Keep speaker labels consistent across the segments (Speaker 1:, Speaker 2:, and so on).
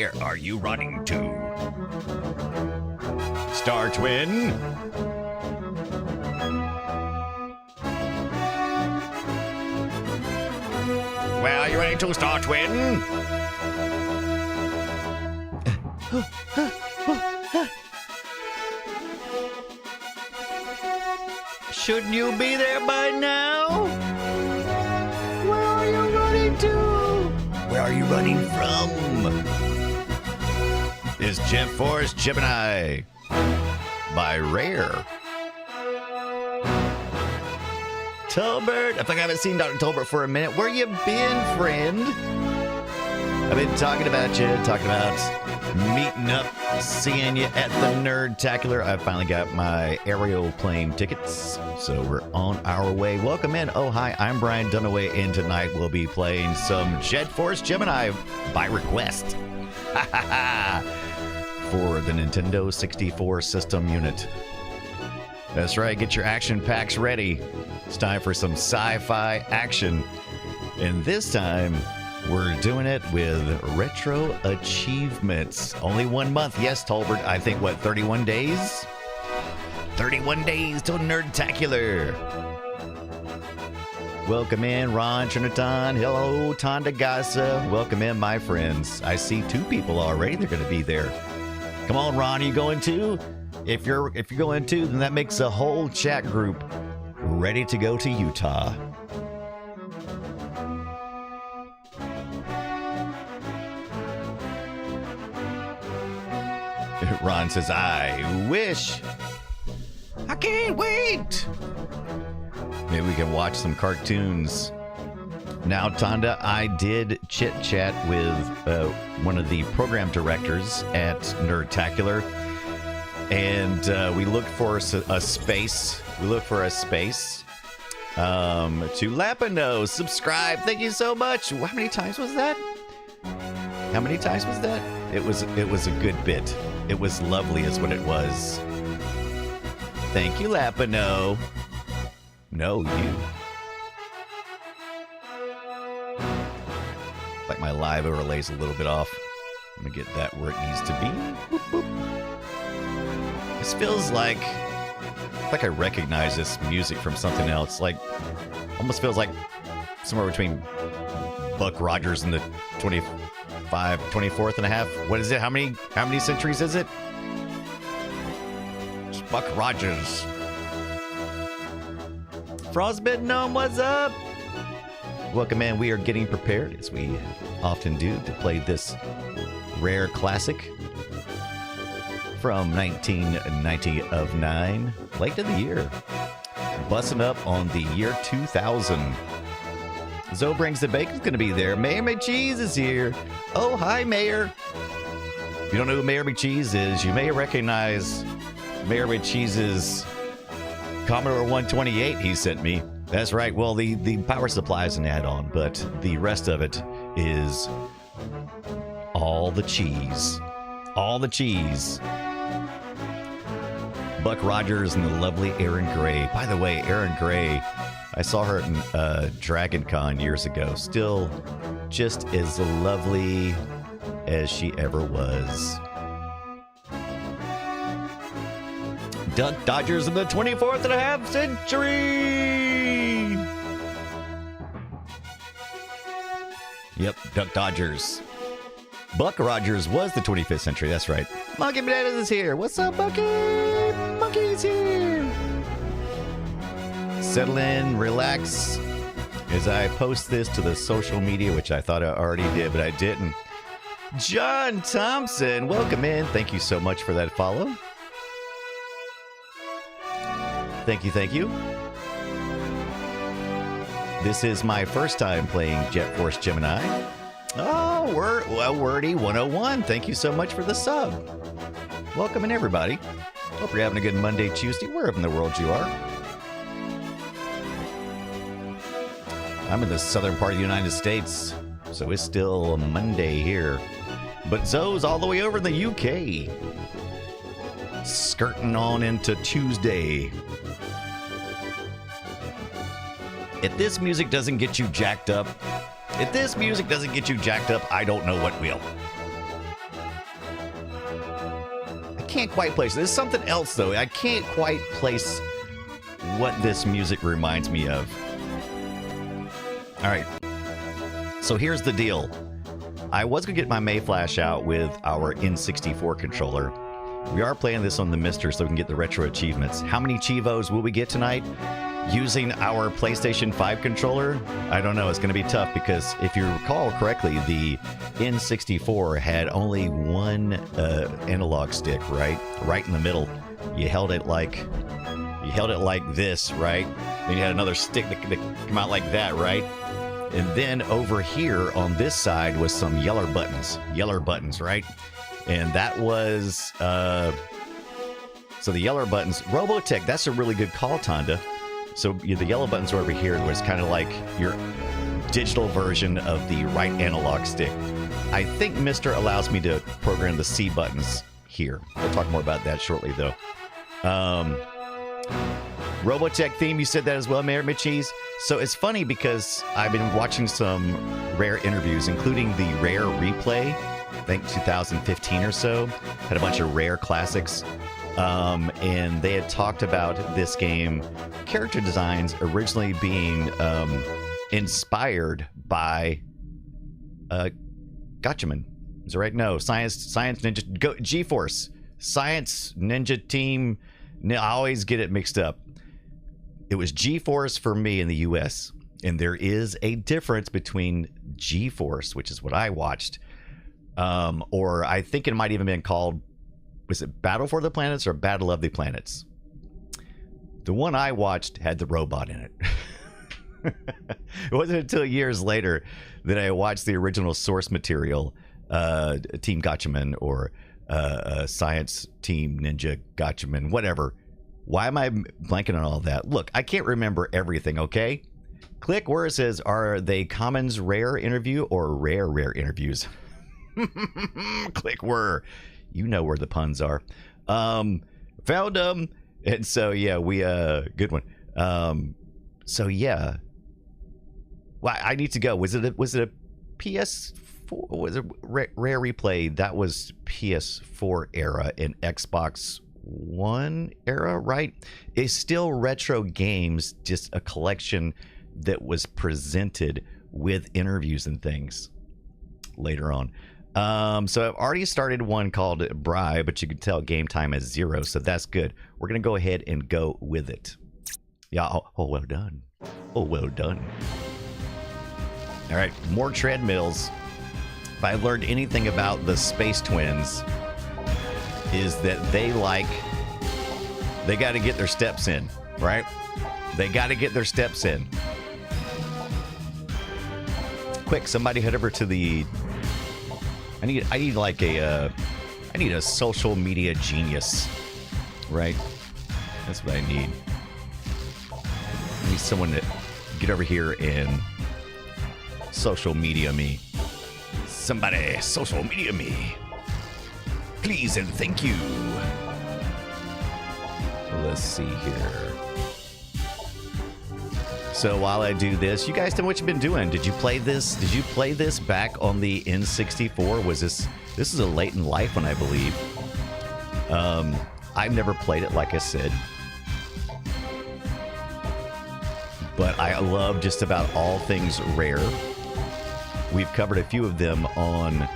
Speaker 1: Where are you running to? Star Twin? Where are you running to, Star Twin? Shouldn't you be there by now? Where are you running to? Where are you running from? Is Jet Force Gemini by Rare. Tolbert, I think I haven't seen Dr. Tolbert for a minute. Where you been, friend? I've been talking about you, talking about meeting up, seeing you at the Nerdtacular. I finally got my aerial plane tickets, so we're on our way. Welcome in. Oh, hi, I'm Brian Dunaway, and tonight we'll be playing some Jet Force Gemini by request. Ha ha ha! For the Nintendo 64 system unit. That's right, get your action packs ready. It's time for some sci-fi action. And this time, we're doing it with retro achievements. Only 1 month. Yes, Tolbert, I think, what, 31 days? 31 days till Nerdtacular. Welcome in, Ron Trinidad. Hello, Tandagasa. Welcome in, my friends. I see 2 people already. They're going to be there. Come on, Ron, are you going too? If you're going too, then that makes a whole chat group ready to go to Utah. Ron says, I wish. I can't wait. Maybe we can watch some cartoons. Now, Tonda, I did chit-chat with one of the program directors at Nerdtacular, and we looked for a space. We looked for a space to Lapino. Subscribe. Thank you so much. How many times was that? How many times was that? It was a good bit. It was lovely is what it was. Thank you, Lapino. No, you. Like my live overlay's a little bit off. I'm gonna get that where it needs to be. Boop, boop. This feels like I recognize this music from something else. Like, almost feels like somewhere between Buck Rogers and the 24th and a half. What is it? How many centuries is it? It's Buck Rogers. Frostbitten Gnome, what's up? Welcome in. We are getting prepared, as we often do, to play this rare classic from 1999, late in the year. Busting up on the year 2000. Zoe brings the bacon's going to be there. Mayor McCheese is here. Oh, hi, Mayor. If you don't know who Mayor McCheese is, you may recognize Mayor McCheese's Commodore 128 he sent me. That's right. Well, the power supply is an add-on, but the rest of it is all the cheese. All the cheese. Buck Rogers and the lovely Erin Gray. By the way, Erin Gray, I saw her at Dragon Con years ago. Still just as lovely as she ever was. Duck Dodgers in the 24th and a half century! Yep, Duck Dodgers. Buck Rogers was the 25th century, that's right. Monkey Bananas is here. What's up, Monkey? Monkey's here. Settle in, relax, as I post this to the social media, which I thought I already did, but I didn't. John Thompson, welcome in. Thank you so much for that follow. Thank you, thank you. This is my first time playing Jet Force Gemini. Oh, Wordy 101. Thank you so much for the sub. Welcome in, everybody. Hope you're having a good Monday, Tuesday, wherever in the world you are. I'm in the southern part of the United States, so it's still a Monday here. But Zoe's all the way over in the UK. Skirting on into Tuesday. If this music doesn't get you jacked up, I don't know what will. can't quite place it. There's something else, though. I can't quite place what this music reminds me of. All right. So here's the deal. I was going to get my Mayflash out with our N64 controller. We are playing this on the Mister so we can get the retro achievements. How many Chivos will we get tonight using our PlayStation 5 controller? I don't know. It's going to be tough because if you recall correctly, the N64 had only one analog stick, right? Right in the middle. You held it like this, right? Then you had another stick that could come out like that, right? And then over here on this side was some yeller buttons, right? And that was, so the yeller buttons, Robotech, that's a really good call, Tonda. So the yellow buttons are over here, where it's kind of like your digital version of the right analog stick. I think Mister allows me to program the C buttons here. We'll talk more about that shortly, though. Robotech theme, you said that as well, Mayor Mitchies. So it's funny because I've been watching some Rare interviews, including the Rare replay, I think 2015 or so. Had a bunch of Rare classics. And they had talked about this game, character designs originally being inspired by Gatchaman. Is that right? No, Science Ninja, G-Force. Science Ninja Team. I always get it mixed up. It was G-Force for me in the US. And there is a difference between G-Force, which is what I watched, or I think it might even been called, was it Battle for the Planets or Battle of the Planets? The one I watched had the robot in it. It wasn't until years later that I watched the original source material, Team Gatchaman or Science Team Ninja Gatchaman, whatever. Why am I blanking on all that? Look, I can't remember everything, okay? Click where it says, are they Commons Rare interview or Rare interviews? Click where. You know where the puns are. Found them. And so, yeah, we, good one. So, yeah. Well, I need to go. Was it a PS4? Was it Rare Replay? That was PS4 era and Xbox One era, right? It's still retro games, just a collection that was presented with interviews and things later on. So I've already started one called Bri, but you can tell game time is 0, so that's good. We're going to go ahead and go with it. Yeah, oh, well done. Oh, well done. All right, more treadmills. If I learned anything about the Space Twins, is that they got to get their steps in, right? They got to get their steps in. Quick, somebody head over to the... I need a social media genius, right? That's what I need. I need someone to get over here and social media me. Somebody social media me. Please and thank you. Let's see here. So while I do this, you guys tell me what you've been doing. Did you play this? Did you play this back on the N64? Was this is a late in life one, I believe. I've never played it, like I said. But I love just about all things Rare. We've covered a few of them on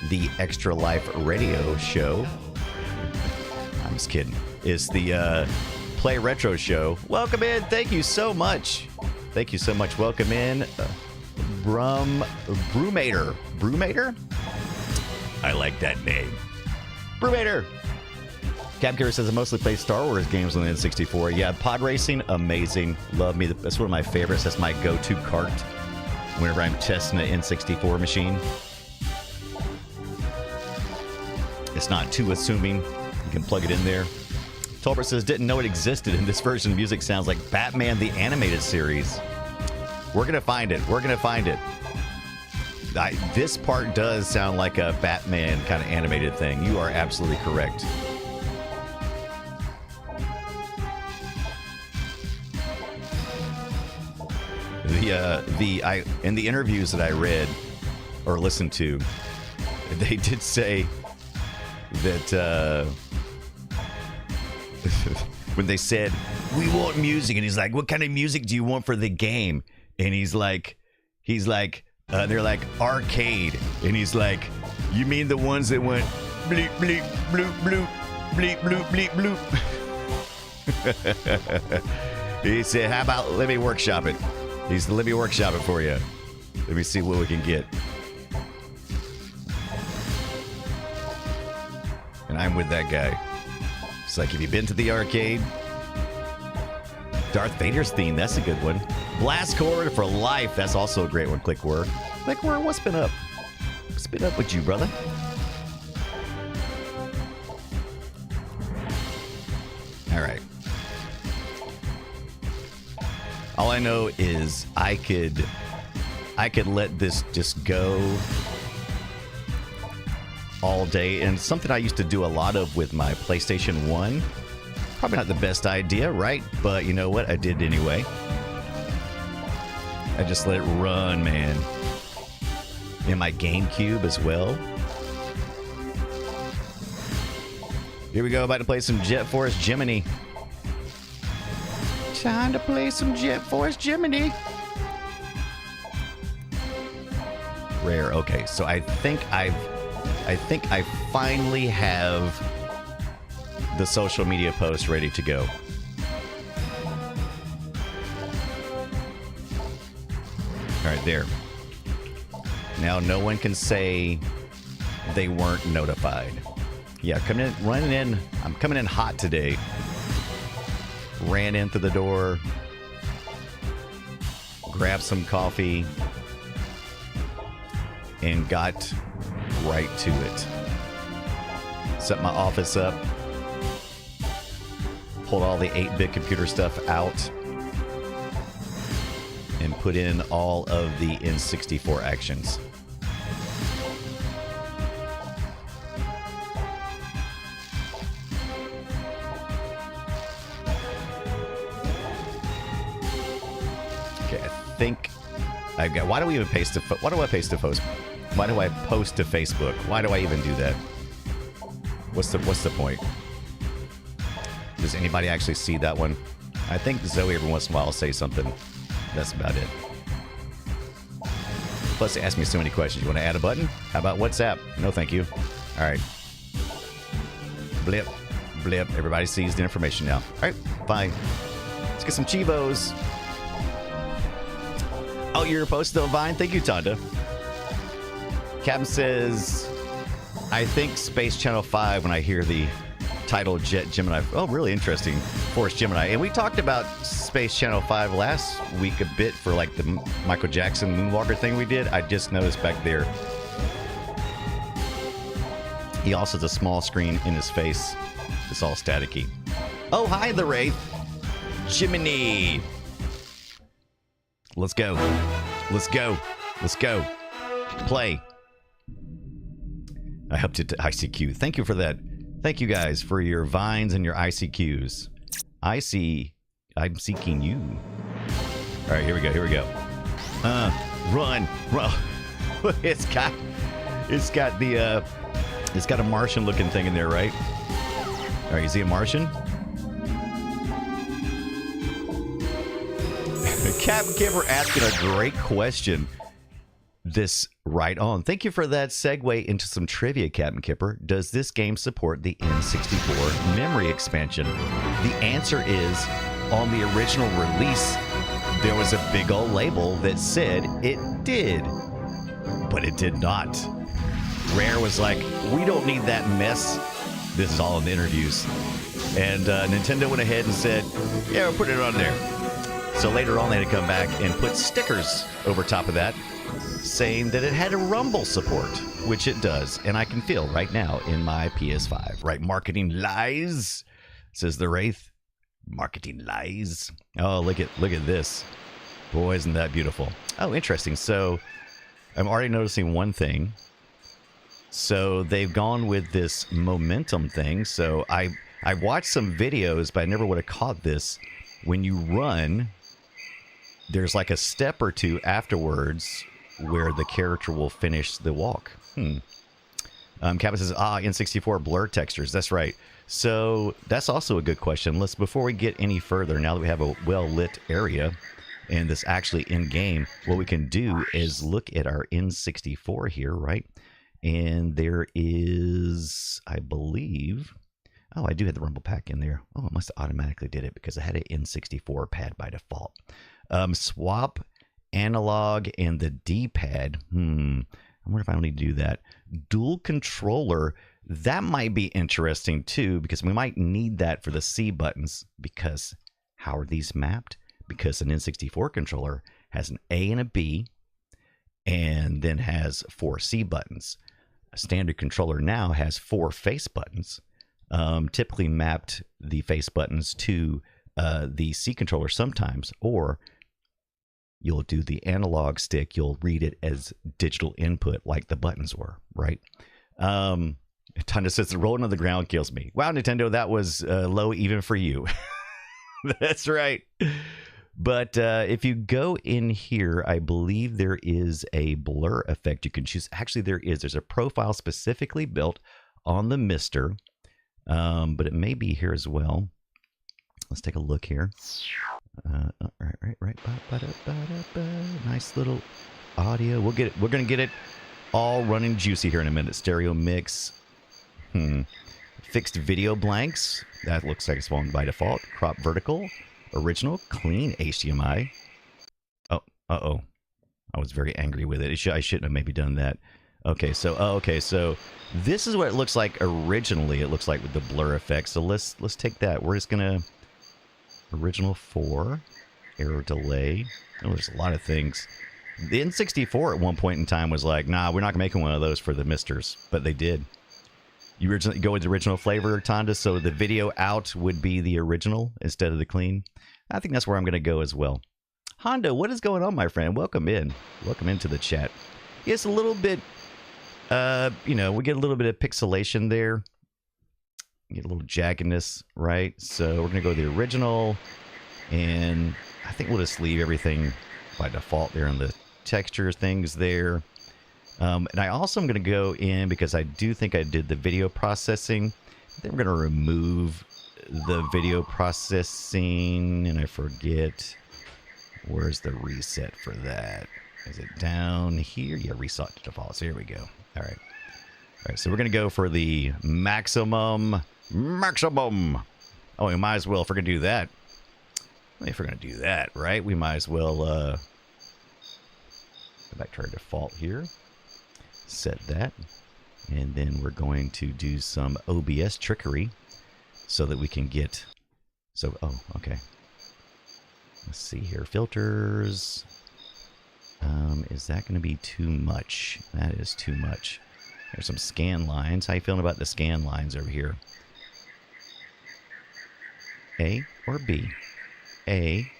Speaker 1: the Extra Life radio show. I'm just kidding. It's the Play Retro show. Welcome in. Thank you so much. Thank you so much. Welcome in. Brewmater. Brewmater? I like that name. Brewmater. Capcar says I mostly play Star Wars games on the N64. Yeah, pod racing, amazing. Love me. That's one of my favorites. That's my go-to cart whenever I'm testing an N64 machine. It's not too assuming. You can plug it in there. Tolbert says, didn't know it existed, and this version of music sounds like Batman the Animated Series. We're going to find it. We're going to find it. This part does sound like a Batman kind of animated thing. You are absolutely correct. In the interviews that I read or listened to, they did say that when they said, we want music, and he's like, what kind of music do you want for the game? And he's like, they're like, arcade. And he's like, you mean the ones that went bleep, bleep, bloop, bloop, bleep, bloop, bleep, bloop? He said, how about let me workshop it? He said, let me workshop it for you. Let me see what we can get. And I'm with that guy. It's like, have you been to the arcade? Darth Vader's theme, that's a good one. Blast Cord for life, that's also a great one. Clickware. Clickware, what's been up? What's been up with you, brother? All right. All I know is I could let this just go all day, and something I used to do a lot of with my PlayStation 1. Probably not the best idea, right? But you know what? I did anyway. I just let it run, man. In my GameCube as well. Here we go, about to play some Jet Force Gemini. Time to play some Jet Force Gemini. Rare. Okay, so I think I finally have the social media post ready to go. All right, there. Now no one can say they weren't notified. Yeah, running in. I'm coming in hot today. Ran in through the door, grabbed some coffee, and got right to it. Set my office up, pulled all the 8-bit computer stuff out, and put in all of the N64 actions. Okay, I think I've got. Why do we even paste to? Why do I paste to post? Why do I post to Facebook? Why do I even do that? What's the point? Does anybody actually see that one? I think Zoe every once in a while will say something. That's about it. Plus, they ask me so many questions. You want to add a button? How about WhatsApp? No, thank you. All right. Blip, blip. Everybody sees the information now. All right, fine. Let's get some Chivos. Oh, you're posted on Vine? Thank you, Tonda. Captain says, I think Space Channel 5 when I hear the title Jet Gemini. Oh, really interesting. Force Gemini. And we talked about Space Channel 5 last week a bit for like the Michael Jackson Moonwalker thing we did. I just noticed back there. He also has a small screen in his face. It's all staticky. Oh, hi, the Wraith. Gemini. Let's go. Let's go. Let's go. Play. I helped it to ICQ. Thank you for that. Thank you guys for your vines and your ICQs. I'm seeking you. All right, here we go. Here we go. Run. It's got a Martian looking thing in there, right? All right, you see a Martian? Captain Kipper asking a great question. This right on. Thank you for that segue into some trivia, Captain Kipper. Does this game support the N64 memory expansion? The answer is, on the original release, there was a big old label that said it did, but it did not. Rare was like, we don't need that mess. This is all in the interviews. And Nintendo went ahead and said, yeah, we'll put it on there. So later on, they had to come back and put stickers over top of that, saying that it had a rumble support, which it does, and I can feel right now in my PS5. Right, marketing lies, says the Wraith. Marketing lies. Oh, look at this. Boy, isn't that beautiful. Oh, interesting. So I'm already noticing one thing. So they've gone with this momentum thing. So I watched some videos, but I never would have caught this. When you run, there's like a step or two afterwards where the character will finish the walk. Kappa says, N64 blur textures. That's right. So that's also a good question. Before we get any further, now that we have a well-lit area and this actually in-game, what we can do is look at our N64 here, right? And there is, I believe, I do have the Rumble Pack in there. Oh, it must have automatically did it because I had an N64 pad by default. Swap analog and the D-pad. I wonder if I need to do that. Dual controller, that might be interesting too, because we might need that for the C buttons. Because how are these mapped? Because an N64 controller has an A and a B, and then has 4 C buttons. A standard controller now has 4 face buttons. Typically mapped the face buttons to the C controller sometimes, or you'll do the analog stick. You'll read it as digital input like the buttons were, right? Tanda says, the rolling on the ground kills me. Wow, Nintendo, that was low even for you. That's right. But if you go in here, I believe there is a blur effect you can choose. Actually, there is. There's a profile specifically built on the Mister, but it may be here as well. Let's take a look here. Right. Nice little audio. We'll get it. We're gonna get it all running juicy here in a minute. Stereo mix. Fixed video blanks. That looks like it's on by default. Crop vertical. Original clean HDMI. Oh, I was very angry with it. I shouldn't have maybe done that. Okay, so this is what it looks like originally. It looks like with the blur effect. So let's take that. We're just gonna original 4 error delay. Oh, there's a lot of things. The N64 at one point in time was like, nah, we're not making one of those for the Misters, but they did. You originally go with the original flavor, Tonda, so the video out would be the original instead of the clean. I think that's where I'm going to go as well. Hondo, what is going on, my friend? Welcome in. Welcome into the chat. It's a little bit, we get a little bit of pixelation there. Get a little jaggedness, right? So we're going to go with the original, and I think we'll just leave everything by default there in the texture things there. And I also am going to go in, because I do think I did the video processing. I think we're going to remove the video processing, and I forget, where's the reset for that? Is it down here? Yeah, reset to default. So here we go. All right. So we're going to go for the maximum. Oh, we might as well, if we're going to do that. If we're going to do that, right? We might as well go back to our default here. Set that, and then we're going to do some OBS trickery so that we can get okay, let's see here, filters. Is that going to be too much? That is too much. There's some scan lines. How you feeling about the scan lines over here? A or B? A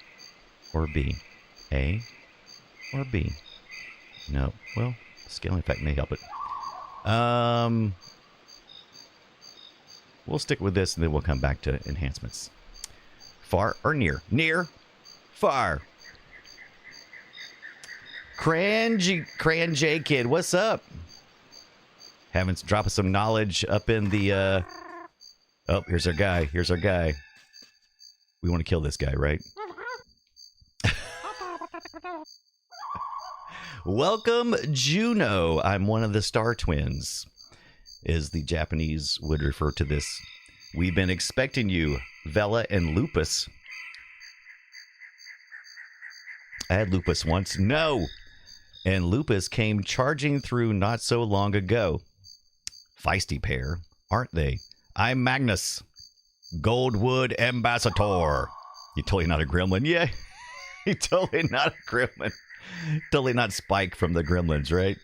Speaker 1: or B? A or B? No. Well, scaling effect may help it. We'll stick with this, and then we'll come back to enhancements. Far or near? Near. Far. Cran J Kid, what's up? Dropping some knowledge up in the oh, here's our guy. We want to kill this guy, right? Welcome, Juno. I'm one of the Star Twins, as the Japanese would refer to this. We've been expecting you, Vela and Lupus. I had Lupus once. No! And Lupus came charging through not so long ago. Feisty pair, aren't they? I'm Magnus, Goldwood Ambassador. You're totally not a gremlin. Yeah, you're totally not a gremlin. Totally not Spike from the Gremlins, right?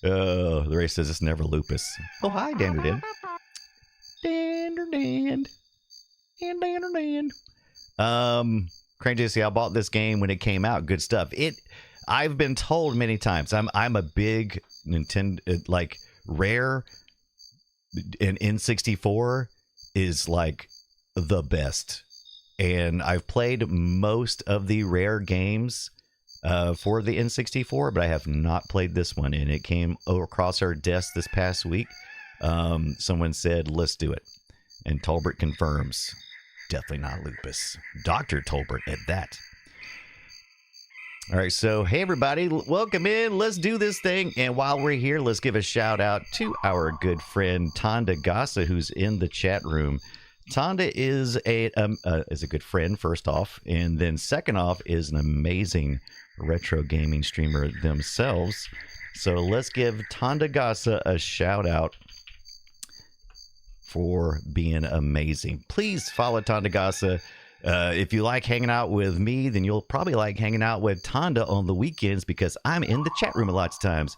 Speaker 1: The race says it's never Lupus. Oh, hi, Danderdan. Crane JC, I bought this game when it came out. Good stuff. I've been told many times. I'm a big Nintendo, like, Rare, and N64 is like the best. And I've played most of the Rare games for the N64, but I have not played this one, and it came across our desk this past week. Someone said, let's do it. And Tolbert confirms, definitely not Lupus. Dr. Tolbert at that. All right, so hey everybody, welcome in. Let's do this thing. And while we're here, let's give a shout out to our good friend Tonda Gasa, who's in the chat room. Tonda is a good friend, first off, and then second off is an amazing retro gaming streamer themselves. So let's give Tonda Gasa a shout out for being amazing. Please follow Tonda Gasa. If you like hanging out with me, then you'll probably like hanging out with Tonda on the weekends, because I'm in the chat room a lot of times.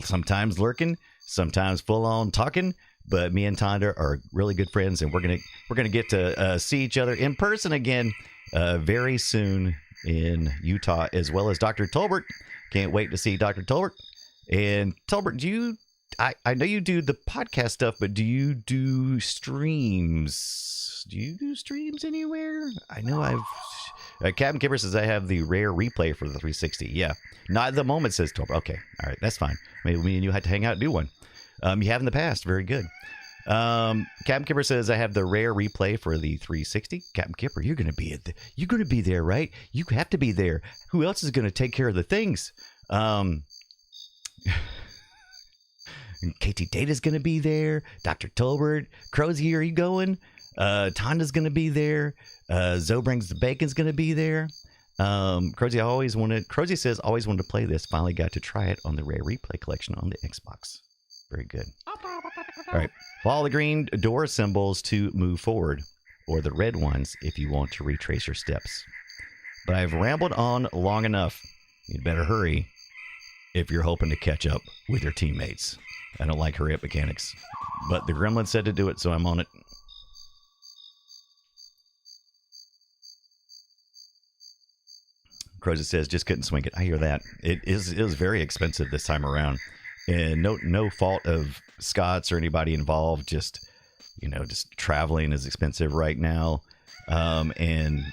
Speaker 1: Sometimes lurking, sometimes full on talking. But me and Tonda are really good friends, and we're gonna get to see each other in person again very soon in Utah, as well as Dr. Tolbert. Can't wait to see Dr. Tolbert. And Tolbert, I know you do the podcast stuff, but do you do streams? Do you do streams anywhere? I know Captain Kipper says I have the rare replay for the 360. Yeah, not at the moment, says Tolbert. Okay, all right, that's fine. Maybe me and you had to hang out and do one. You have in the past. Very good. Captain Kipper says I have the rare replay for the 360. Captain Kipper, you're gonna be there, right? You have to be there. Who else is gonna take care of the things? KT Data's gonna be there. Dr. Tolbert, Crozy, are you going? Tonda's gonna be there. Zoe Brings the Bacon's gonna be there. Crozy says always wanted to play this. Finally got to try it on the rare replay collection on the Xbox. Very good. All right. Follow the green door symbols to move forward, or the red ones if you want to retrace your steps. But I've rambled on long enough. You'd better hurry if you're hoping to catch up with your teammates. I don't like hurry up mechanics, but the gremlin said to do it, so I'm on it. Croza says just couldn't swing it. I hear that. It was very expensive this time around. And no fault of Scott's or anybody involved. Just traveling is expensive right now. And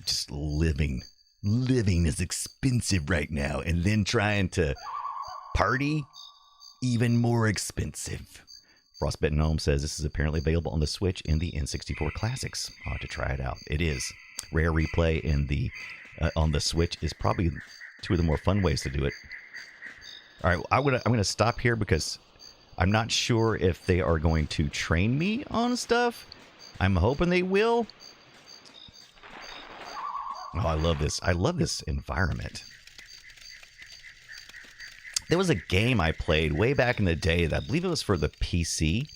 Speaker 1: just living is expensive right now. And then trying to party, even more expensive. Frostbitten Gnome says this is apparently available on the Switch in the N64 Classics. I'll have to try it out. It is. Rare replay in the on the Switch is probably two of the more fun ways to do it. All right, I'm gonna stop here because I'm not sure if they are going to train me on stuff. I'm hoping they will. Oh, I love this. I love this environment. There was a game I played way back in the day that I believe it was for the PC.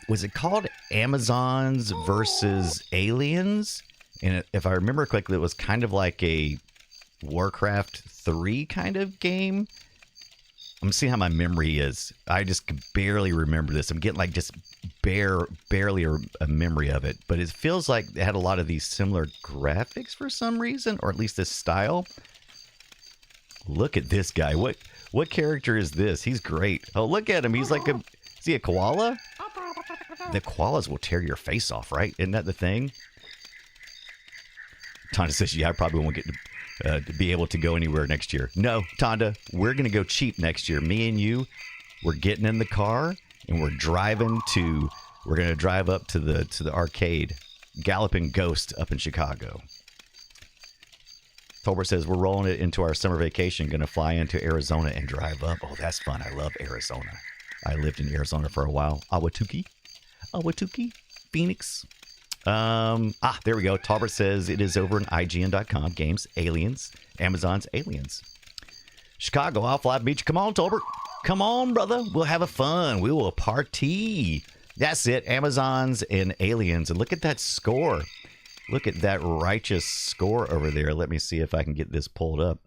Speaker 1: Was it called Amazons versus Aliens? And if I remember correctly, it was kind of like a Warcraft 3 kind of game. I'm seeing how my memory is. I just barely remember this. I'm getting like just barely a memory of it. But it feels like it had a lot of these similar graphics for some reason, or at least this style. Look at this guy. What character is this? He's great. Oh, look at him. He's like is he a koala? The koalas will tear your face off, right? Isn't that the thing? Tonda says, yeah, I probably won't get to be able to go anywhere next year. No, Tonda, we're going to go cheap next year. Me and you, we're getting in the car and we're going to drive up to the arcade, Galloping Ghost up in Chicago. Tolbert says, we're rolling it into our summer vacation, going to fly into Arizona and drive up. Oh, that's fun. I love Arizona. I lived in Arizona for a while. Ahwatukee, Phoenix. There we go. Tolbert says it is over on IGN.com. Games, Aliens, Amazon's Aliens. Chicago, I'll fly beach. Come on, Tolbert. Come on, brother. We'll have a fun. We will party. That's it. Amazons and Aliens. And look at that score. Look at that righteous score over there. Let me see if I can get this pulled up.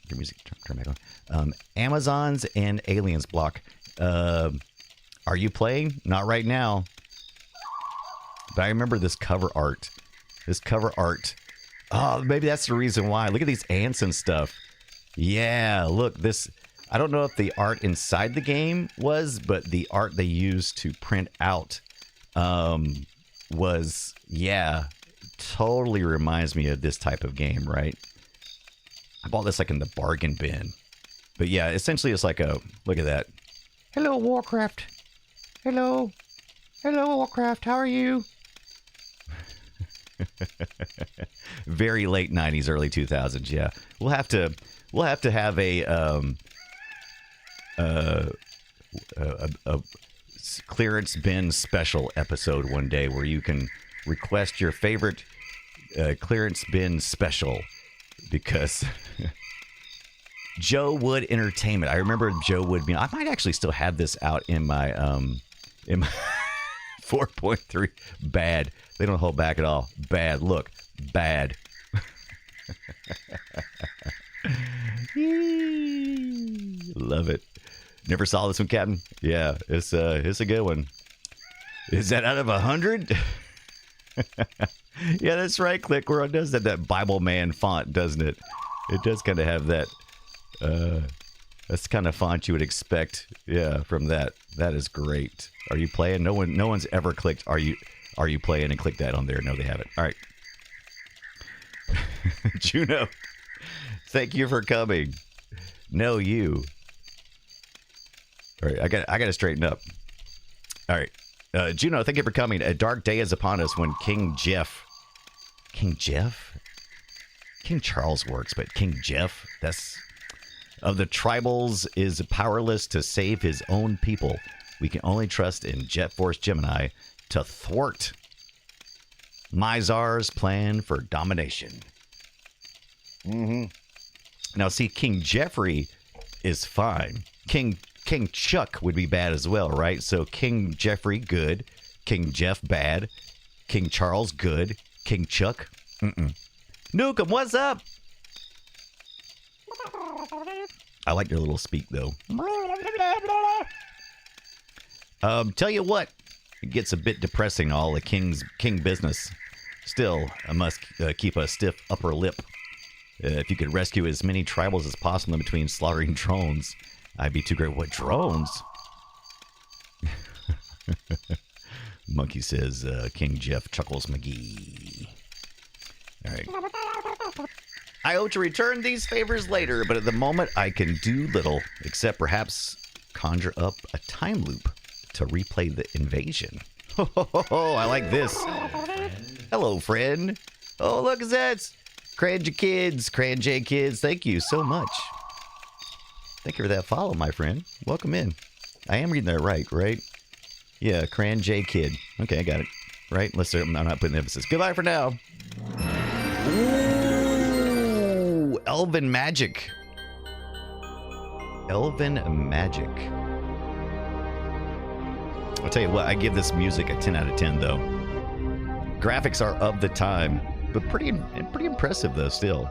Speaker 1: Music, turn back on. Amazons and Aliens block. Are you playing? Not right now. But I remember this cover art. Oh, maybe that's the reason why. Look at these ants and stuff. Yeah, look, this. I don't know if the art inside the game was, but the art they used to print out was, yeah, totally reminds me of this type of game, right? I bought this like in the bargain bin. But yeah, essentially it's like a, look at that. Hello, Warcraft. Hello. Hello, Warcraft. How are you? Very late 90s, early 2000s. Yeah, we'll have to have a clearance bin special episode one day where you can request your favorite clearance bin special, because Joe Wood Entertainment. I remember Joe Wood being. I might actually still have this out in my 4.3. Bad. They don't hold back at all. Bad. Look. Bad. Love it. Never saw this one, Captain. Yeah, it's a good one. Is that out of 100? Yeah, that's right. Click where it does that Bible Man font, doesn't it? It does kind of have that. That's the kind of font you would expect. Yeah, from that. That is great. Are you playing? No one's ever clicked. Are you playing and click that on there? No, they haven't. All right. Juno, thank you for coming. No, you. All right, I got to straighten up. All right, Juno, thank you for coming. A dark day is upon us when King Charles works, but King Jeff, that's of the tribals, is powerless to save his own people. We can only trust in Jet Force Gemini to thwart Mizar's plan for domination. Now, see, King Jeffrey is fine. King Chuck would be bad as well, right? So King Jeffrey, good. King Jeff, bad. King Charles, good. King Chuck, Nukem, what's up? I like your little speak, though. Tell you what, it gets a bit depressing, all the king business. Still, I must keep a stiff upper lip. If you could rescue as many tribals as possible in between slaughtering drones, I'd be too great. What drones? Monkey says, King Jeff chuckles McGee. All right. I hope to return these favors later, but at the moment I can do little, except perhaps conjure up a time loop to replay the invasion. Oh, I like this. Hello, friend. Oh, look at that. Cran J Kids, thank you so much. Thank you for that follow, my friend. Welcome in. I am reading that right? Yeah, Cran J Kid. Okay, I got it. Right? I'm not putting emphasis. Goodbye for now. Ooh, Elven Magic. Elven Magic. I'll tell you what, I give this music a 10 out of 10, though. Graphics are of the time, but pretty impressive, though, still.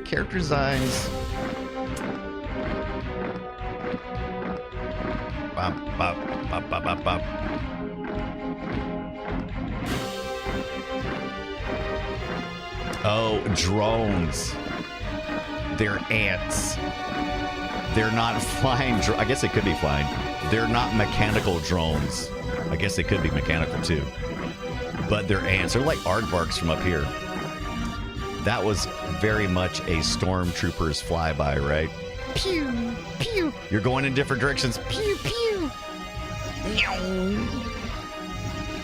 Speaker 1: Character designs. Bop, bop, bop, bop, bop, bop. Oh, drones. They're ants. They're not flying. I guess they could be flying. They're not mechanical drones. I guess they could be mechanical too. But they're ants. They're like aardvarks from up here. That was very much a stormtrooper's flyby, right? Pew, pew. You're going in different directions. Pew, pew.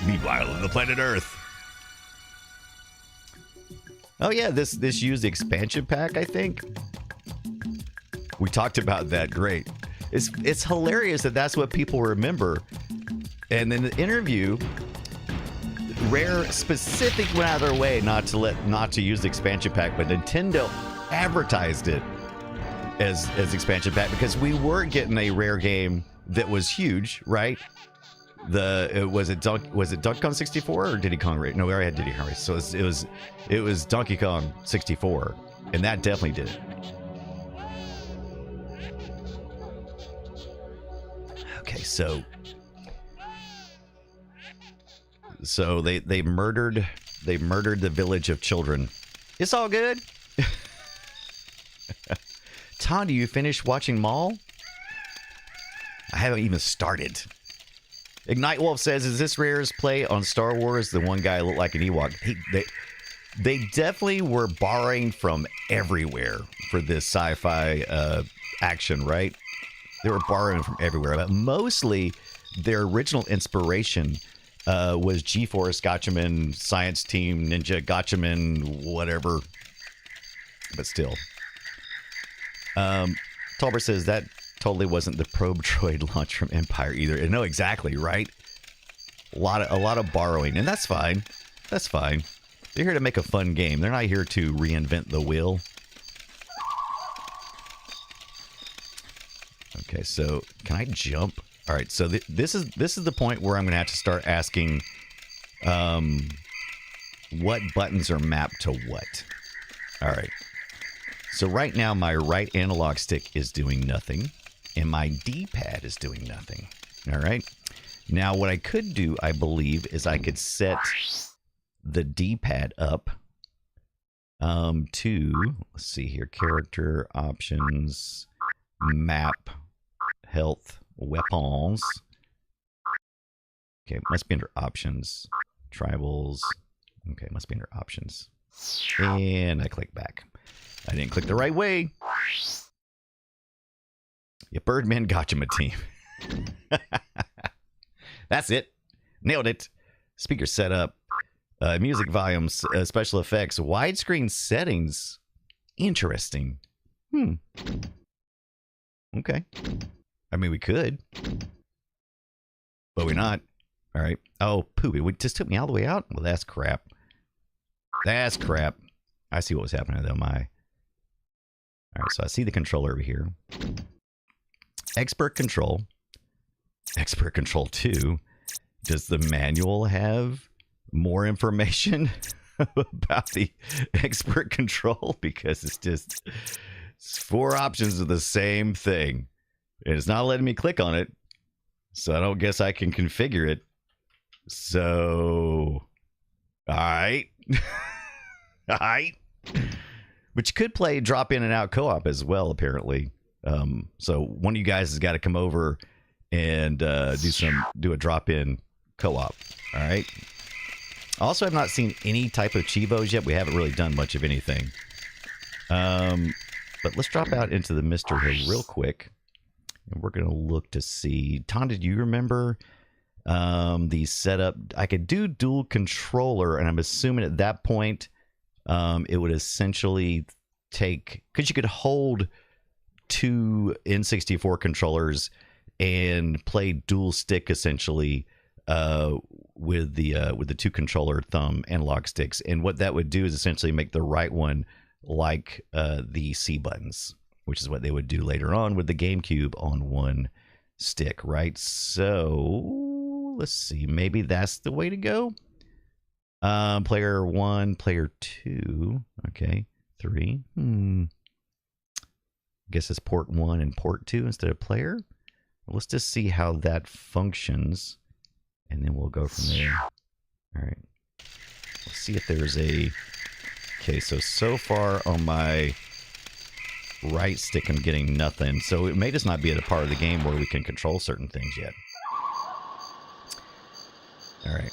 Speaker 1: Meanwhile, on the planet Earth. Oh yeah, this used the expansion pack, I think. We talked about that. Great. It's hilarious that that's what people remember. And in the interview, Rare specifically went out of their way not to use the expansion pack, but Nintendo advertised it as expansion pack because we were getting a Rare game that was huge, right? Was it Donkey Kong 64 or Diddy Kong Race? No, we already had Diddy Kong Race. So it was Donkey Kong 64, and that definitely did it. Okay, so they murdered the village of children. It's all good. Todd, do you finish watching Maul? haven't even started. Ignite Wolf says, is this Rare's play on Star Wars? The one guy looked like an Ewok. They definitely were borrowing from everywhere for this sci-fi action, right? They were borrowing from everywhere. But mostly, their original inspiration was G-Force, Gotchaman, Science Team, Ninja, Gotchaman, whatever. But still. Tolbert says that totally wasn't the probe droid launch from Empire either. No, exactly, right? A lot of borrowing, and that's fine. That's fine. They're here to make a fun game. They're not here to reinvent the wheel. Okay, so can I jump? All right, so this is the point where I'm going to have to start asking what buttons are mapped to what. All right. So right now my right analog stick is doing nothing and my D-pad is doing nothing. All right. Now what I could do, I believe, is I could set the D-pad up to, let's see here, character options, map, health, weapons. Okay, must be under options, tribals. Okay, must be under options. And I click back. I didn't click the right way. Yeah, Birdman Gotcha team. That's it. Nailed it. Speaker setup. Music volumes. Special effects. Widescreen settings. Interesting. Okay. I mean, we could. But we're not. All right. Oh, poop. It just took me all the way out? Well, that's crap. That's crap. I see what was happening though. All right, so I see the controller over here. Expert control. Expert control 2. Does the manual have more information about the expert control? Because it's 4 options of the same thing. And it's not letting me click on it. So I don't guess I can configure it. So, all right. All right. But you could play drop in and out co-op as well, apparently. So one of you guys has got to come over and do a drop in co-op. All right. Also, I've not seen any type of Chivos yet. We haven't really done much of anything. But let's drop out into the Mister here real quick. And we're going to look to see. Tom, did you remember the setup? I could do dual controller, and I'm assuming at that point it would essentially take, because you could hold 2 N64 controllers and play dual stick essentially with the 2 controller thumb analog sticks, and what that would do is essentially make the right one like the C buttons, which is what they would do later on with the GameCube on 1 stick, right? So let's see, maybe that's the way to go. Player 1, player 2, okay, 3. Guess it's port 1 and port 2 instead of player. Let's just see how that functions, and then we'll go from there. All right, let's see if there's a. Okay, so far on my right stick, I'm getting nothing. So it may just not be at a part of the game where we can control certain things yet. All right.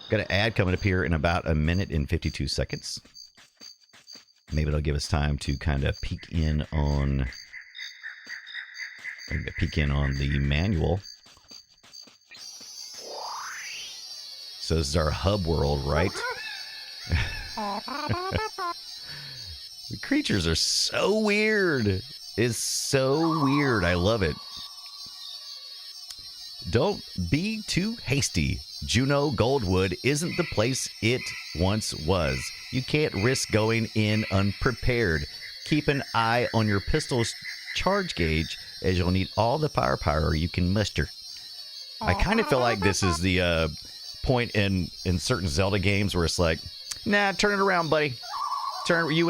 Speaker 1: Got an ad coming up here in about 1 minute and 52 seconds. Maybe it'll give us time to kind of peek in on the manual. So this is our hub world, right? The creatures are so weird. It's so weird. I love it. Don't be too hasty. Juno Goldwood isn't the place it once was. You can't risk going in unprepared. Keep an eye on your pistol's charge gauge, as you'll need all the firepower you can muster. I kind of feel like this is the point in certain Zelda games where it's like, nah, turn it around, buddy. You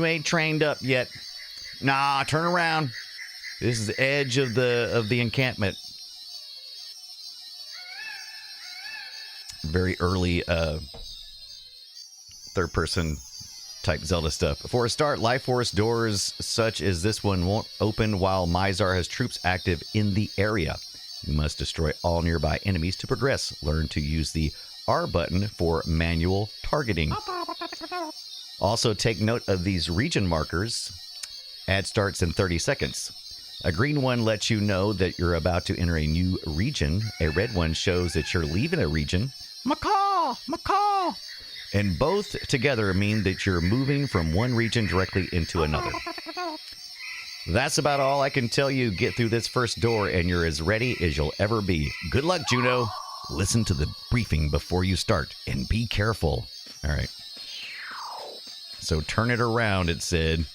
Speaker 1: ain't trained up yet. Nah, turn around. This is the edge of the encampment. Very early third-person type Zelda stuff. For a start, Life Force doors such as this one won't open while Mizar has troops active in the area. You must destroy all nearby enemies to progress. Learn to use the R button for manual targeting. Also, take note of these region markers. Ad starts in 30 seconds. A green one lets you know that you're about to enter a new region. A red one shows that you're leaving a region. Macaw! Macaw! And both together mean that you're moving from one region directly into another. That's about all I can tell you. Get through this first door and you're as ready as you'll ever be. Good luck, Juno. Listen to the briefing before you start and be careful. All right. So turn it around, it said.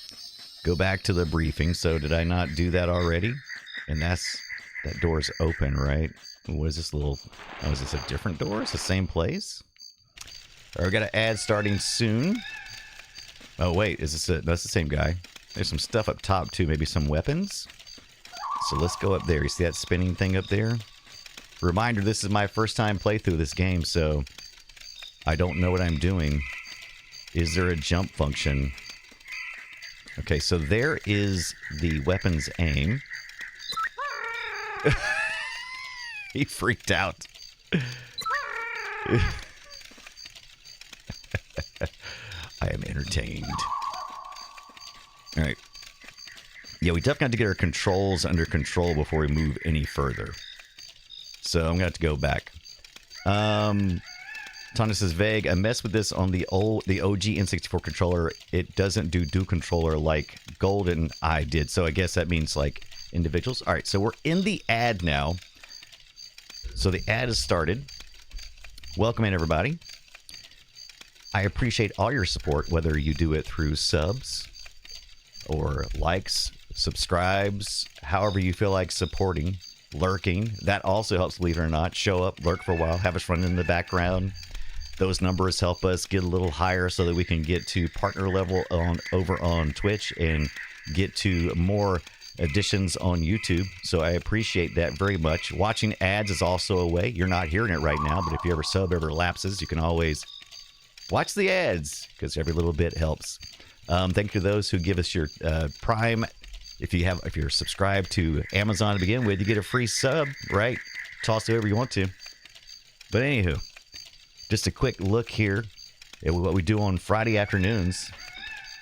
Speaker 1: Go back to the briefing. So did I not do that already? And that door's open, right? What is this little... Oh, is this a different door? It's the same place? All right, we got an ad starting soon. Oh, wait. Is this that's the same guy. There's some stuff up top, too. Maybe some weapons? So let's go up there. You see that spinning thing up there? Reminder, this is my first time playthrough of this game, so I don't know what I'm doing. Is there a jump function? Okay, so there is the weapon's aim. He freaked out. I am entertained. All right. Yeah, we definitely have to get our controls under control before we move any further. So I'm going to have to go back. Tana says, vague. I messed with this on the OG N64 controller. It doesn't do dual controller like Golden Eye did. So I guess that means like individuals. All right, so we're in the ad now. So the ad has started. Welcome in, everybody. I appreciate all your support, whether you do it through subs or likes, subscribes, however you feel like supporting, lurking. That also helps, believe it or not. Show up, lurk for a while, have us run in the background. Those numbers help us get a little higher so that we can get to partner level over on Twitch and get to more additions on YouTube. So I appreciate that very much. Watching ads is also a way. You're not hearing it right now, but if you ever sub, ever lapses, you can always watch the ads because every little bit helps. Thank you to those who give us your Prime. If you're subscribed to Amazon to begin with, you get a free sub, right? Toss it whoever you want to. But anywho, just a quick look here at what we do on Friday afternoons.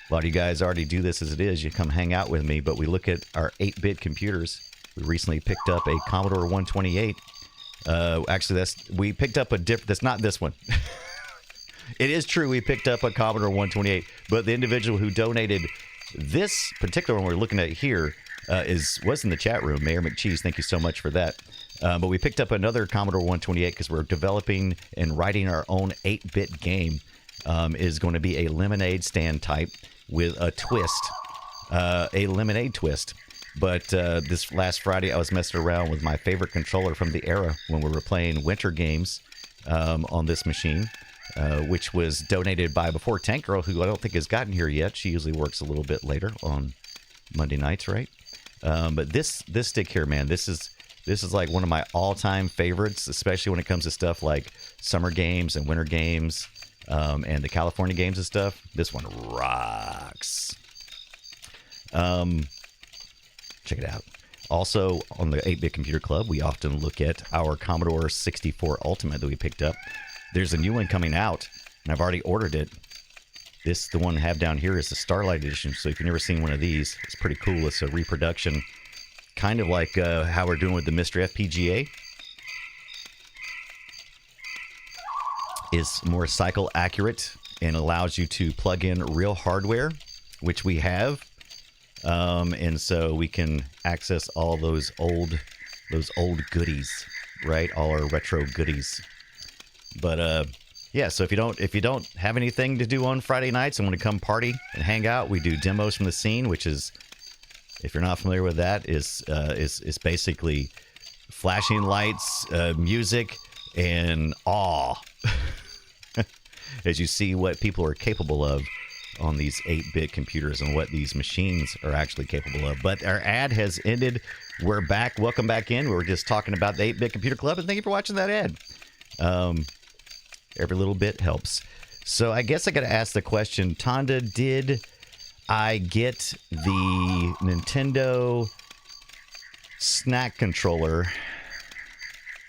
Speaker 1: A lot of you guys already do this as it is. You come hang out with me, but we look at our 8-bit computers. We recently picked up a Commodore 128. Actually, we picked up a different. That's not this one. It is true we picked up a Commodore 128, but the individual who donated this particular one we're looking at here was in the chat room. Mayor McCheese, thank you so much for that. But we picked up another Commodore 128 because we're developing and writing our own 8-bit game. Is going to be a lemonade stand type with a twist, a lemonade twist. But this last Friday, I was messing around with my favorite controller from the era when we were playing winter games on this machine, which was donated by Before Tank Girl, who I don't think has gotten here yet. She usually works a little bit later on Monday nights, right? But this stick here, man, this is like one of my all-time favorites, especially when it comes to stuff like summer games and winter games. And the California games and stuff. This one rocks. Check it out. Also, on the 8-Bit Computer Club, we often look at our Commodore 64 Ultimate that we picked up. There's a new one coming out, and I've already ordered it. The one I have down here is the Starlight Edition, so if you've never seen one of these, it's pretty cool. It's a reproduction, kind of like how we're doing with the Mr. FPGA. Is more cycle accurate and allows you to plug in real hardware, which we have, and so we can access all those old goodies, right? All our retro goodies. But yeah, so if you don't have anything to do on Friday nights and want to come party and hang out, we do demos from the scene, which is, if you're not familiar with that, is basically flashing lights, music, and awe. As you see what people are capable of on these 8-bit computers and what these machines are actually capable of. But our ad has ended. We're back. Welcome back in. We were just talking about the 8-Bit Computer Club, and thank you for watching that ad. Every little bit helps. So I guess I got to ask the question, Tonda, did I get the Nintendo snack controller?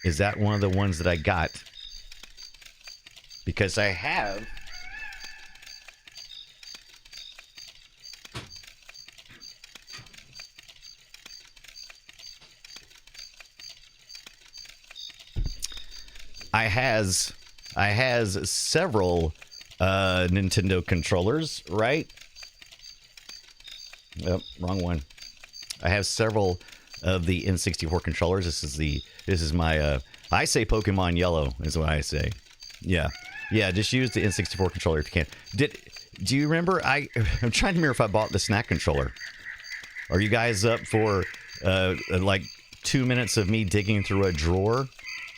Speaker 1: Is that one of the ones that I got? Because I have. I has several Nintendo controllers, right? Yep, wrong one. I have several of the N64 controllers. This is my I say Pokemon Yellow is what I say. Yeah. Just use the N64 controller if you can. Do you remember? I'm trying to remember if I bought the snack controller. Are you guys up for like 2 minutes of me digging through a drawer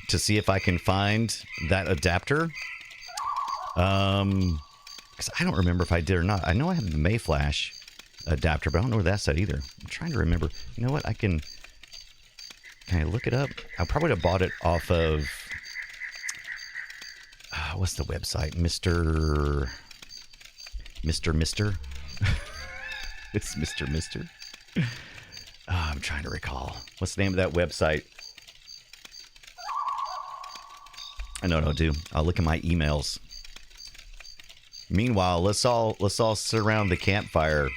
Speaker 1: to see if I can find that adapter? Because I don't remember if I did or not. I know I have the Mayflash adapter, but I don't know where that's at either. I'm trying to remember. You know what? Can I look it up? I probably would have bought it off of what's the website? Mr. It's Mr. I'm trying to recall. What's the name of that website? I know what I'll do. I'll look at my emails. Meanwhile, let's all sit around the campfire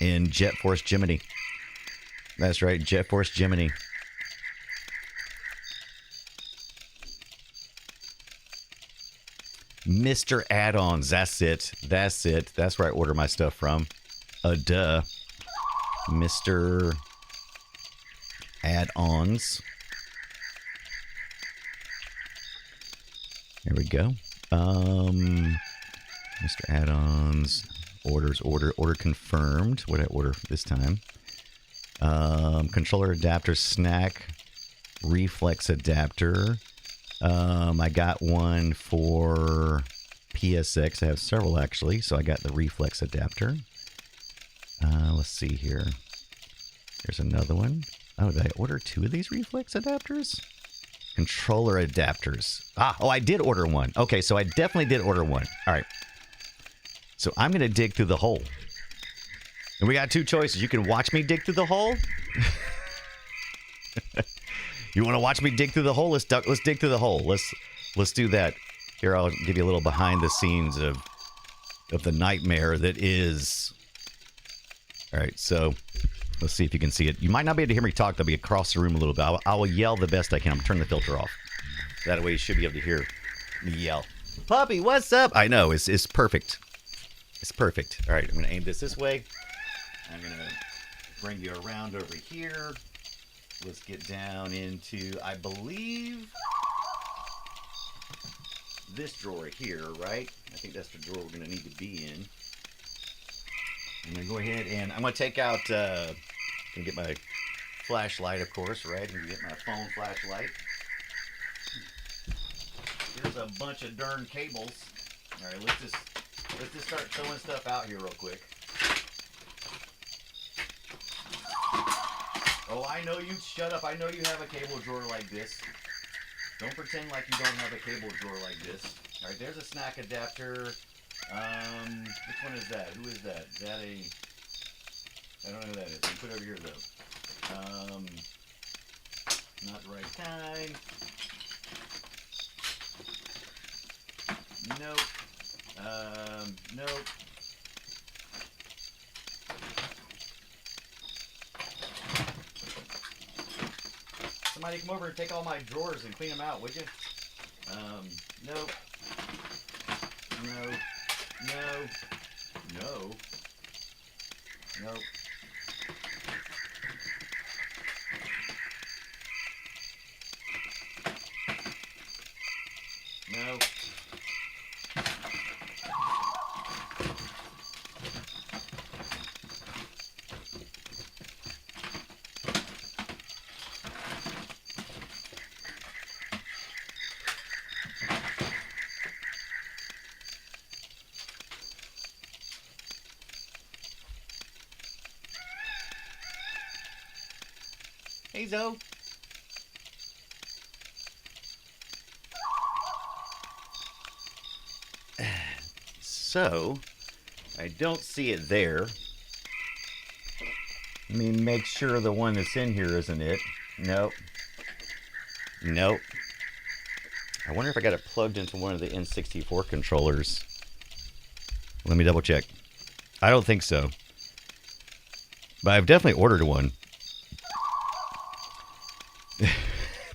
Speaker 1: in Jet Force Gemini. That's right, Jet Force Gemini. Mr. Add-ons, that's it. That's where I order my stuff from. Duh. Mr. Add-ons. There we go. Mr. Add-ons. Order confirmed. What did I order this time? Controller adapter, snack, reflex adapter. I got one for PSX. I have several actually, so I got the reflex adapter. Let's see here. There's another one. Oh, did I order 2 of these reflex adapters? Controller adapters. I did order one. Okay, so I definitely did order one. All right. So I'm going to dig through the hole. And we got 2 choices. You can watch me dig through the hole. You want to watch me dig through the hole? Let's dig through the hole. Let's do that. Here, I'll give you a little behind the scenes of the nightmare that is. All right, so let's see if you can see it. You might not be able to hear me talk. They'll be across the room a little bit. I will yell the best I can. I'm turn the filter off. That way you should be able to hear me yell. Puppy, what's up? I know, it's perfect. It's perfect. All right, I'm going to aim this way. I'm going to bring you around over here. Let's get down into, I believe, this drawer here, right? I think that's the drawer we're going to need to be in. I'm going to go ahead and I'm going to take out, I'm going to get my flashlight, of course, right? I'm going to get my phone flashlight. Here's a bunch of darn cables. All right, let's just start throwing stuff out here real quick. Oh, I know you. Shut up. I know you have a cable drawer like this. Don't pretend like you don't have a cable drawer like this. All right, there's a snack adapter. Which one is that? Who is that? Is that a... I don't know who that is. Put it over here, though. Not the right kind. Nope. Nope. Somebody come over and take all my drawers and clean them out, would you? Nope. No. Nope. No. Hey, Zoe. So, I don't see it there. Let me make sure the one that's in here isn't it. Nope. Nope. I wonder if I got it plugged into one of the N64 controllers. Let me double check. I don't think so. But I've definitely ordered one.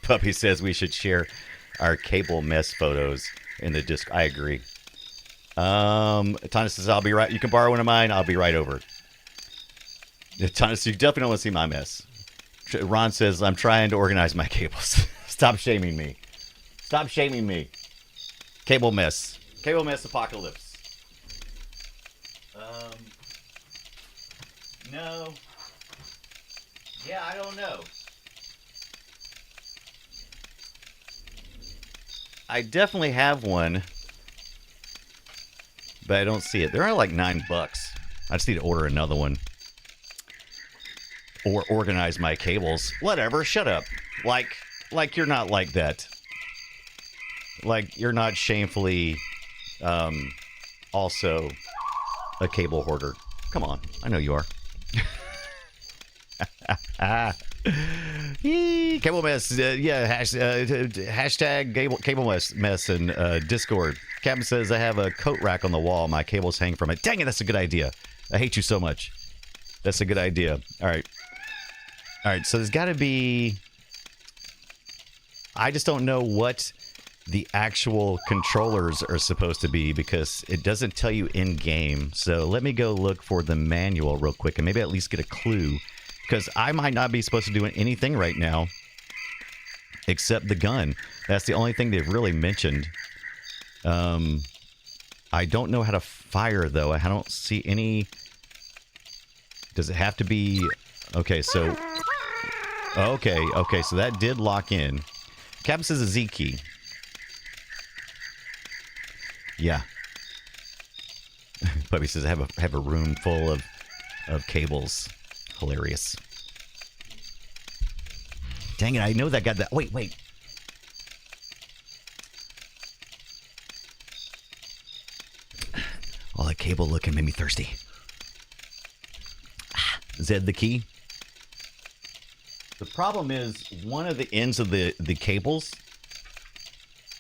Speaker 1: Puppy says we should share our cable mess photos in the disc. I agree. Tana says I'll be right. You can borrow one of mine. I'll be right over. Tana says you definitely don't want to see my mess. Ron says I'm trying to organize my cables. Stop shaming me. Stop shaming me. Cable mess. Cable mess apocalypse. No. Yeah, I don't know. I definitely have one, but I don't see it. They're like $9. I just need to order another one. Or organize my cables. Whatever, shut up. Like you're not like that. Like you're not shamefully also a cable hoarder. Come on, I know you are. Cable mess, yeah. Hashtag cable mess in Discord. Captain says I have a coat rack on the wall. My cables hang from it. Dang it, that's a good idea. I hate you so much. That's a good idea. All right. So there's got to be. I just don't know what the actual controllers are supposed to be because it doesn't tell you in game. So let me go look for the manual real quick and maybe at least get a clue. Because I might not be supposed to do anything right now except the gun. That's the only thing they've really mentioned. I don't know how to fire, though. I don't see any... Does it have to be... Okay, so... Okay, so that did lock in. Captain says a Z key. Yeah. Puppy says I have a room full of cables. Hilarious. Dang it, I know that got that. Wait. All that cable looking made me thirsty. Zed the key. The problem is one of the ends of the cables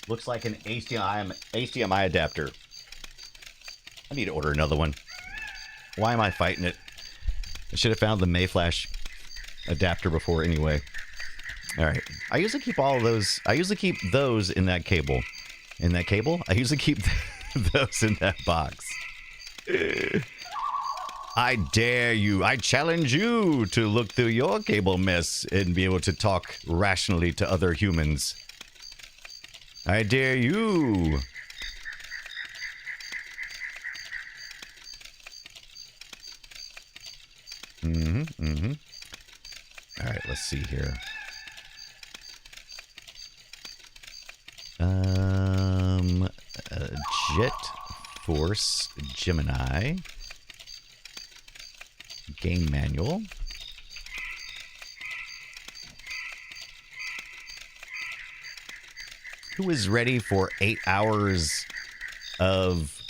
Speaker 1: looks like an HDMI adapter. I need to order another one. Why am I fighting it? I should have found the Mayflash adapter before anyway. All right. I usually keep all of those. I usually keep those in that cable. In that cable? I usually keep those in that box. I dare you. I challenge you to look through your cable mess and be able to talk rationally to other humans. I dare you. All right, let's see here. Jet Force Gemini. Game manual. Who is ready for 8 hours of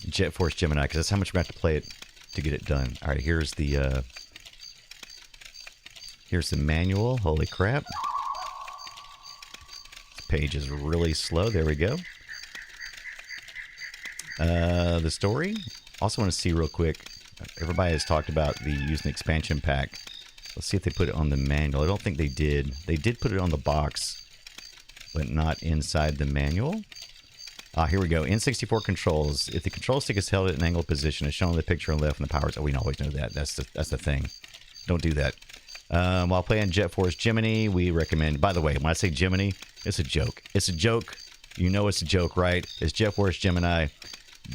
Speaker 1: Jet Force Gemini? Because that's how much we have to play it to get it done. All right, here's the manual. Holy crap. This page is really slow. There we go. The story. Also want to see real quick. Everybody has talked about using the expansion pack. Let's see if they put it on the manual. I don't think they did. They did put it on the box, but not inside the manual. Here we go. N64 controls. If the control stick is held at an angled position, as shown in the picture on the left, and the powers. Oh, we always know that. That's the thing. Don't do that. While playing Jet Force Gemini, we recommend. By the way, when I say Gemini, it's a joke. It's a joke. You know it's a joke, right? It's Jet Force Gemini.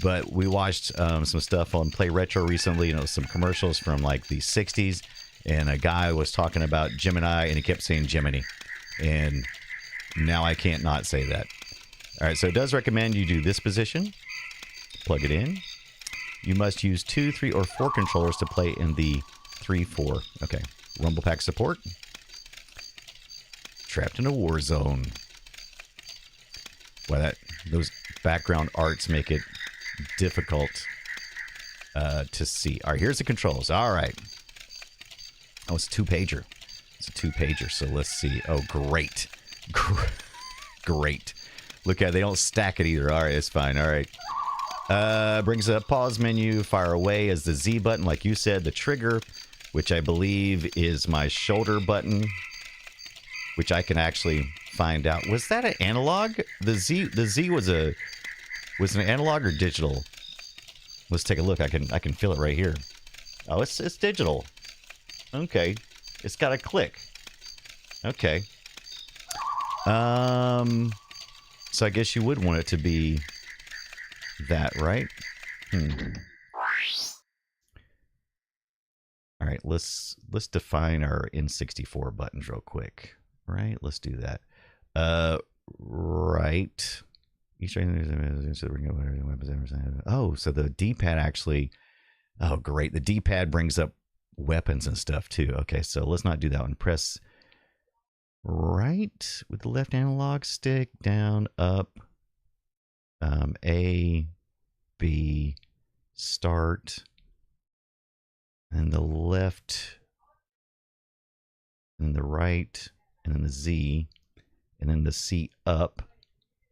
Speaker 1: But we watched some stuff on Play Retro recently. You know, some commercials from like the 60s. And a guy was talking about Gemini, and he kept saying Gemini. And now I can't not say that. All right, so it does recommend you do this position. Plug it in. You must use 2, 3, or 4 controllers to play in the 3-4. Okay. Rumble Pack support. Trapped in a war zone. Wow, those background arts make it difficult to see. All right, here's the controls. All right. Oh, it's a two-pager. It's a two-pager, so let's see. Oh, great. Great. Look at it. They don't stack it either. All right, it's fine. All right. Brings up pause menu. Fire away as the Z button, like you said. The trigger, which I believe is my shoulder button, which I can actually find out. Was that an analog? The Z was it an analog or digital? Let's take a look. I can feel it right here. Oh, it's digital. Okay. It's got a click. Okay. So I guess you would want it to be that, right? All right, let's define our N64 buttons real quick. Right? Let's do that. Right. Oh, so the D-pad actually... Oh, great. The D-pad brings up weapons and stuff, too. Okay, so let's not do that one. Press right with the left analog stick, down, up, A, B, start, and the left, and the right, and then the Z, and then the C up.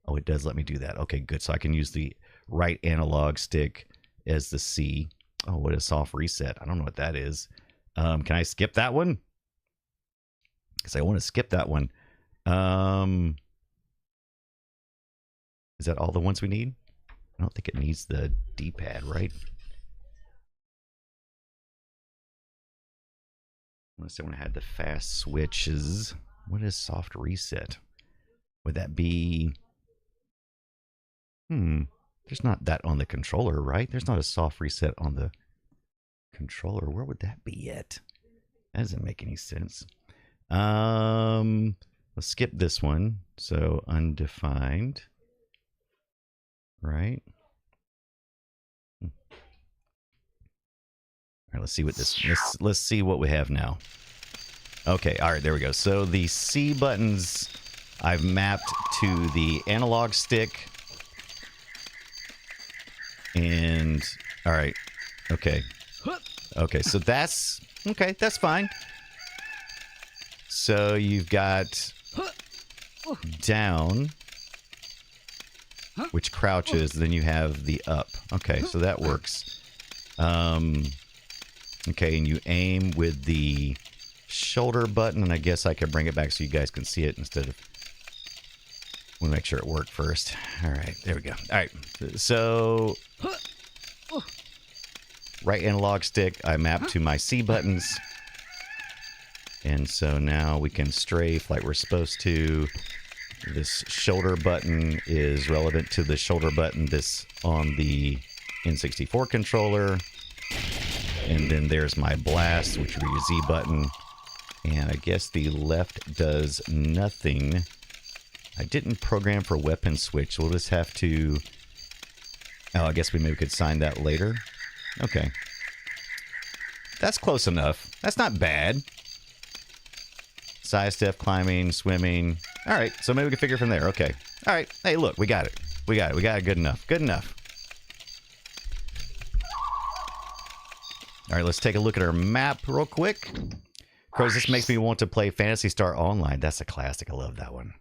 Speaker 1: Oh, it does let me do that. Okay, good. So I can use the right analog stick as the C. Oh, what is soft reset? I don't know what that is. Can I skip that one? Because I want to skip that one. Is that all the ones we need? I don't think it needs the D-pad, right? Unless I want to have the fast switches. What is soft reset? Would that be... There's not that on the controller, right? There's not a soft reset on the controller. Where would that be at? That doesn't make any sense. Let's skip this one. So undefined. Right? All right, let's see what this... Let's see what we have now. Okay, all right, there we go. So the C buttons I've mapped to the analog stick. And, all right, okay. Okay, so that's, okay, that's fine. So you've got down, which crouches, then you have the up. Okay, so that works. Okay, and you aim with the shoulder button, and I guess I can bring it back so you guys can see it instead of... We'll make sure it worked first. All right, there we go. All right, so right analog stick, I map to my C buttons. And so now we can strafe like we're supposed to. This shoulder button is relevant to the shoulder button this on the N64 controller. And then there's my blast, which would be your Z button. And I guess the left does nothing. I didn't program for weapon switch. We'll just have to... Oh, I guess we maybe could sign that later. Okay. That's close enough. That's not bad. Side step, climbing, swimming. All right, so maybe we can figure from there. Okay. All right. Hey, look, we got it. We got it. We got it good enough. Good enough. All right, let's take a look at our map real quick. Because this makes me want to play Phantasy Star Online. That's a classic. I love that one.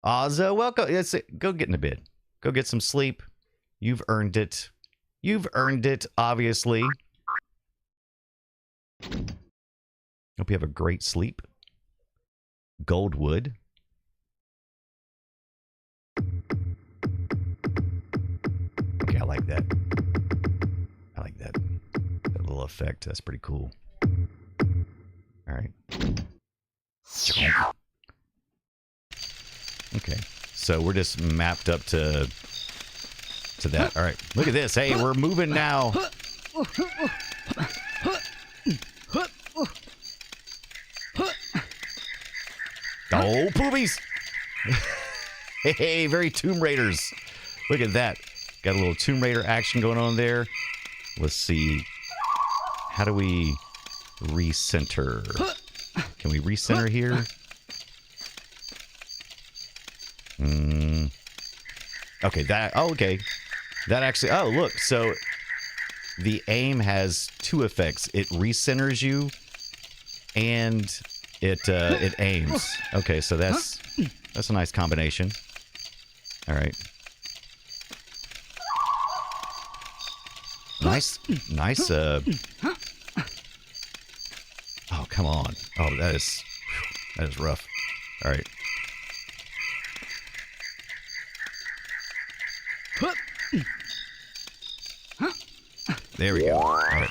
Speaker 1: Ozza, welcome. Go get in the bed. Go get some sleep. You've earned it. You've earned it, obviously. Hope you have a great sleep. Goldwood. Okay, I like that. I like that. That little effect. That's pretty cool. All right. Okay, so we're just mapped up to that. All right, look at this. Hey, we're moving now. Oh, poopies! Hey, very Tomb Raiders. Look at that. Got a little Tomb Raider action going on there. Let's see. How do we recenter? Can we recenter here? Okay, that... Oh, okay. That actually, oh, look, so the aim has two effects. It recenters you, and it aims. Okay, so that's a nice combination. All right. Nice. Oh, come on. Oh, that is rough. All right. There we go. All right.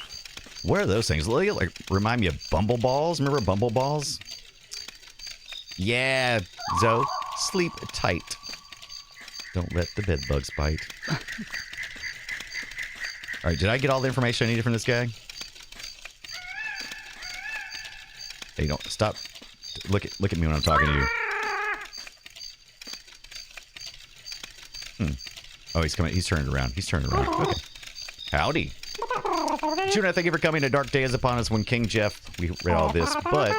Speaker 1: What are those things? Like, remind me of bumble balls. Remember bumble balls? Yeah, Zoe. Sleep tight. Don't let the bed bugs bite. All right, did I get all the information I needed from this guy? Hey, don't stop. Look at me when I'm talking to you. Oh, he's coming. He's turning around. Okay. Howdy. Juno, thank you for coming. A dark day is upon us when King Jeff. We read all this, but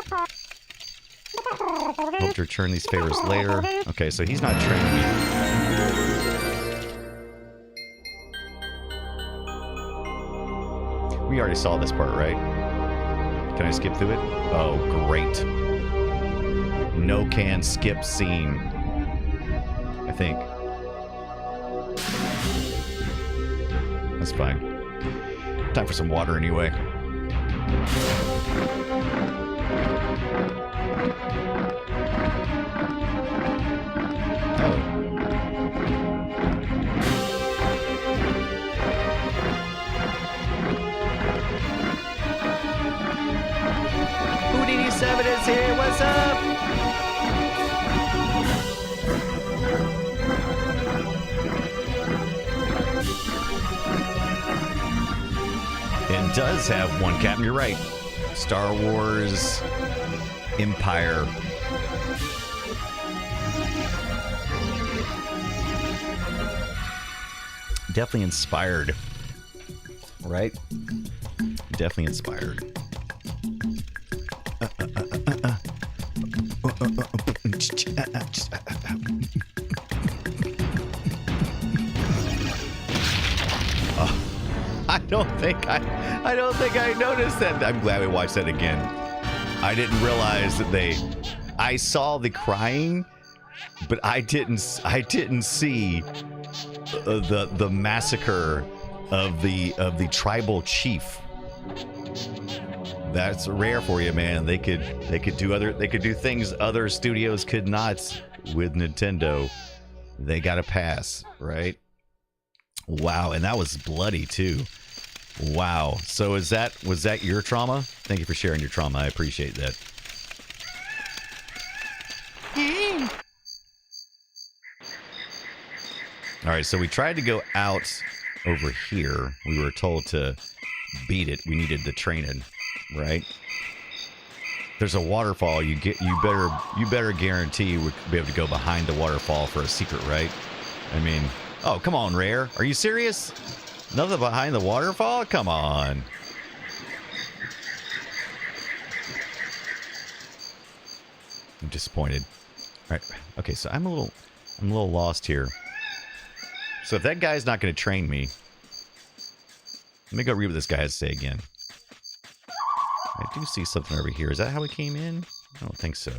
Speaker 1: hope to return these favors later. Okay, so he's not training me. We already saw this part, right? Can I skip through it? Oh, great. No can skip scene. I think. That's fine. Time for some water anyway. Oh. Houdini7 is here. What's up? It does have one captain. You're right. Star Wars Empire. Definitely inspired. Right? Definitely inspired. I don't think I noticed that. I'm glad we watched that again. I didn't realize that I saw the crying, but I didn't see the massacre of the tribal chief. That's rare for you, man. They could do things other studios could not with Nintendo. They got a pass, right? Wow, and that was bloody too. Wow. So was that your trauma? Thank you for sharing your trauma. I appreciate that. All right, so we tried to go out over here. We were told to beat it. We needed the training, right? There's a waterfall. You better guarantee you would be able to go behind the waterfall for a secret, right? I mean, oh, come on, Rare. Are you serious? Nothing behind the waterfall? Come on. I'm disappointed. All right. Okay, so I'm a little lost here. So if that guy's not going to train me, let me go read what this guy has to say again. I do see something over here. Is that how we came in? I don't think so.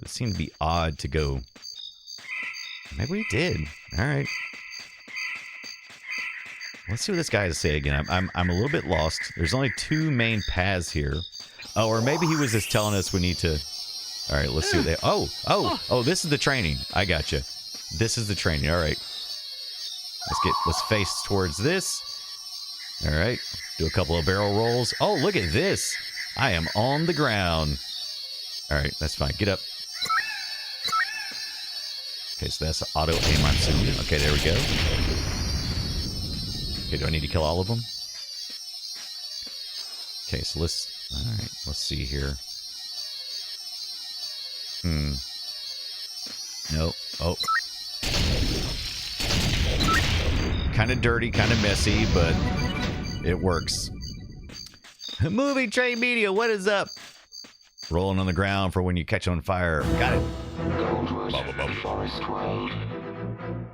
Speaker 1: It seemed to be odd to go. Maybe we did. All right. Let's see what this guy has to say again. I'm a little bit lost. There's only two main paths here. Oh, or maybe he was just telling us we need to. All right, let's see what they. Oh! This is the training. I got you. This is the training. All right. Let's face towards this. All right. Do a couple of barrel rolls. Oh, look at this. I am on the ground. All right, that's fine. Get up. Okay, so that's auto aim, I'm assuming. Okay, there we go. Okay, do I need to kill all of them? Okay, so let's see here. Nope. Oh. Kind of dirty, kind of messy, but it works. Movie Train Media, what is up? Rolling on the ground for when you catch on fire. Got it.
Speaker 2: Gold rush the forest road.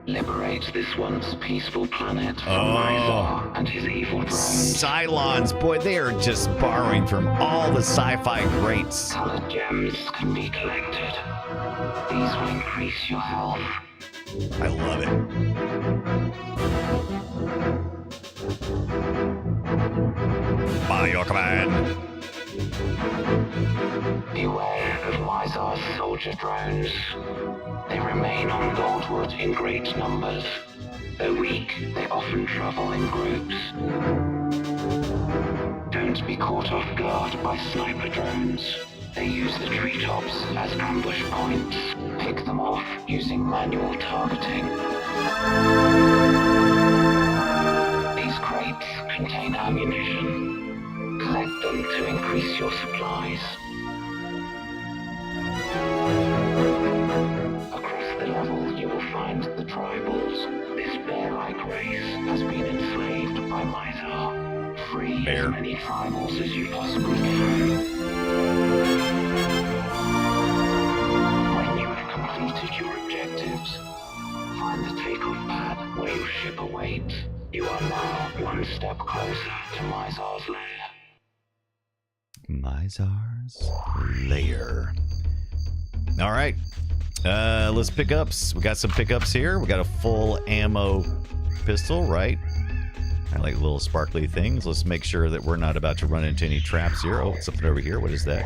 Speaker 2: Liberate this once peaceful planet from Mizar and his evil drones.
Speaker 1: Cylons, boy, they are just borrowing from all the sci-fi greats.
Speaker 2: Colored gems can be collected. These will increase your health.
Speaker 1: I love it. By your command.
Speaker 2: Beware of Mizar's soldier drones. They remain on Goldwood in great numbers. Though weak, they often travel in groups. Don't be caught off guard by sniper drones. They use the treetops as ambush points. Pick them off using manual targeting. These crates contain ammunition. Collect them to increase your supplies. Across the level, you will find the tribals. This bear-like race has been enslaved by Mizar. Free as many tribals as you possibly can. When you have completed your objectives, find the takeoff pad where your ship awaits. You are now one step closer to Mizar's lair.
Speaker 1: Mizar's lair. All right. Let's pickups. We got some pickups here. We got a full ammo pistol, right? I like little sparkly things. Let's make sure that we're not about to run into any traps here. Oh, something over here. What is that?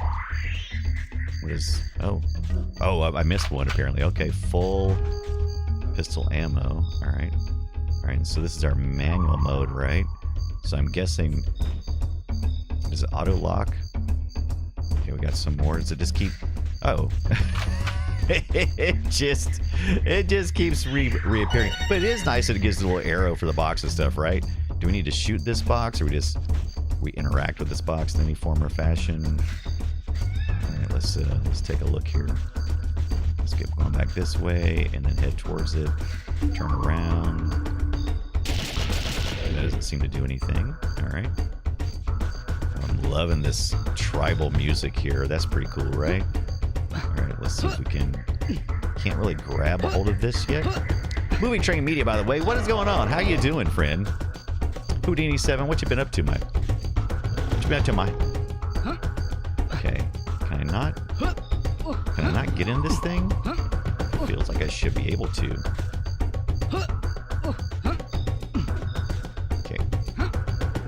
Speaker 1: What is... Oh, I missed one apparently. Okay, full pistol ammo. All right. All right, so this is our manual mode, right? So I'm guessing... Does it auto lock? Okay, we got some more. Does it just keep... Oh. it just keeps reappearing. But it is nice that it gives a little arrow for the box and stuff, right? Do we need to shoot this box, or we interact with this box in any form or fashion? All right, let's take a look here. Let's get going back this way and then head towards it. Turn around. That doesn't seem to do anything. All right. I'm loving this tribal music here. That's pretty cool, right? All right, let's see if we can... Can't really grab a hold of this yet. Movie Train Media, by the way. What is going on? How you doing, friend? Houdini7, what you been up to, mate? What you been up to, mate? Okay. Can I not get in this thing? It feels like I should be able to. Okay.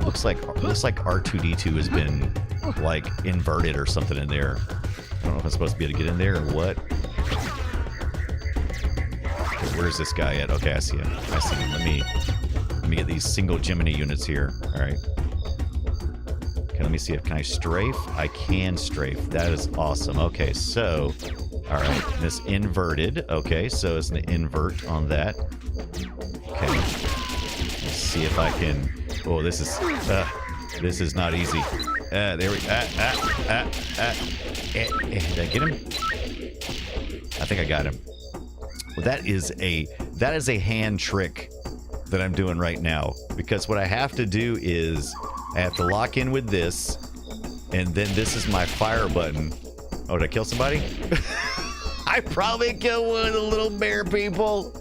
Speaker 1: Looks like R2-D2 has been, like, inverted or something in there. I don't know if I'm supposed to be able to get in there or what. Okay, where's this guy at? Okay, I see him. I see him. Let me get these single Gemini units here. All right. Okay, let me see if can I strafe? I can strafe. That is awesome. Okay, so all right, this inverted. Okay, so it's an invert on that. Okay. Let's see if I can. Oh, this is not easy. There we go. Did I get him? I think I got him. Well, that is a hand trick that I'm doing right now, because what I have to do is I have to lock in with this, and then this is my fire button. Oh, did I kill somebody? I probably killed one of the little bear people.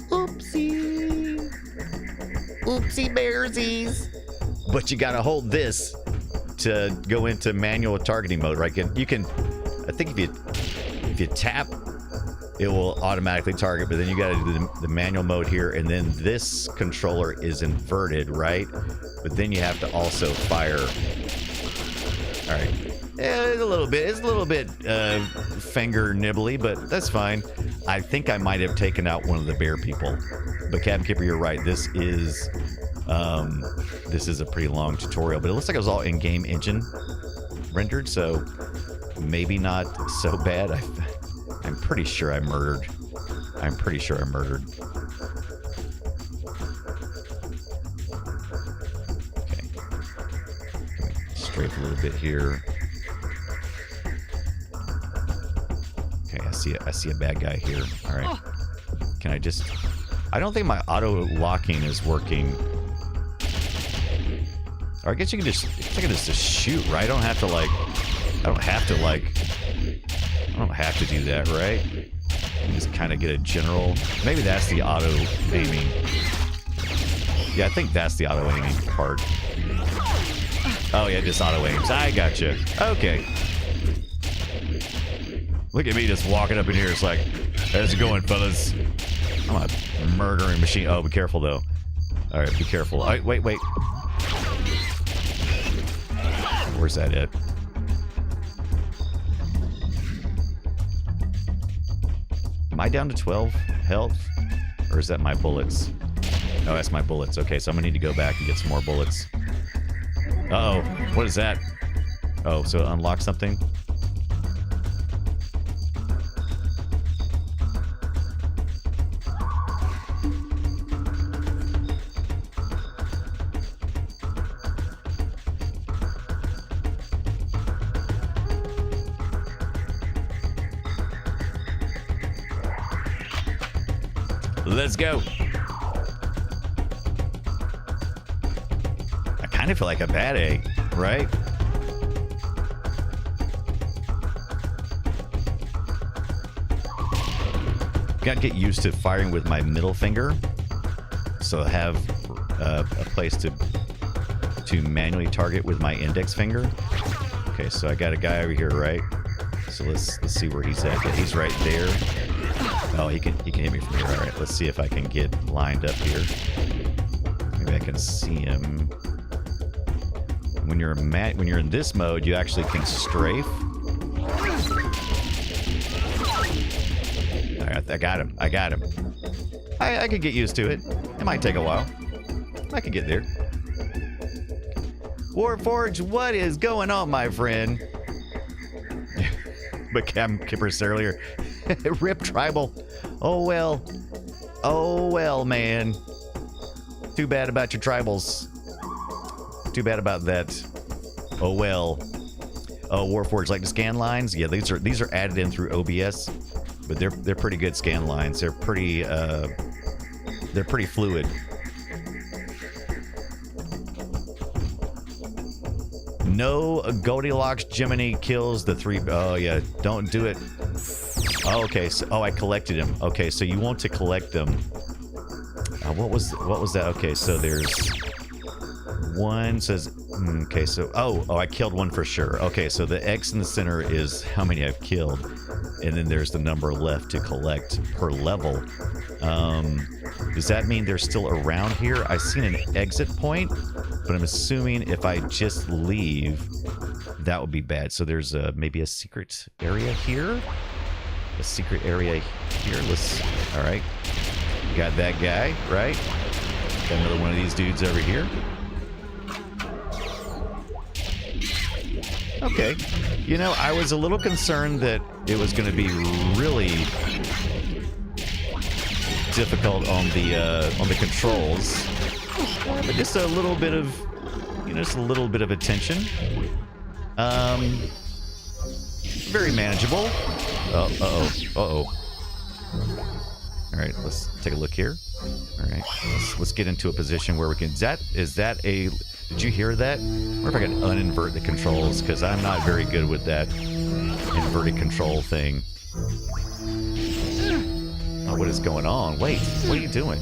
Speaker 1: Oopsie. Oopsie bearsies. But you gotta hold this to go into manual targeting mode, right? You can, I think if you tap, it will automatically target, but then you gotta do the manual mode here, and then this controller is inverted, right? But then you have to also fire. All right, it's a little bit finger nibbly, but that's fine. I think I might have taken out one of the bear people, but Captain Kipper, you're right. This is a pretty long tutorial, but it looks like it was all in-game engine rendered, so maybe not so bad. I'm pretty sure I murdered. Okay. Strafe a little bit here. Okay, I see a bad guy here. All right. Can I just... I don't think my auto locking is working. Or I guess you can just... I can just shoot, right? I don't have to do that, right? Just kind of get a general. Maybe that's the auto aiming. Yeah, I think that's the auto aiming part. Oh yeah, just auto aims. I gotcha. Okay. Look at me just walking up in here. It's like, how's it going, fellas? I'm a murdering machine. Oh, be careful though. All right, be careful. All right, wait. Where's that at? Am I down to 12 health? Or is that my bullets? Oh, that's my bullets. Okay, so I'm gonna need to go back and get some more bullets. Uh-oh, what is that? Oh, so it unlocks something? Let's go. I kind of feel like a bad egg, right? Gotta get used to firing with my middle finger, so I have a place to manually target with my index finger. Okay, so I got a guy over here, right? So let's see where he's at. Yeah, he's right there. Oh, he can hit me from here. All right, let's see if I can get lined up here. Maybe I can see him. When you're in this mode, you actually can strafe. All right, I got him. I could get used to it. It might take a while. I could get there. Warforge, what is going on, my friend? But Cam Kippers earlier. Rip Tribal. Oh well, man. Too bad about your tribals. Too bad about that. Oh well. Oh, Warforged like the scan lines. Yeah, these are added in through OBS, but they're pretty good scan lines. They're pretty fluid. No Goldilocks Gemini kills the 3. Oh yeah, don't do it. Oh, okay. So, I collected him. Okay, so you want to collect them. What was that? Okay, so there's one says. Okay, so I killed one for sure. Okay, so the X in the center is how many I've killed, and then there's the number left to collect per level. Does that mean they're still around here? I've seen an exit point, but I'm assuming if I just leave, that would be bad. So there's maybe a secret area here. A secret area here. All right. Got that guy, right? Got another one of these dudes over here. Okay. You know, I was a little concerned that it was going to be really difficult on the controls, but just a little bit of, just a little bit of attention. Very manageable. Uh-oh. All right, let's take a look here. All right, let's get into a position where we can. Is that a? Did you hear that? I wonder if I can uninvert the controls, because I'm not very good with that inverted control thing. Oh, what is going on? Wait, what are you doing?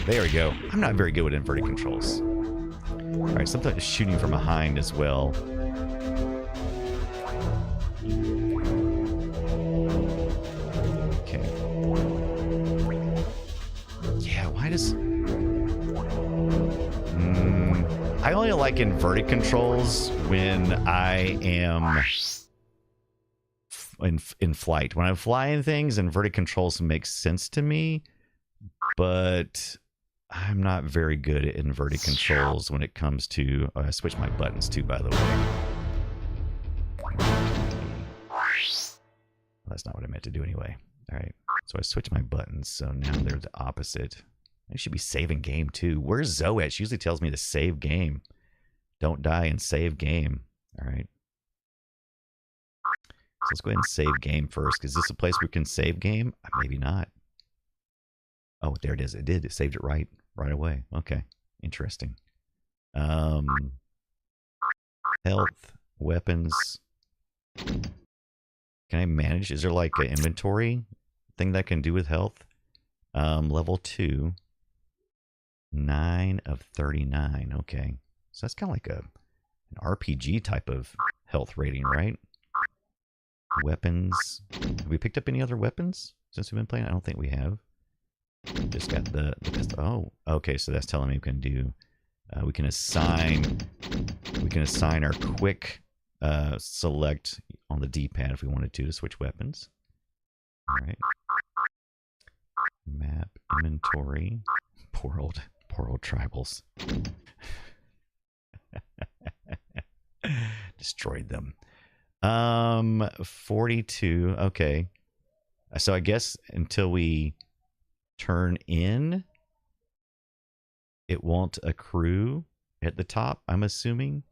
Speaker 1: There we go. I'm not very good with inverted controls. All right, sometimes shooting from behind as well. Okay. Yeah, why does... I only like inverted controls when I am in flight. When I'm flying things, inverted controls make sense to me, but I'm not very good at inverted controls when it comes to... Oh, I switched my buttons too, by the way. Well, that's not what I meant to do anyway. All right, so I switched my buttons, so now they're the opposite. I should be saving game too. Where's Zoe at? She usually tells me to save game. Don't die and save game. All right. So let's go ahead and save game first. Is this a place we can save game? Maybe not. Oh, there it is. It did. It saved it right away. Okay. Interesting. Health, weapons. Can I manage? Is there like an inventory thing that I can do with health? Level 2. 9 of 39. Okay. So that's kind of like an RPG type of health rating, right? Weapons. Have we picked up any other weapons since we've been playing? I don't think we have. Just got the pistol. Oh, okay. So that's telling me we can do. We can assign our quick select on the D-pad if we wanted to switch weapons. All right. Map inventory. Poor old tribals. Destroyed them. 42. Okay. So I guess until we turn in, it won't accrue at the top, I'm assuming.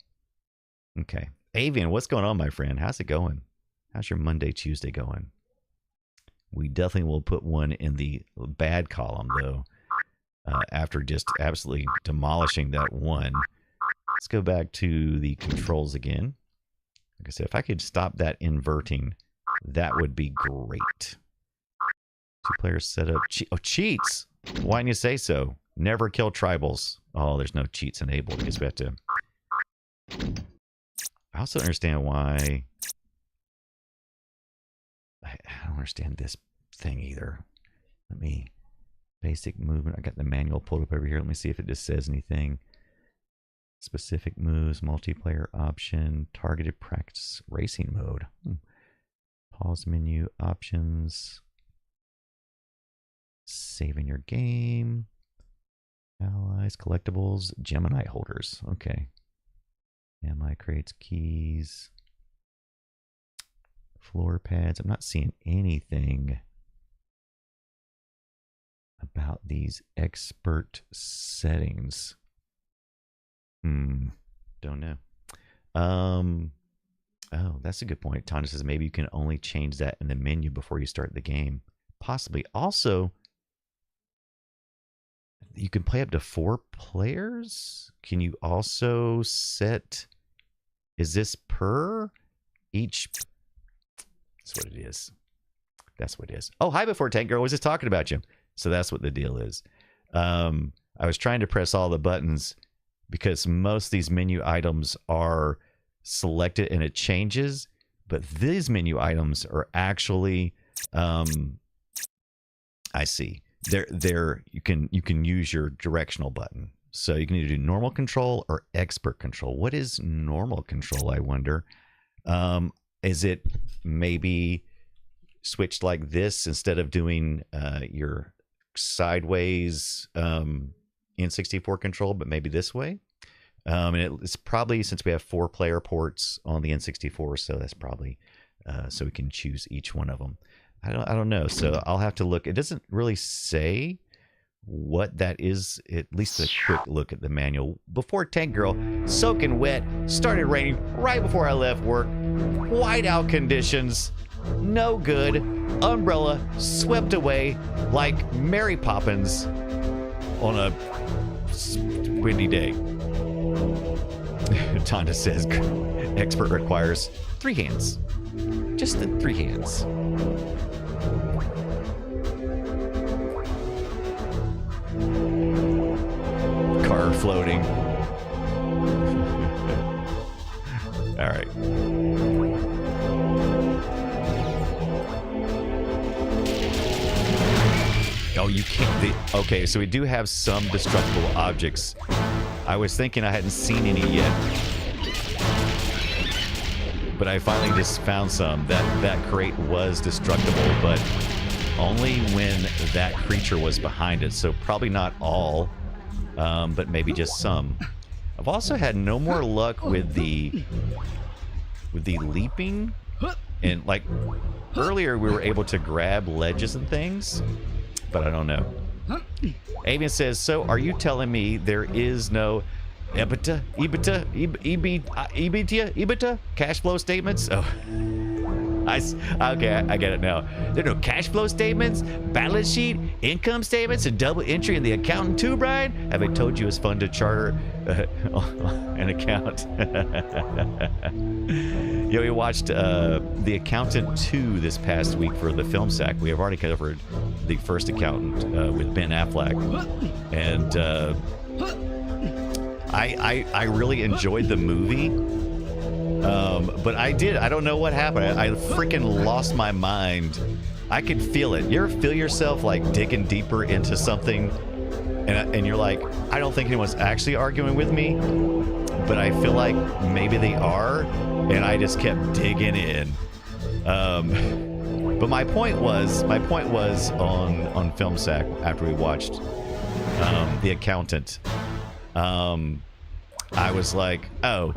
Speaker 1: Okay. Avian, what's going on, my friend? How's it going? How's your Monday, Tuesday going? We definitely will put one in the bad column, though, after just absolutely demolishing that one. Let's go back to the controls again. Like I said, if I could stop that inverting, that would be great. 2-player setup. Cheats! Why didn't you say so? Never kill tribals. Oh, there's no cheats enabled. I guess we have to... I also understand why... I don't understand this thing either. Let me... Basic movement. I got the manual pulled up over here. Let me see if it just says anything. Specific moves, multiplayer option, targeted practice, racing mode. Pause menu, options. Saving your game. Allies, collectibles, Gemini holders. Okay. Gemini creates keys. Floor pads. I'm not seeing anything about these expert settings. Don't know. Oh, that's a good point. Tanya says maybe you can only change that in the menu before you start the game. Possibly. Also, you can play up to 4 players. Can you also set... Is this per each... That's what it is. That's what it is. Oh, hi before Tank Girl. I was just talking about you. So that's what the deal is. I was trying to press all the buttons because most of these menu items are selected and it changes. But these menu items are actually... I see. They're you can use your directional button. So you can either do normal control or expert control. What is normal control, I wonder? Is it maybe switched like this instead of doing your sideways N64 control, but maybe this way? And it's probably, since we have 4 player ports on the N64, so that's probably so we can choose each one of them. I don't know. So I'll have to look. It doesn't really say what that is, at least a quick look at the manual. Before Tank Girl, soaking wet, started raining right before I left work. Whiteout conditions, no good. Umbrella swept away like Mary Poppins on a windy day. Tonda says expert requires 3 hands. Just the 3 hands. Car floating. All right. Oh, you can't. Okay, so we do have some destructible objects. I was thinking I hadn't seen any yet, but I finally just found some. That crate was destructible, but only when that creature was behind it. So probably not all, but maybe just some. I've also had no more luck with the leaping, and like earlier we were able to grab ledges and things, but I don't know. Avian says, so are you telling me there is no EBITDA cash flow statements? Oh, Okay, I get it now. There are no cash flow statements, balance sheet, income statements, and double entry in the accountant too, Brian? Have I told you it's fun to charter an account? Yo, we watched The Accountant 2 this past week for the Film Sack. We have already covered the first accountant with Ben Affleck. And I really enjoyed the movie. But I don't know what happened. I freaking lost my mind. I could feel it. You ever feel yourself like digging deeper into something and you're like, I don't think anyone's actually arguing with me, but I feel like maybe they are, and I just kept digging in. But my point was on Film Sack after we watched The Accountant. I was like, oh,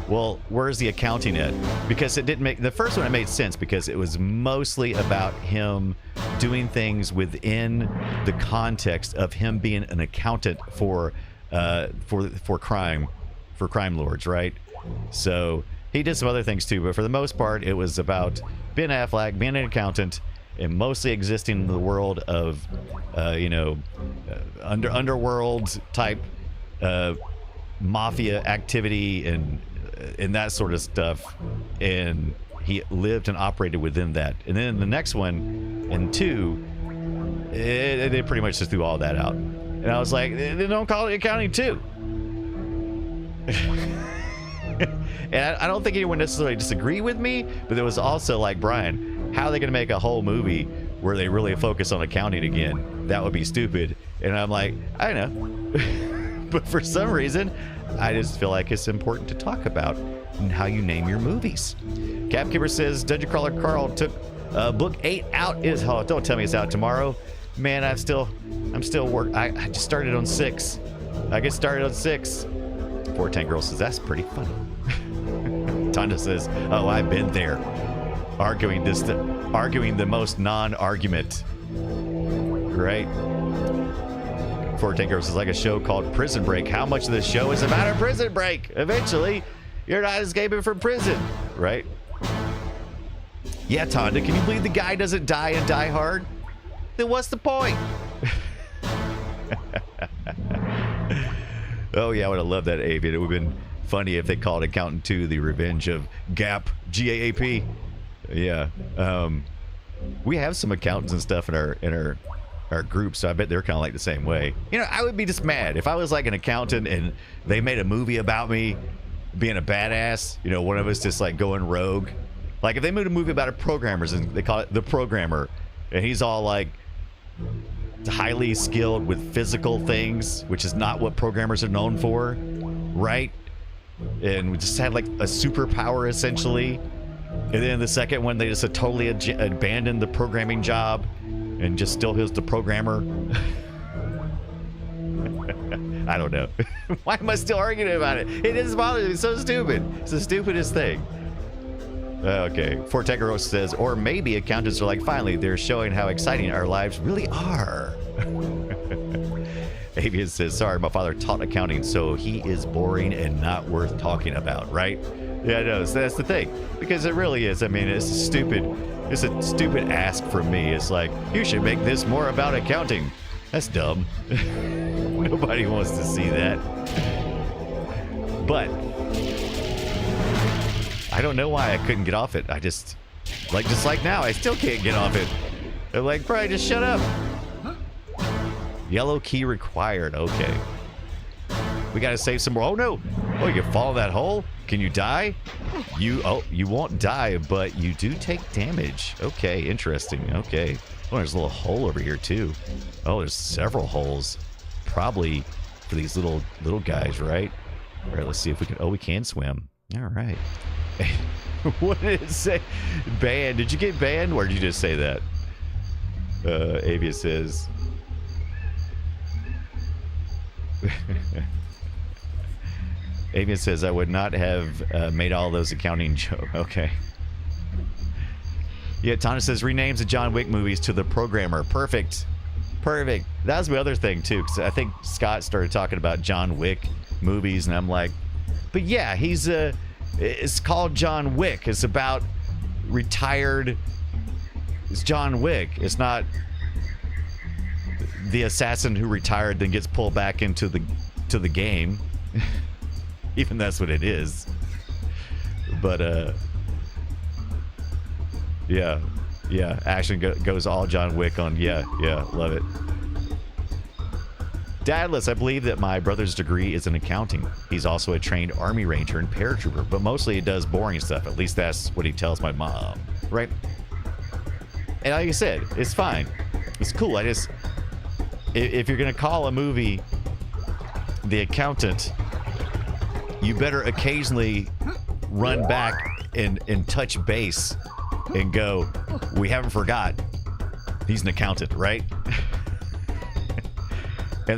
Speaker 1: well, where's the accounting at? Because it didn't make the first one. It made sense because it was mostly about him doing things within the context of him being an accountant for crime lords, right? So he did some other things too, but for the most part, it was about Ben Affleck being an accountant and mostly existing in the world of, underworld type mafia activity and that sort of stuff, and he lived and operated within that. And then the next one, in 2, they pretty much just threw all that out, and I was like, they don't call it accounting 2. And I don't think anyone necessarily disagreed with me, but there was also like, Brian, how are they going to make a whole movie where they really focus on accounting again? That would be stupid. And I'm like, I don't know. But for some reason, I just feel like it's important to talk about how you name your movies. Capkeeper says, Dungeon Crawler Carl took book 8 out. Don't tell me it's out tomorrow. Man, I'm still working. I just started on 6. I get started on 6. 410 Girl says, that's pretty funny. Tonda says, oh, I've been there. Arguing the most non-argument. Right? 410 Girls is like a show called Prison Break. How much of the show is about a prison break? Eventually, you're not escaping from prison, right? Yeah, Tonda, can you believe the guy doesn't die in Die Hard? Then what's the point? Oh yeah, I would have loved that, Avian. It would have been funny if they called Accountant 2 The Revenge of Gap, G-A-A-P. Yeah. We have some accountants and stuff in our group, so I bet they're kind of like the same way. You know, I would be just mad if I was like an accountant and they made a movie about me being a badass, you know, one of us just like going rogue. Like if they made a movie about a programmers and they call it The Programmer, and he's all like highly skilled with physical things, which is not what programmers are known for, right? And we just had like a superpower essentially. And then the second one, they just totally abandoned the programming job and just still is the programmer. I don't know. Why am I still arguing about it? It doesn't bother me. It's so stupid. It's the stupidest thing. Okay. Fortegaro says, or maybe accountants are like, finally, they're showing how exciting our lives really are. Avian says, sorry, my father taught accounting, so he is boring and not worth talking about, right? Yeah, no, so that's the thing. Because it really is. I mean, it's a stupid ask from me. It's like, you should make this more about accounting. That's dumb. Nobody wants to see that. But I don't know why I couldn't get off it. I just like now, I still can't get off it. They're like, Brian, just shut up. Yellow key required. Okay. We gotta save some more. Oh no! Oh, you fall in that hole? Can you die? You won't die, but you do take damage. Okay, interesting. Okay. Oh, there's a little hole over here too. Oh, there's several holes. Probably for these little guys, right? All right, let's see if we can. Oh, we can swim. All right. What did it say? Banned. Did you get banned, or did you just say that? Avia says. Avian says, I would not have made all those accounting jokes. Okay. Yeah, Tana says, renames the John Wick movies to The Programmer. Perfect. Perfect. That was my other thing, too, because I think Scott started talking about John Wick movies, and I'm like, but yeah, it's called John Wick. It's about retired. It's John Wick. It's not the assassin who retired then gets pulled back into the game. Even that's what it is. But yeah, action goes all John Wick on. Yeah, love it. Dadless, I believe that my brother's degree is in accounting. He's also a trained Army Ranger and paratrooper, but mostly he does boring stuff. At least that's what he tells my mom, right? And like I said, it's fine. It's cool. If you're gonna call a movie The Accountant, you better occasionally run back and touch base and go, we haven't forgot he's an accountant, right? And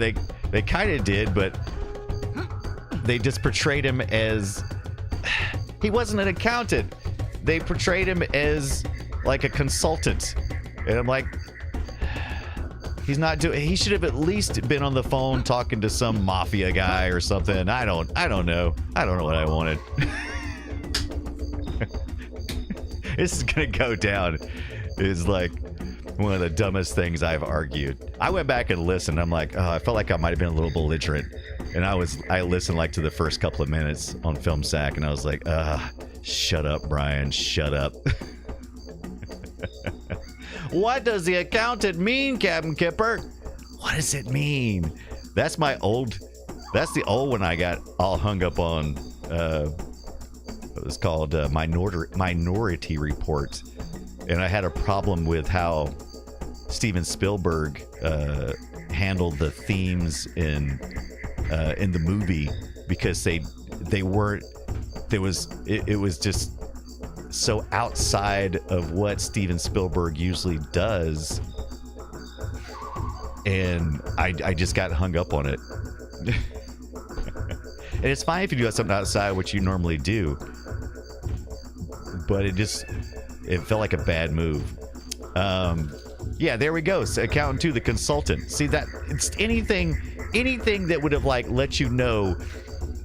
Speaker 1: they kind of did, but they just portrayed him as he wasn't an accountant. They portrayed him as like a consultant, and I'm like, he's not doing. He should have at least been on the phone talking to some mafia guy or something. I don't know. I don't know what I wanted. This is gonna go down. It's like one of the dumbest things I've argued. I went back and listened. I'm like, oh, I felt like I might have been a little belligerent, and I listened like to the first couple of minutes on Film Sack, and I was like, shut up, Brian, shut up. What does the accountant mean, Captain Kipper? What does it mean? That's the old one I got all hung up on. It was called Minority Report, and I had a problem with how Steven Spielberg handled the themes in the movie, because it was just so outside of what Steven Spielberg usually does, and I just got hung up on it. And it's fine if you do something outside what you normally do, but it felt like a bad move. Yeah, there we go. So accountant to the consultant. See, that it's anything that would have like let you know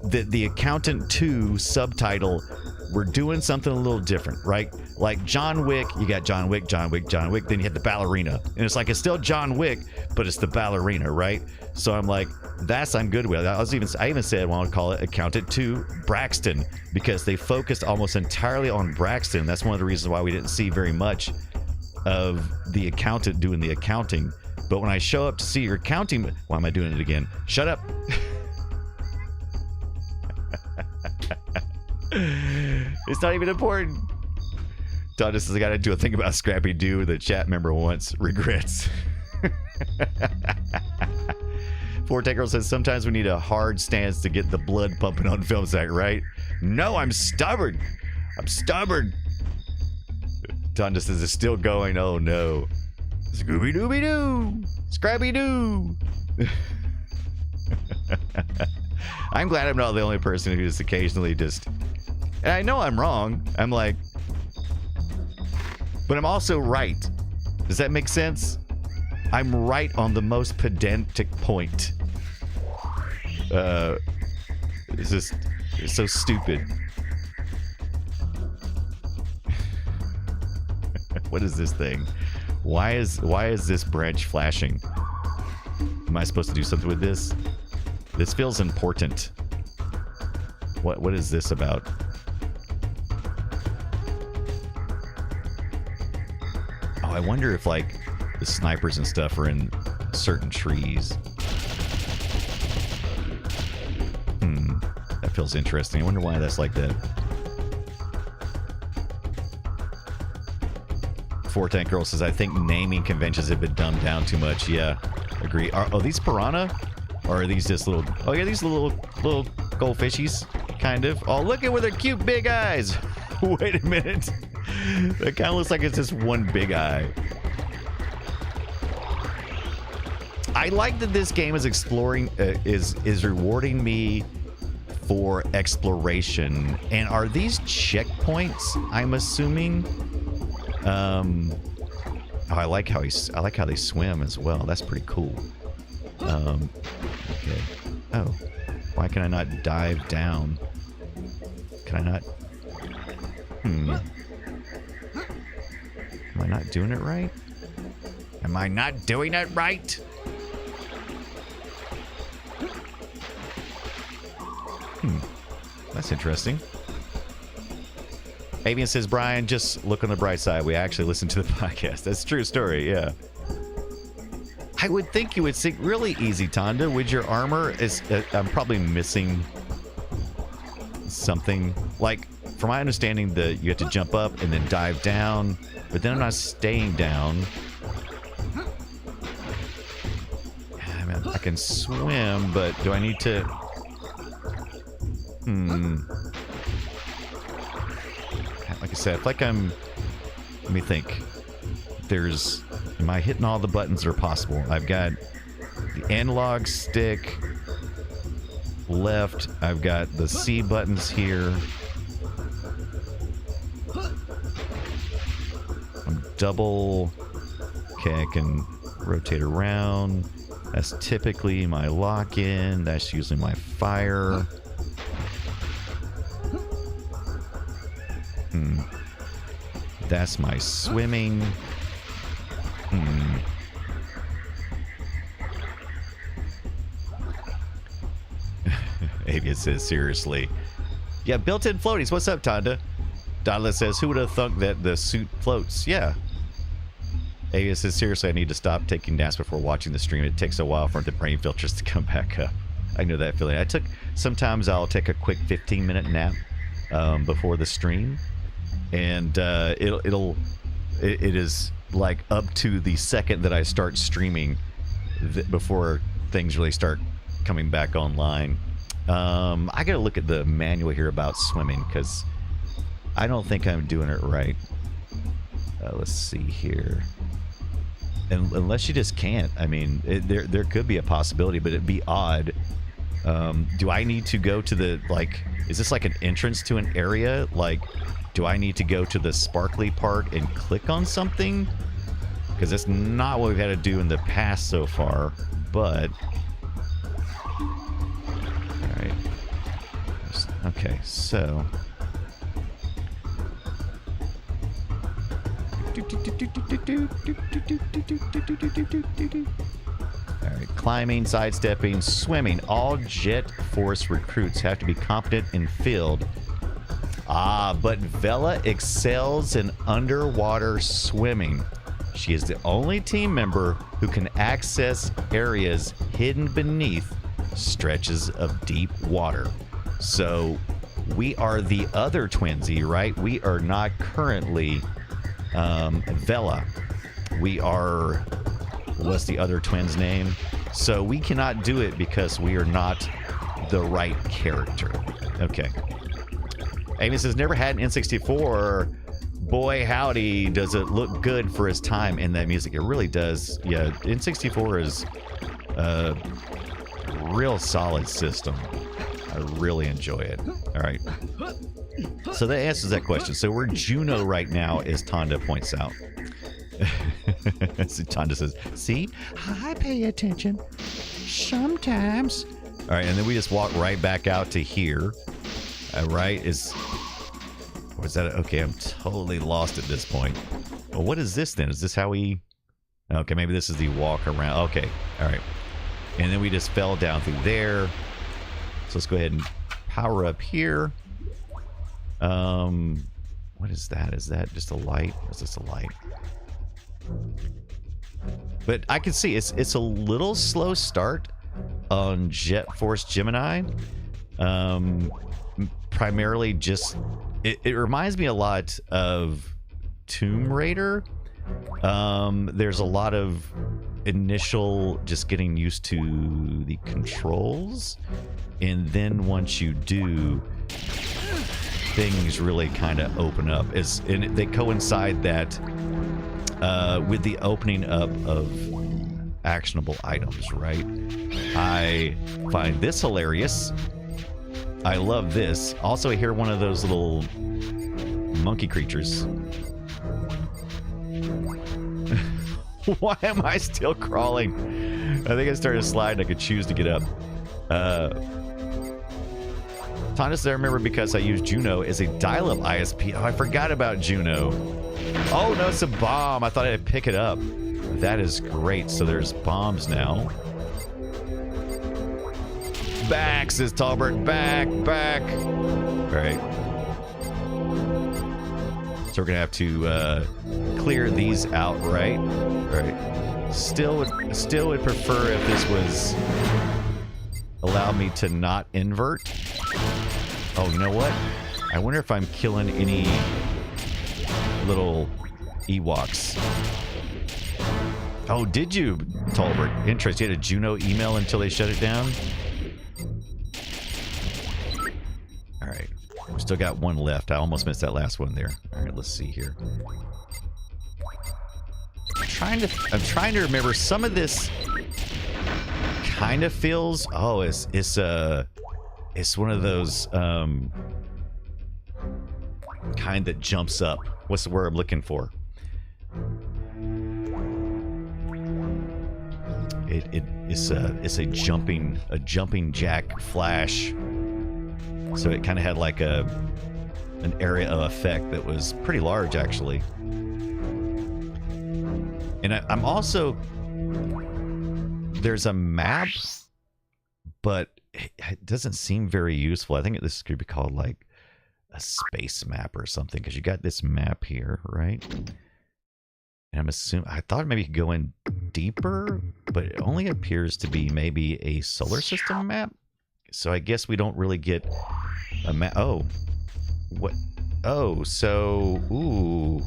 Speaker 1: that the accountant 2 subtitle, we're doing something a little different, right? Like John Wick, you got John Wick, then you had the ballerina. And it's like, it's still John Wick, but it's the ballerina, right? So I'm like, I'm good with it. I even said I want to call it Accountant 2 Braxton, because they focused almost entirely on Braxton. That's one of the reasons why we didn't see very much of the accountant doing the accounting. But when I show up to see your accounting, why am I doing it again? Shut up. It's not even important. Todd says I gotta do a thing about Scrappy Doo. The chat member once regrets. Forte says sometimes we need a hard stance to get the blood pumping on Film Sack, right? No, I'm stubborn. Tonda says it's still going. Oh no. Scooby Dooby Doo. Scrappy Doo. I'm glad I'm not the only person who just occasionally just. And I know I'm wrong. I'm like. But I'm also right. Does that make sense? I'm right on the most pedantic point. It's so stupid. What is this thing? Why is this branch flashing? Am I supposed to do something with this? This feels important. What is this about? Oh, I wonder if like the snipers and stuff are in certain trees. That feels interesting. I wonder why that's like that. Tank Girl says, I think naming conventions have been dumbed down too much. Yeah, agree. Are these piranha? Or are these just little... Oh, yeah, these little goldfishies, kind of. Oh, look at with their cute big eyes. Wait a minute. That kind of looks like it's just one big eye. I like that this game is exploring, is rewarding me for exploration. And are these checkpoints, I'm assuming? Oh, I like how they swim as well. That's pretty cool. Okay. Oh, why can I not dive down? Can I not? Am I not doing it right? Am I not doing it right? That's interesting. Avian says, Brian, just look on the bright side. We actually listen to the podcast. That's a true story, yeah. I would think you would sink really easy, Tonda. With your armor, I'm probably missing something. Like, from my understanding, you have to jump up and then dive down, but then I'm not staying down. I mean, I can swim, but do I need to... Like I said, I feel like I'm... Let me think. Am I hitting all the buttons that are possible? I've got the analog stick left. I've got the C buttons here. I'm double... Okay, I can rotate around. That's typically my lock-in. That's usually my fire. That's my swimming. Avia says, seriously. Yeah, built-in floaties. What's up, Tonda? Donla says, who would have thunk that the suit floats? Yeah. Avia says, seriously, I need to stop taking naps before watching the stream. It takes a while for the brain filters to come back up. I know that feeling. Sometimes I'll take a quick 15-minute nap before the stream. And it is like up to the second that I start streaming before things really start coming back online. I gotta look at the manual here about swimming because I don't think I'm doing it right. Let's see here. And unless you just can't, I mean, there could be a possibility, but it'd be odd. Do I need to go to the, like, is this like an entrance to an area? Like, do I need to go to the sparkly part and click on something? Because that's not what we've had to do in the past so far, but... Alright. Okay, so... Alright, climbing, sidestepping, swimming. All Jet Force recruits have to be competent in field. But Vela excels in underwater swimming. She is the only team member who can access areas hidden beneath stretches of deep water. So we are the other twinsy, right? We are not currently Vela. We are, what's the other twin's name? So we cannot do it because we are not the right character. Okay. Amy says, never had an N64. Boy, howdy, does it look good for his time in that music. It really does. Yeah, N64 is a real solid system. I really enjoy it. All right. So that answers that question. So we're Juno right now, as Tonda points out. So Tonda says, see, I pay attention sometimes. All right, and then we just walk right back out to here. All right, was that okay? I'm totally lost at this point. Well, what is this then? Is this how we? Okay, maybe this is the walk around. Okay, all right, and then we just fell down through there. So let's go ahead and power up here. What is that? Is that just a light? Is this a light? But I can see it's a little slow start on Jet Force Gemini. Primarily just it reminds me a lot of Tomb Raider. There's a lot of initial just getting used to the controls, and then once you do, things really kind of open up. And they coincide that with the opening up of actionable items, right? I find this hilarious. I love this. Also, I hear one of those little monkey creatures. Why am I still crawling? I think I started sliding. I could choose to get up. Tonda says, I remember because I use Juno as a dial-up ISP. Oh, I forgot about Juno. Oh, no, it's a bomb. I thought I'd pick it up. That is great. So there's bombs now. Back, says Talbert. Back. All right. So we're going to have to clear these out, right? All right. Still would prefer if this was... allow me to not invert. Oh, you know what? I wonder if I'm killing any little Ewoks. Oh, did you, Talbert? Interesting. You had a Juno email until they shut it down? All right. We still got one left. I almost missed that last one there. All right, let's see here. I'm trying to remember some of this kind of feels... Oh, it's one of those kind that jumps up. What's the word I'm looking for? It's a jumping jack flash. So it kind of had like an area of effect that was pretty large, actually. And I'm also... There's a map, but it doesn't seem very useful. I think this could be called like a space map or something, because you got this map here, right? And I'm assuming... I thought maybe you could go in deeper, but it only appears to be maybe a solar system map. So I guess we don't really get a map. Oh. What? Oh, so... Ooh.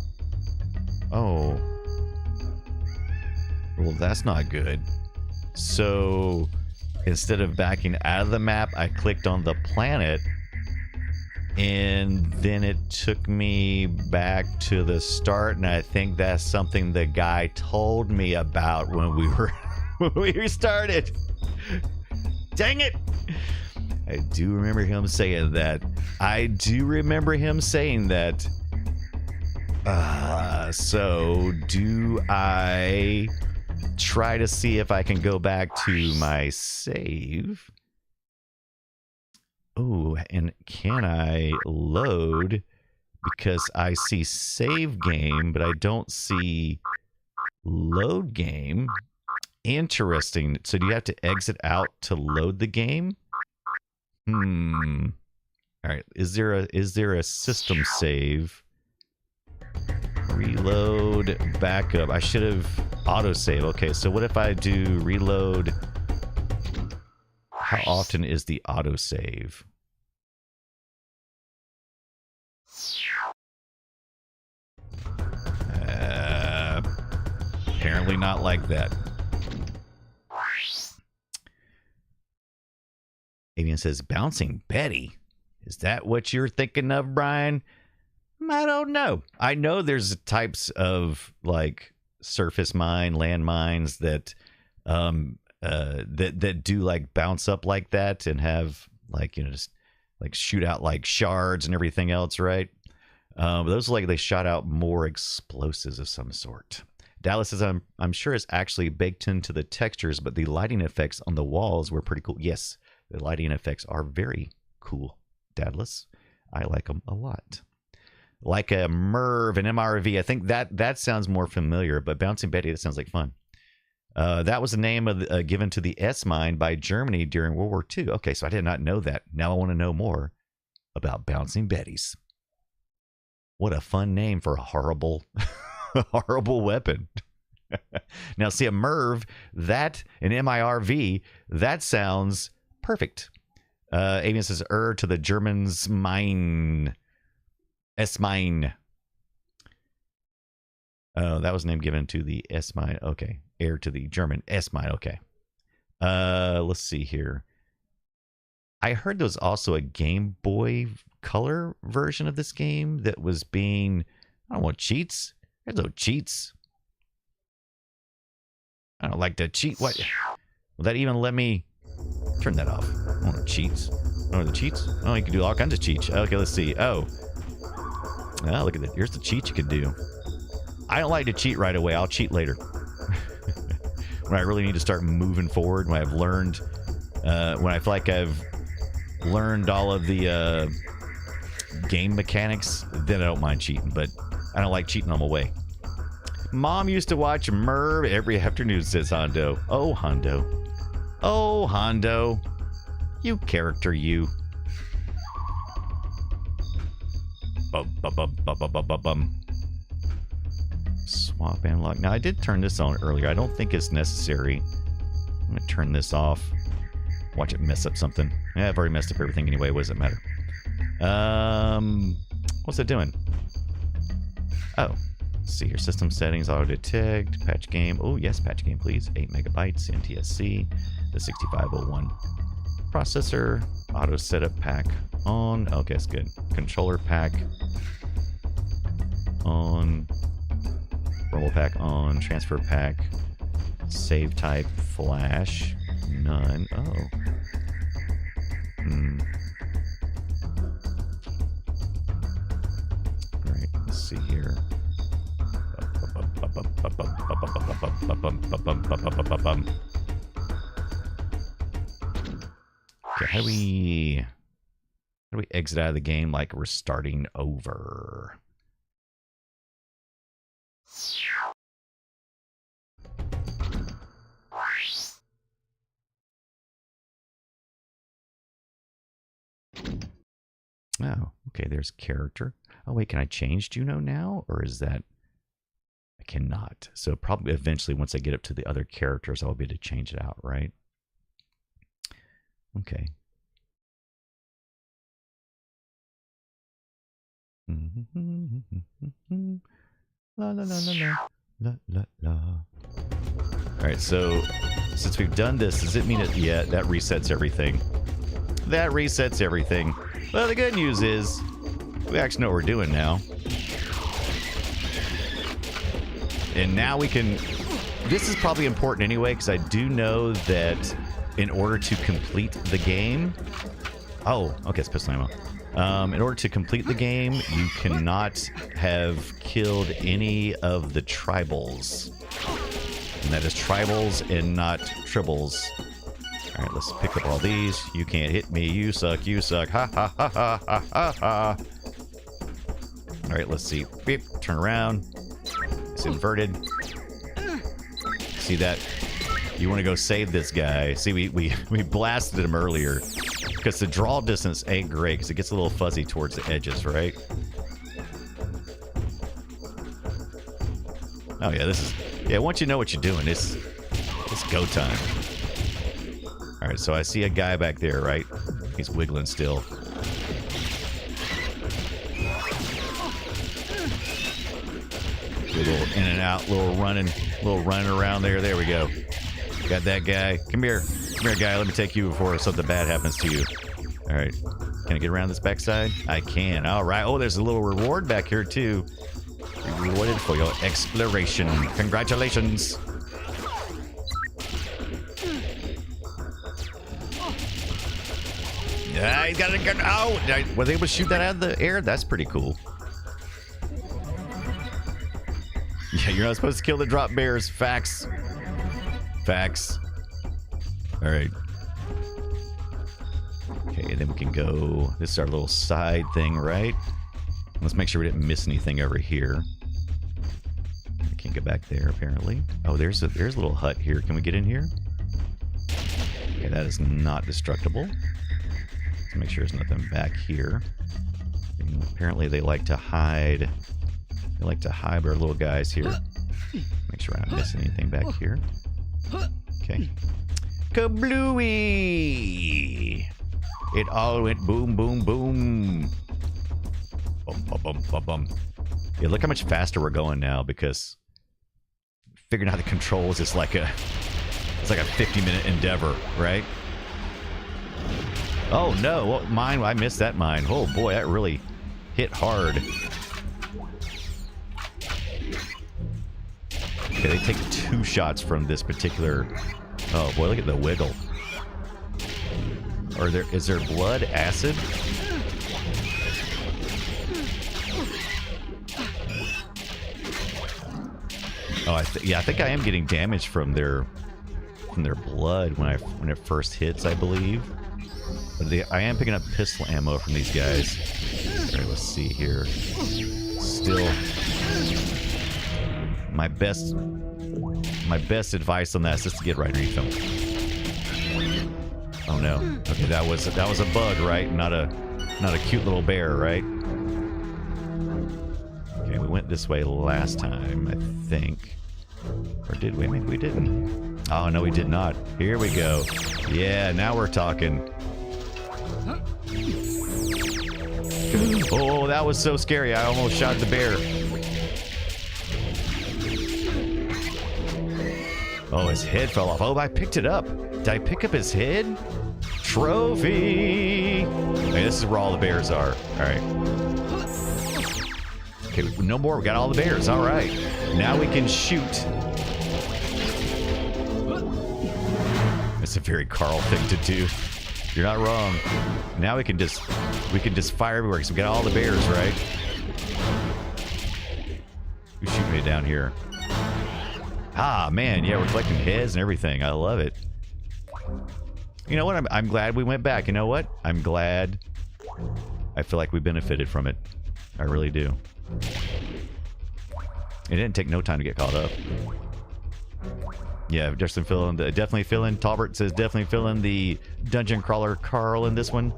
Speaker 1: Oh. Well, that's not good. So instead of backing out of the map, I clicked on the planet, and then it took me back to the start, and I think that's something the guy told me about when we started. Dang it! I do remember him saying that. So do I try to see if I can go back to my save? Oh, and can I load? Because I see save game, but I don't see load game. Interesting. So do you have to exit out to load the game? All right. Is there a system save? Reload, backup. I should have autosave. Okay, so what if I do reload? How often is the autosave? Apparently not like that. Avian says, Bouncing Betty. Is that what you're thinking of, Brian? I don't know. I know there's types of like surface mine, land mines that that do like bounce up like that and have like, you know, just like shoot out like shards and everything else, right? Those are like they shot out more explosives of some sort. Dallas says, I'm sure it's actually baked into the textures, but the lighting effects on the walls were pretty cool. Yes, the lighting effects are very cool, Dallas. I like them a lot. Like a Merv, an MRV. I think that sounds more familiar, but Bouncing Betty, that sounds like fun. That was the name of given to the S mine by Germany during World War II. Okay, so I did not know that. Now I want to know more about Bouncing Betties. What a fun name for a horrible, horrible weapon. Now, see, a Merv, that, an MIRV, that sounds perfect. Avian says, to the Germans mine. S-mine. Oh, that was a name given to the S-mine. Okay. Heir to the German S-mine. Okay. Let's see here. I heard there was also a Game Boy Color version of this game that was being... I don't want cheats. There's no cheats. I don't like to cheat. What? Will that even let me... Turn that off. I don't want cheats. Oh, the cheats? Oh, you can do all kinds of cheats. Okay, let's see. Oh, look at that. Here's the cheat you can do. I don't like to cheat right away. I'll cheat later. When I really need to start moving forward, when I've learned, when I feel like I've learned all of the game mechanics, then I don't mind cheating. But I don't like cheating on my way. Mom used to watch Merv every afternoon, says Hondo. Oh, Hondo. Oh, Hondo. You character, you. Bum, bum, bum, bum, bum, bum, bum. Swap analog. Now, I did turn this on earlier. I don't think it's necessary. I'm going to turn this off. Watch it mess up something. Yeah, I've already messed up everything anyway. What does it matter? What's it doing? Oh. Let's see here. System settings, auto detect, patch game. Oh, yes, patch game, please. 8 megabytes, NTSC, the 6501 processor, auto setup pack on. Okay, that's good. Controller pack on. Rumble pack on. Transfer pack. Save type flash. None. Oh. Alright, let's see here. Okay, how do we exit out of the game like we're starting over? Oh, okay, there's character. Oh, wait, can I change Juno now? Or is that... I cannot. So probably eventually once I get up to the other characters, I'll be able to change it out, right? Okay. La la la la la. La la la. Alright, so since we've done this, does it mean it? Yeah, that resets everything. That resets everything. Well, the good news is we actually know what we're doing now. And now we can... This is probably important anyway, because I do know that in order to complete the game... Oh, okay, it's pistol ammo. In order to complete the game, you cannot have killed any of the tribals. And that is tribals and not tribbles. Alright, let's pick up all these. You can't hit me. You suck. You suck. Ha ha ha ha ha ha ha. Alright, let's see. Beep. Turn around. It's inverted. See that? You want to go save this guy. See, we blasted him earlier. Because the draw distance ain't great. Because it gets a little fuzzy towards the edges, right? Oh, yeah, this is... Yeah, once you know what you're doing, it's go time. Alright, so I see a guy back there, right? He's wiggling still. A little in and out, little running around there. There we go. Got that guy. Come here. Come here, guy. Let me take you before something bad happens to you. Alright. Can I get around this backside? I can. Alright. Oh, there's a little reward back here, too. You're rewarded for your exploration. Congratulations. Yeah, he's got a gun. Oh, were they able to shoot that out of the air? That's pretty cool. Yeah, you're not supposed to kill the drop bears. Facts. Facts. All right. Okay, then we can go. This is our little side thing, right? Let's make sure we didn't miss anything over here. We can't get back there, apparently. Oh, there's a little hut here. Can we get in here? Okay, that is not destructible. Let's make sure there's nothing back here. And apparently they like to hide. They like to hide our little guys here. Make sure we're not missing anything back here. Okay. Kablooey! It all went boom, boom, boom. Bum, bum, bum, bum, bum. Yeah, look how much faster we're going now because figuring out the controls is like a 50-minute endeavor, right? Oh no, well, mine, I missed that mine. Oh boy, that really hit hard. Okay, they take 2 shots from this particular... Oh boy, look at the wiggle. Or is there blood? Acid? Oh, I think I am getting damage from their blood when it first hits, I believe. But I am picking up pistol ammo from these guys. All right, let's see here. Still My best advice on that is just to get right underneath them. Oh no. Okay, that was a bug, right? Not a cute little bear, right? Okay, we went this way last time, I think. Or did we? Maybe we didn't. Oh no, we did not. Here we go. Yeah, now we're talking. Oh, that was so scary. I almost shot the bear. Oh, his head fell off. Oh, I picked it up. Did I pick up his head? Trophy! Okay, this is where all the bears are. All right. Okay, no more. We got all the bears. All right. Now we can shoot. It's a very Carl thing to do. You're not wrong. Now we can just fire everywhere because we got all the bears, right? Who's shooting me down here? Ah, man, yeah, we're collecting heads and everything. I love it. You know what? I'm glad we went back. You know what? I'm glad. I feel like we benefited from it. I really do. It didn't take no time to get caught up. Yeah, Justin definitely filling. Talbert says definitely filling the dungeon crawler Carl in this one.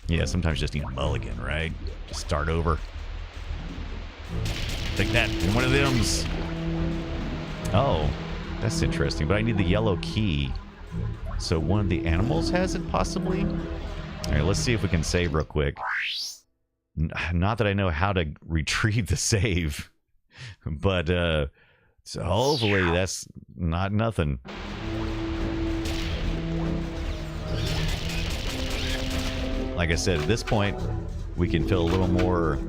Speaker 1: Yeah, sometimes just need a mulligan, right? Just start over. Take that in one of them's. Oh, that's interesting. But I need the yellow key. So one of the animals has it, possibly? All right, let's see if we can save real quick. Not that I know how to retrieve the save. But, so hopefully that's not nothing. Like I said, at this point, we can feel a little more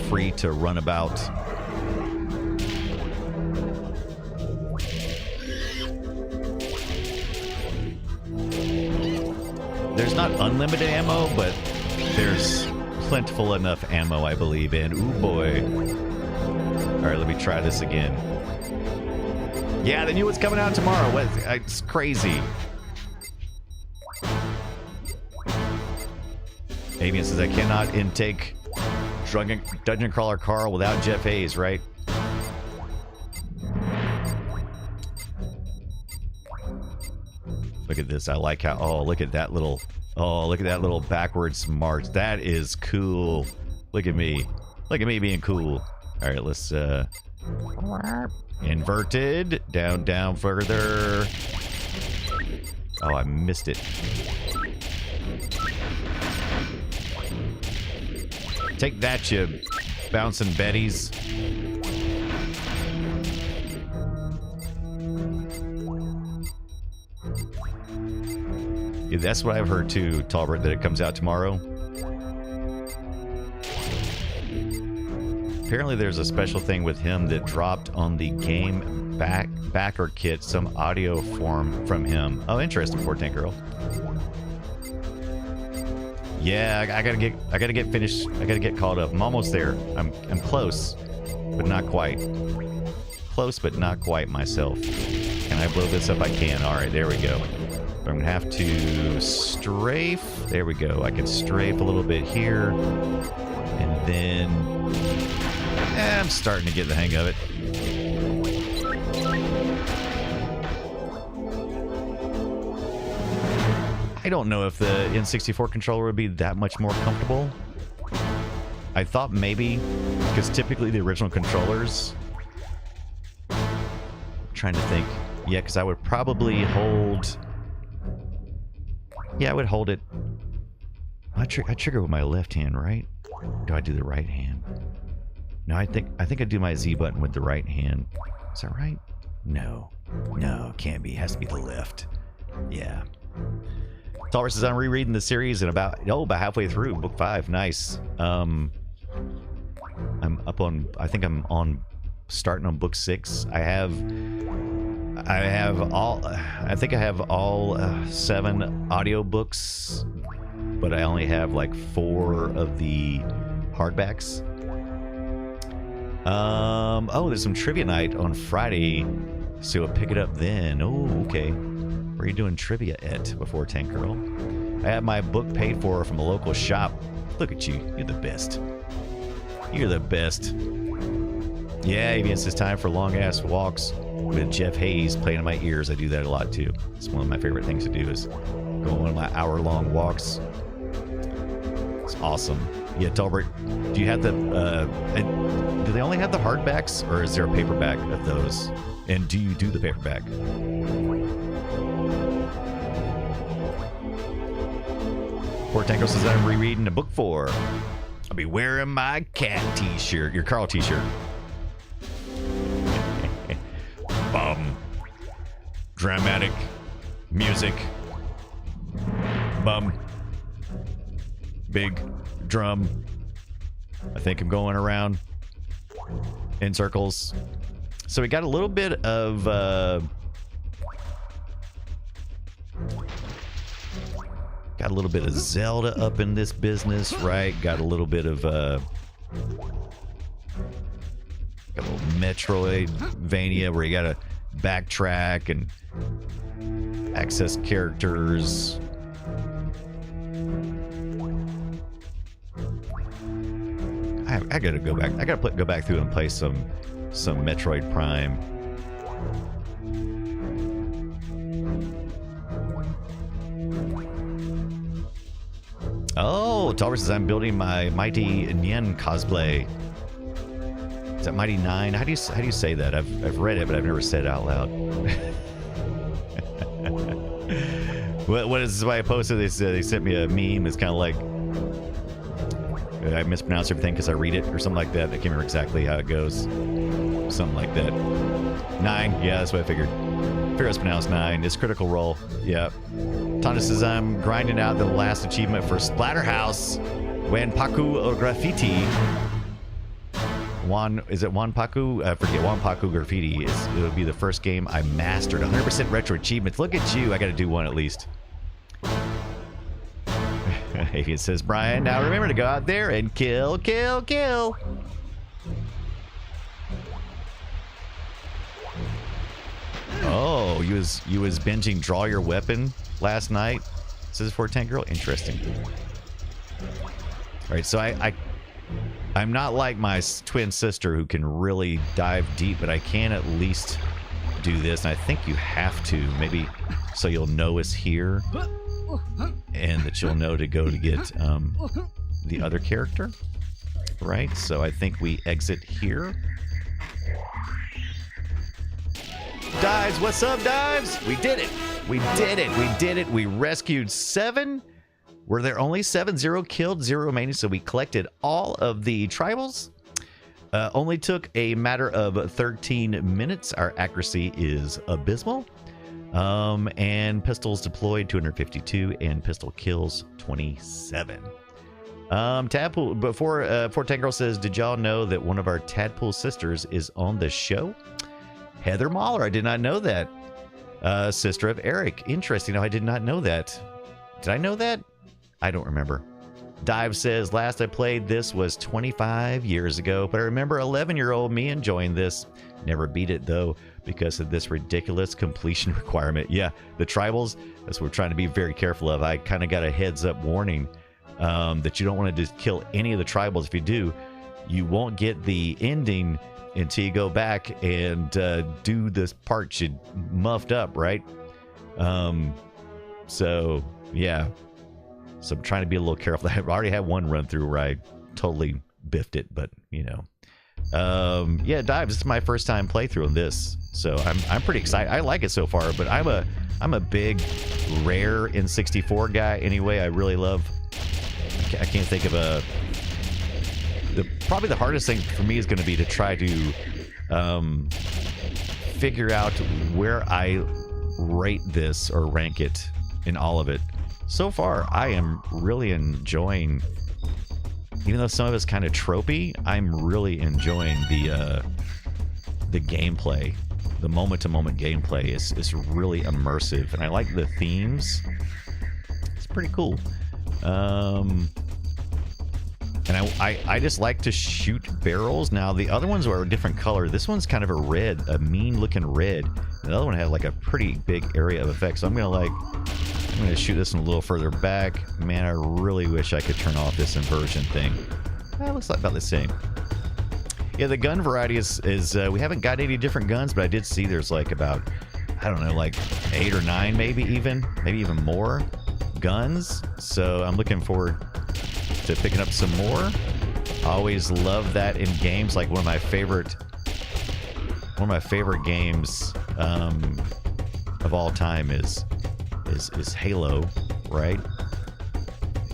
Speaker 1: free to run about. There's not unlimited ammo, but there's plentiful enough ammo, I believe in. Ooh, boy. All right, let me try this again. Yeah, they knew what's coming out tomorrow. It's crazy. Avian says, I cannot intake Dungeon Crawler Carl without Jeff Hayes, right? Look at this. I like how... Oh, look at that little... Oh, look at that little backwards march. That is cool. Look at me. Look at me being cool. All right, let's... Inverted. Down, down further. Oh, I missed it. Take that, you bouncing betties. Yeah, that's what I've heard too, Talbert, that it comes out tomorrow. Apparently there's a special thing with him that dropped on the game backer kit, some audio form from him. Oh, interesting, poor Tank Girl. Yeah, I gotta get finished. I gotta get caught up. I'm almost there. I'm close, but not quite. Close, but not quite myself. Can I blow this up? I can. All right, there we go. But I'm gonna have to strafe. There we go. I can strafe a little bit here, and then I'm starting to get the hang of it. I don't know if the N64 controller would be that much more comfortable. I thought maybe, because typically the original controllers... I'm trying to think. Yeah, because I would probably hold... Yeah, I would hold it... I trigger with my left hand, right? Do I do the right hand? No, I think I do my Z button with the right hand. Is that right? No. No, can't be. It has to be the left. Yeah. Talbert says, I'm rereading the series and about halfway through book 5. Nice. I'm up on, I think I'm on, starting on book 6. I think I have all 7 audiobooks, but I only have like 4 of the hardbacks. Oh, there's some trivia night on Friday, so I'll pick it up then. Oh, okay. Where are you doing trivia at before Tank Girl? I have my book paid for from a local shop. Look at you. You're the best. You're the best. Yeah, even it's time for long-ass walks with Jeff Hayes playing in my ears. I do that a lot, too. It's one of my favorite things to do is go on one of my hour-long walks. It's awesome. Yeah, Talbert, do you have the... do they only have the hardbacks, or is there a paperback of those? And do you do the paperback? Poor Tango says I'm rereading a book 4. I'll be wearing my cat t-shirt. Your Carl t-shirt. Bum. Dramatic music. Bum. Big drum. I think I'm going around in circles. So we got a little bit of got a little bit of Zelda up in this business, right? Got a little bit of got a little Metroidvania where you gotta backtrack and access characters. I gotta go back. I gotta go back through and play some Metroid Prime. Oh, Talbert says I'm building my Mighty Nien cosplay. Is that Mighty 9? How do you say that? I've read it, but I've never said it out loud. What is why I posted this? They sent me a meme. It's kind of like I mispronounce everything because I read it or something like that. I can't remember exactly how it goes. Something like that. 9. Yeah, that's what I figured. Figure it's pronounced 9. It's Critical Role. Yeah. Tonda says I'm grinding out the last achievement for Splatterhouse when Paku Graffiti. Is it Wanpaku? I forget. Wanpaku Graffiti. It'll be the first game I mastered. 100% retro achievements. Look at you. I got to do one at least. It says, Brian, now remember to go out there and kill, kill, kill. Oh, you was binging Draw Your Weapon last night? Says for Tank Girl. Interesting. All right, so I'm not like my twin sister who can really dive deep, but I can at least do this. And I think you have to, maybe so you'll know it's here and that you'll know to go to get the other character, right? So I think we exit here. Dives, what's up, Dives? We did it. We did it. We did it. We rescued 7. Were there only 7? 0 killed, 0 remaining. So we collected all of the tribals. Only took a matter of 13 minutes. Our accuracy is abysmal. And pistols deployed 252 and pistol kills 27. Tadpool, before Tangrel says, did y'all know that one of our Tadpool sisters is on the show? Heather Mahler, I did not know that. Sister of Eric. Interesting. No, I did not know that. Did I know that? I don't remember. Dive says, last I played this was 25 years ago, but I remember 11-year-old me enjoying this. Never beat it, though, because of this ridiculous completion requirement. Yeah, the tribals, that's what we're trying to be very careful of. I kind of got a heads-up warning that you don't want to just kill any of the tribals. If you do, you won't get the ending until you go back and do this part you muffed up, right? So, yeah. So I'm trying to be a little careful. I already had one run through where I totally biffed it, but, you know. Yeah, Dive, this is my first time playthrough on this. So I'm pretty excited. I like it so far, but I'm a big rare N64 guy anyway. I really love... I can't think of a... Probably the hardest thing for me is going to be to try to figure out where I rate this or rank it in all of it. So far, I am really enjoying, even though some of it's kind of tropey, I'm really enjoying the gameplay. The moment-to-moment gameplay is really immersive, and I like the themes. It's pretty cool. And I just like to shoot barrels. Now, the other ones are a different color. This one's kind of a red, a mean-looking red. The other one had like a pretty big area of effect. So I'm gonna I'm going to shoot this one a little further back. Man, I really wish I could turn off this inversion thing. It looks like about the same. Yeah, the gun variety is we haven't got any different guns, but I did see there's like about, I don't know, like 8 or 9 maybe even more guns. So I'm looking forward to picking up some more. I always love that in games. Like one of my favorite games of all time is Halo, right?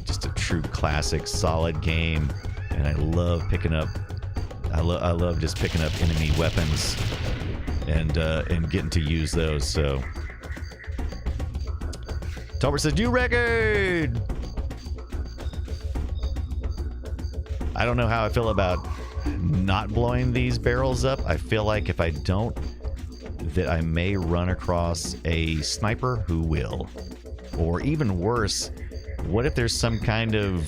Speaker 1: Just a true classic, solid game, and I love picking up. I love just picking up enemy weapons and getting to use those. So, Tolbert says new record. I don't know how I feel about not blowing these barrels up. I feel like if I don't, that I may run across a sniper who will. Or even worse, what if there's some kind of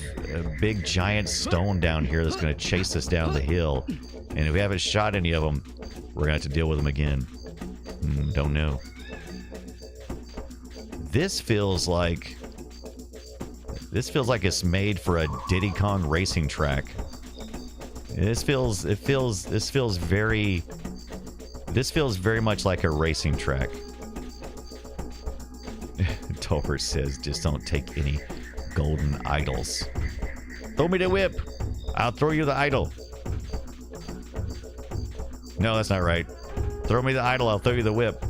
Speaker 1: big giant stone down here that's going to chase us down the hill? And if we haven't shot any of them, we're going to have to deal with them again. Don't know. This feels like it's made for a Diddy Kong racing track. This feels very much like a racing track. Tolbert says, just don't take any golden idols. Throw me the whip. I'll throw you the idol. No, that's not right. Throw me the idol, I'll throw you the whip.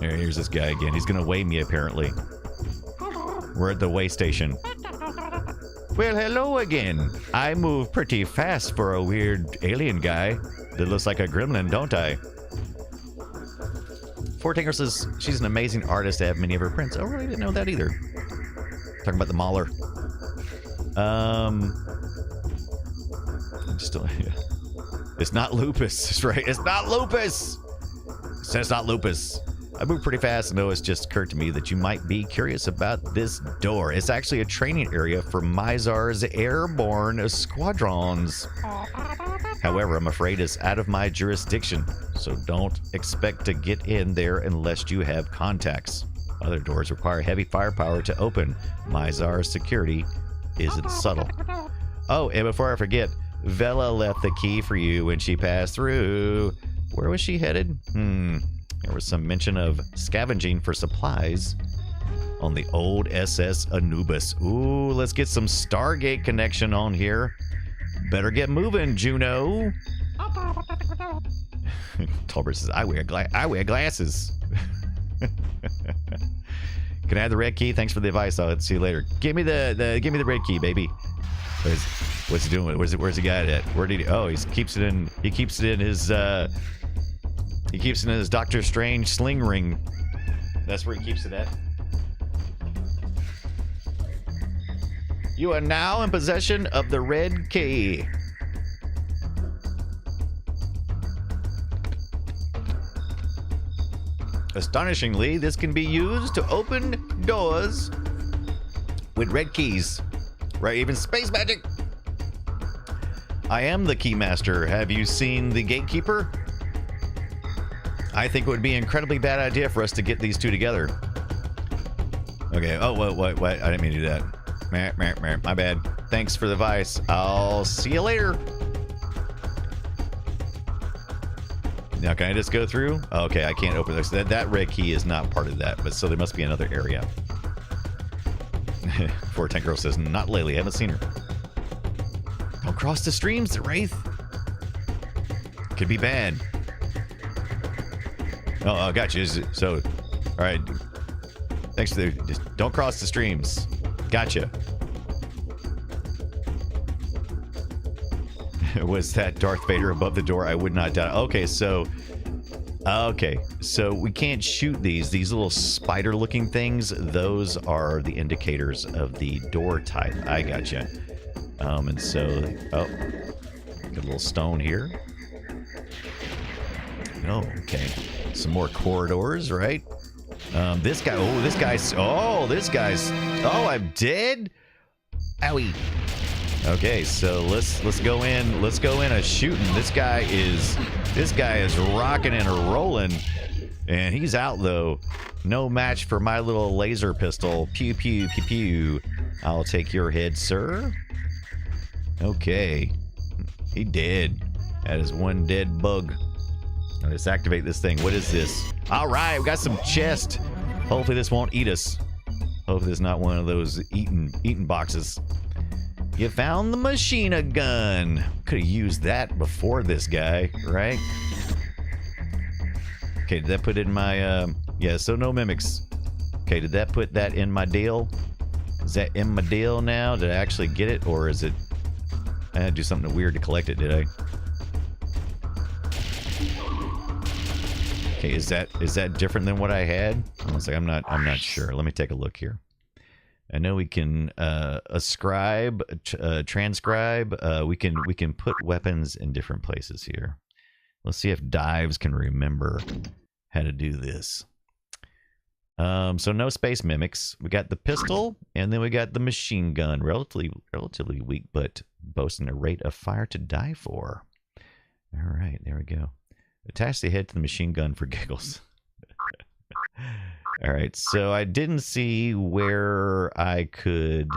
Speaker 1: Here's this guy again. He's gonna weigh me, apparently. We're at the weigh station. Well, hello again. I move pretty fast for a weird alien guy that looks like a gremlin, don't I? Fort Tinker says she's an amazing artist. I have many of her prints. Oh, really? Didn't know that either. Talking about the Mauler. Just don't. Yeah. It's not Lupus, right? It's not Lupus. It's not Lupus. I moved pretty fast, and it's just occurred to me that you might be curious about this door. It's actually a training area for Mizar's airborne squadrons. However, I'm afraid it's out of my jurisdiction, so don't expect to get in there unless you have contacts. Other doors require heavy firepower to open. Mizar's security isn't subtle. Oh, and before I forget, Vela left the key for you when she passed through. Where was she headed? There was some mention of scavenging for supplies on the old SS Anubis. Ooh, let's get some Stargate connection on here. Better get moving, Juno. Tolbert says, I wear glasses. Can I have the red key? Thanks for the advice. I'll see you later. Give me the red key, baby. What's he doing? Where's he got it at? Where did he? Oh, he keeps it in his Doctor Strange sling ring. That's where he keeps it at. You are now in possession of the red key. Astonishingly, this can be used to open doors with red keys. Right, even space magic. I am the keymaster. Have you seen the gatekeeper? I think it would be an incredibly bad idea for us to get these two together. Okay. Oh, what? I didn't mean to do that. My bad. Thanks for the advice. I'll see you later. Now, can I just go through? Okay, I can't open this. That red key is not part of that, but so there must be another area. Fort Tank Girl says, not lately. Haven't seen her. Don't cross the streams, the Wraith. Could be bad. Oh, I got you. So, all right. Thanks for the. Just don't cross the streams. Gotcha. Was that Darth Vader above the door? I would not doubt. Okay, so we can't shoot these little spider-looking things. Those are the indicators of the door type. I gotcha. And so, got a little stone here. Oh, okay. Some more corridors, right? This guy. Oh, this guy's. Oh, I'm dead. Owie. Okay, so let's go in. Let's go in a shooting. This guy is rocking and rolling. And he's out, though. No match for my little laser pistol. Pew, pew, pew, pew. I'll take your head, sir. Okay. He dead. That is one dead bug. Let's activate this thing. What is this? All right, we got some chest. Hopefully this won't eat us. Hopefully it's not one of those eating boxes. You found the machine gun. Could have used that before this guy, right? Okay, did that put it in my, yeah, so no mimics. Okay, did that put that in my deal? Is that in my deal now? Did I actually get it, or is it... I had to do something weird to collect it, did I? Okay, is that different than what I had? I was like, I'm not sure. Let me take a look here. I know we can ascribe, transcribe. We can put weapons in different places here. Let's see if Dives can remember how to do this. So no space mimics. We got the pistol, and then we got the machine gun. Relatively weak, but boasting a rate of fire to die for. All right, there we go. Attach the head to the machine gun for giggles. All right, so I didn't see where I could...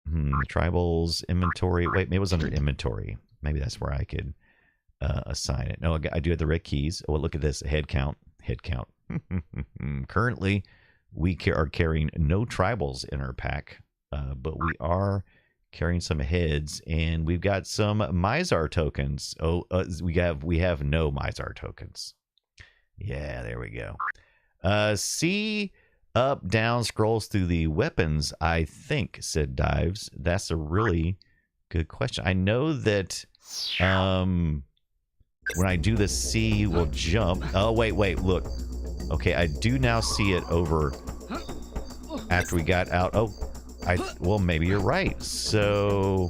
Speaker 1: Tribals, inventory. Wait, maybe it was under inventory. Maybe that's where I could assign it. No, I do have the red keys. Oh, look at this. Head count. Head count. Currently, we are carrying no tribals in our pack, but we are carrying some heads, and we've got some Mizar tokens. Oh, we have no Mizar tokens. Yeah, there we go. C up, down scrolls through the weapons, I think, said Dives. That's a really good question. I know that when I do the C, we'll jump. Oh, wait, look. Okay, I do now see it over after we got out. Oh, well, maybe you're right. So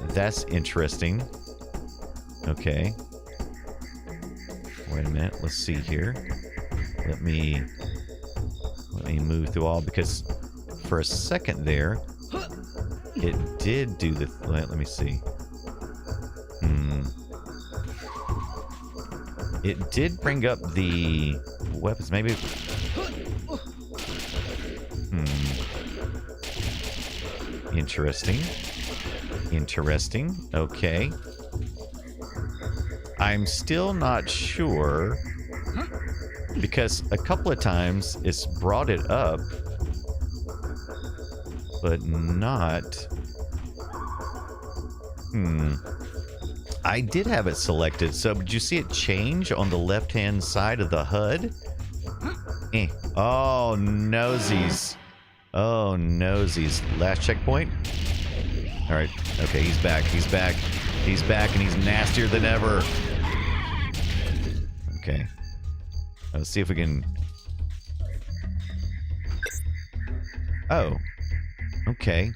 Speaker 1: that's interesting. Okay. Wait a minute. Let's see here. Let me move through all, because for a second there, it did do the... Let me see. It did bring up the weapons. Maybe... Interesting. Interesting. Okay. I'm still not sure, because a couple of times it's brought it up, but not... I did have it selected. So did you see it change on the left-hand side of the HUD? Oh, nosies. Oh, nosies. Last checkpoint? All right. Okay, he's back. He's back. He's back, and he's nastier than ever. Okay. Let's see if we can... Oh. Okay.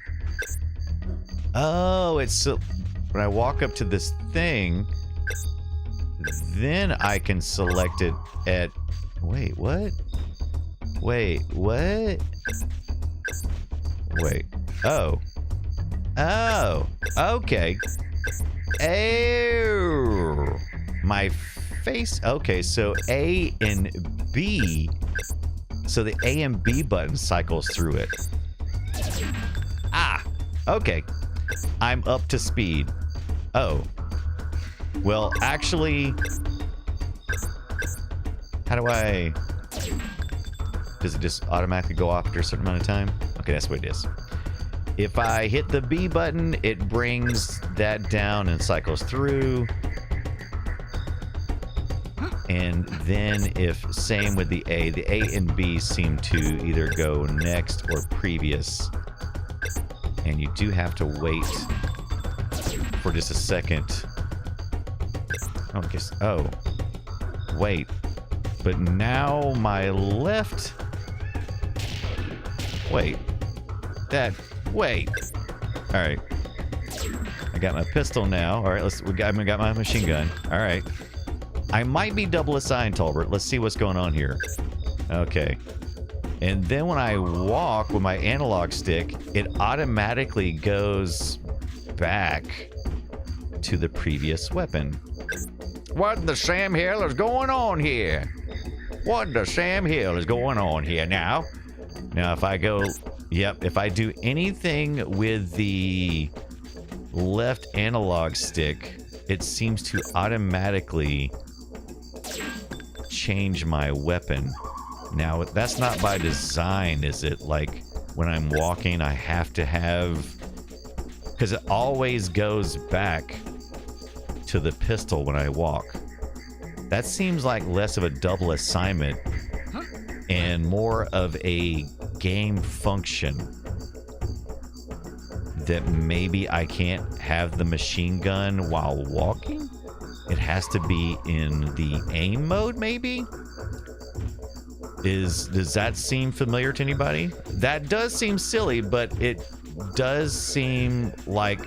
Speaker 1: Oh, it's... When I walk up to this thing, then I can select it at... Wait, what? Wait, what? Wait. Oh. Oh. Okay. Oh. My face. Okay, so A and B. So the A and B button cycles through it. Ah. Okay. I'm up to speed. Oh. Well, actually... How do I... Does it just automatically go off after a certain amount of time? Okay, that's what it is. If I hit the B button, it brings that down and cycles through. And then if same with the A and B seem to either go next or previous. And you do have to wait for just a second. Oh, I guess, oh. Wait. But now my left... Wait. Wait. All right. I got my pistol now. All right, I got my machine gun. All right. I might be double assigned, Tolbert. Let's see what's going on here. Okay. And then when I walk with my analog stick, it automatically goes back to the previous weapon. What the Sam Hill is going on here? What the Sam Hill is going on here now? Now, if I go, yep, if I do anything with the left analog stick, it seems to automatically change my weapon. Now, that's not by design, is it? Like, when I'm walking, I have to have... Because it always goes back to the pistol when I walk. That seems like less of a double assignment and more of a game function that maybe I can't have the machine gun while walking. It has to be in the aim mode, maybe? Does that seem familiar to anybody? That does seem silly, but it does seem like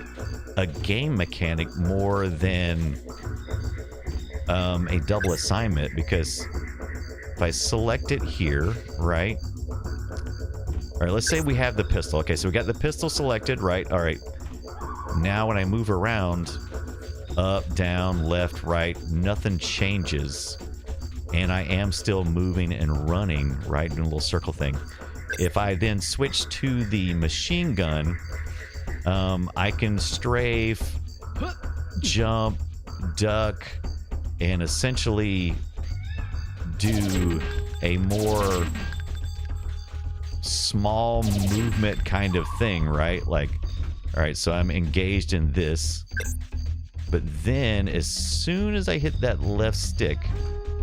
Speaker 1: a game mechanic more than a double assignment, because if I select it here, right? All right, let's say we have the pistol. Okay, so we got the pistol selected, right? All right. Now when I move around, up, down, left, right, nothing changes. And I am still moving and running, right, in a little circle thing. If I then switch to the machine gun, I can strafe, jump, duck, and essentially do a more small movement kind of thing, right? Like, all right, so I'm engaged in this, but then as soon as I hit that left stick,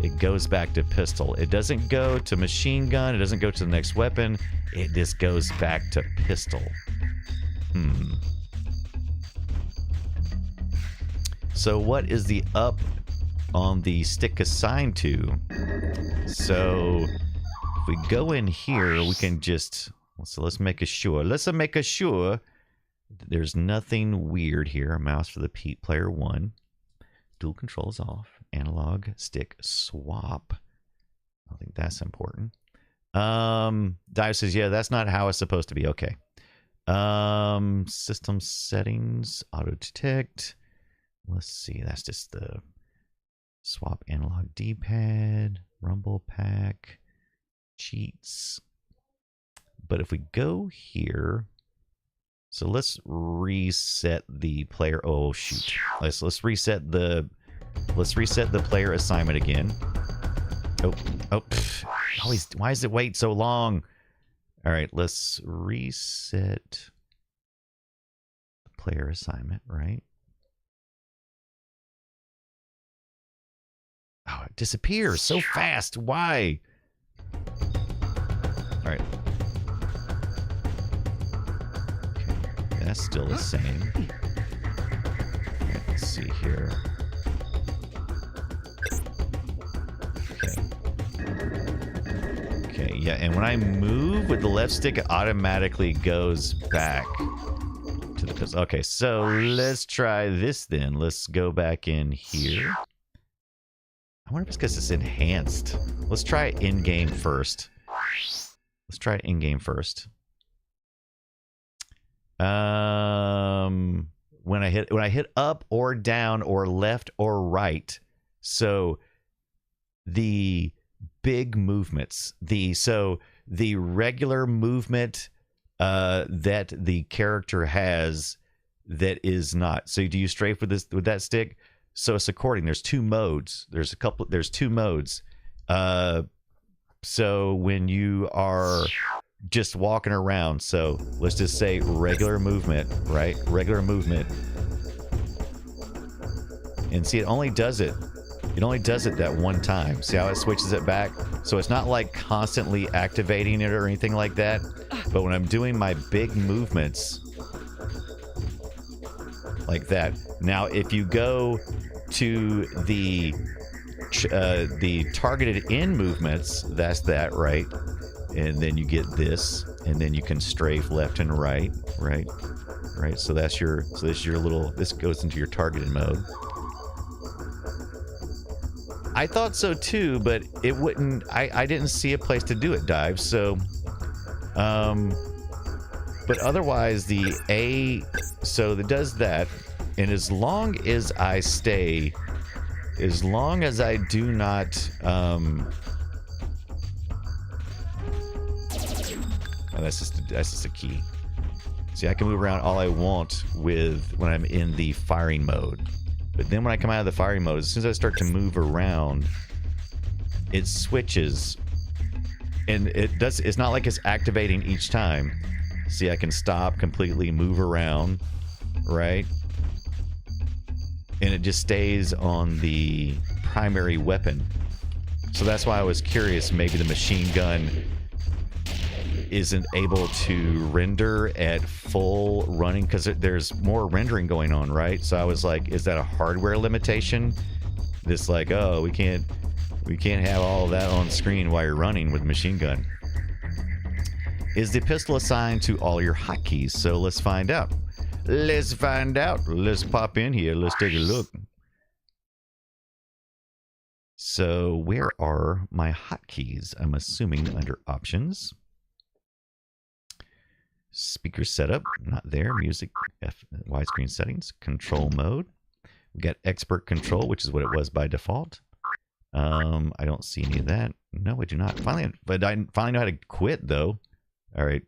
Speaker 1: it goes back to pistol. It doesn't go to machine gun. It doesn't go to the next weapon. It just goes back to pistol. So what is the up on the stick assigned to? So if we go in here, we can just... So let's make sure. Let's make sure there's nothing weird here. Mouse for the player 1. Dual controls off. Analog stick swap. I think that's important. Dive says, yeah, that's not how it's supposed to be. Okay. System settings, auto detect. Let's see. That's just the swap analog D-pad, rumble pack, cheats. But if we go here, so let's reset the player. Oh shoot. Let's reset the player assignment again. Always, why does it wait so long? All right, let's reset the player assignment, right? Oh, it disappears so fast. Why? All right. Okay, that's still the same. All right, let's see here. Okay, yeah, and when I move with the left stick, it automatically goes back to the pistol. Okay, so let's try this then. Let's go back in here. I wonder if it's because it's enhanced. Let's try it in-game first. Let's try it in-game first. When I hit up or down or left or right, so the big movements, the regular movement that the character has that is not. So do you strafe with that stick? So it's according. There's two modes. There's two modes. So when you are just walking around, so let's just say regular movement, right? Regular movement. And see, it only does it that one time. See how it switches it back? So it's not like constantly activating it or anything like that. But when I'm doing my big movements like that. Now, if you go to the targeted in movements, that's that, right? And then you get this, and then you can strafe left and right. So this is your little, this goes into your targeted mode. I thought so too, but it wouldn't, I didn't see a place to do it, Dive. So, but otherwise the A, so it does that. And as long as I stay as long as I do not, oh, that's just a key. See, I can move around all I want when I'm in the firing mode. But then when I come out of the firing mode, as soon as I start to move around, it switches. And it's not like it's activating each time. See, I can stop, completely move around, right? And it just stays on the primary weapon. So that's why I was curious, maybe the machine gun isn't able to render at full running because there's more rendering going on, right? So I was like, is that a hardware limitation? This like, oh, we can't have all of that on screen while you're running with machine gun. Is the pistol assigned to all your hotkeys? So let's find out. Let's find out. Let's pop in here. Let's take a look. So where are my hotkeys? I'm assuming under options. Speaker setup, not there. Music, widescreen settings, control mode. We got expert control, which is what it was by default. I don't see any of that. No, I do not. But I finally know how to quit, though. All right.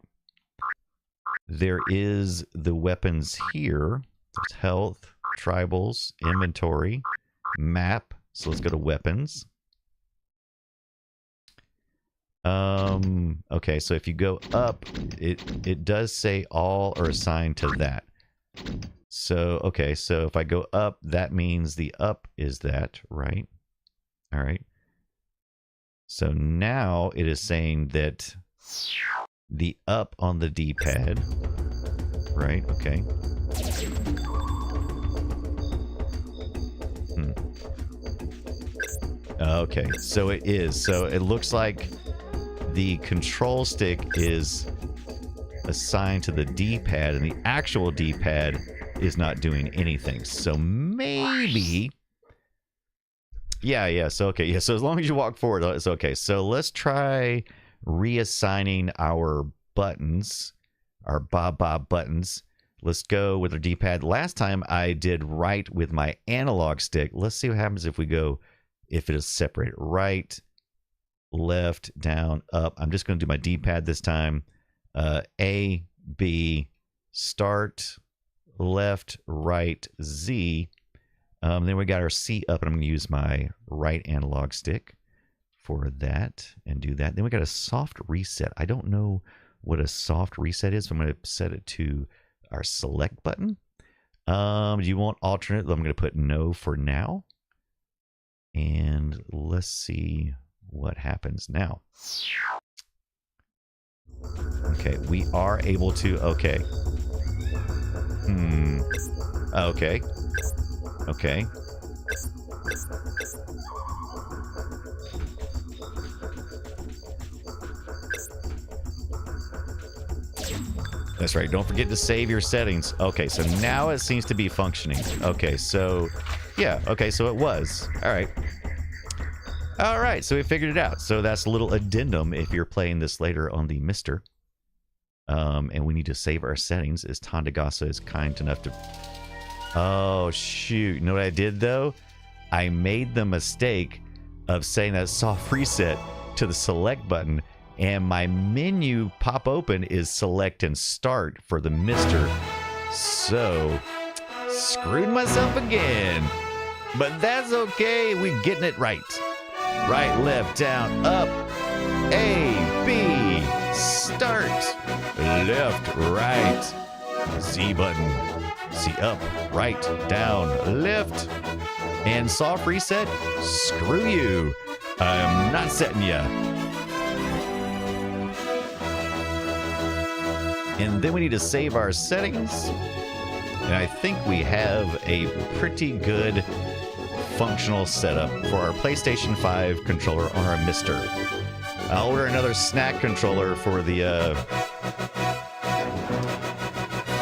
Speaker 1: There is the weapons here. There's health, tribals, inventory, map. So let's go to weapons. Okay, so if you go up, it does say all are assigned to that. So, okay, so if I go up, that means the up is that, right? All right. So now it is saying that the up on the D-pad, right? Okay. Okay, so it is. So it looks like the control stick is assigned to the D-pad and the actual D-pad is not doing anything. So maybe... Yeah, so okay. Yeah, so as long as you walk forward, it's okay. So let's try reassigning our buttons, our Bob buttons. Let's go with our D-pad. Last time I did right with my analog stick. Let's see what happens if we go, if it is separated. Right, left, down, up. I'm just going to do my D-pad this time. A, B, start, left, right, Z. Then we got our C up, and I'm going to use my right analog stick for that and do that. Then we got a soft reset. I don't know what a soft reset is, so I'm going to set it to our select button. Do you want alternate? I'm going to put no for now. And let's see what happens now. Okay, we are able to, okay. Okay. Okay. That's right. Don't forget to save your settings. Okay, so now it seems to be functioning. Okay, so yeah. Okay, so it was. All right. All right, so we figured it out. So that's a little addendum if you're playing this later on the Mister. And we need to save our settings as Tandagasa is kind enough to... Oh, shoot. You know what I did, though? I made the mistake of saying that soft reset to the select button, and my menu pop open is select and start for the Mister. So, screwed myself again. But that's okay. We're getting it right. Right, left, down, up. A, B, start. Left, right. Z button. See up, right, down, left, and soft reset. Screw you. I'm not setting ya. And then we need to save our settings. And I think we have a pretty good functional setup for our PlayStation 5 controller on our Mister. I'll order another snack controller for the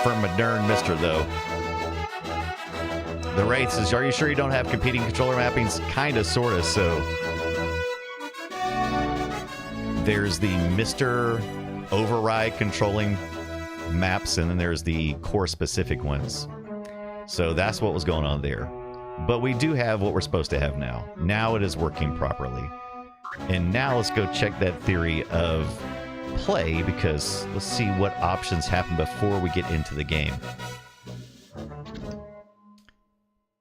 Speaker 1: for my darn Mister, though. The Wraith says, are you sure you don't have competing controller mappings? Kinda, sorta, so. There's the Mister override controlling maps, and then there's the core specific ones. So that's what was going on there. But we do have what we're supposed to have now. Now it is working properly. And now let's go check that theory of play, because let's see what options happen before we get into the game.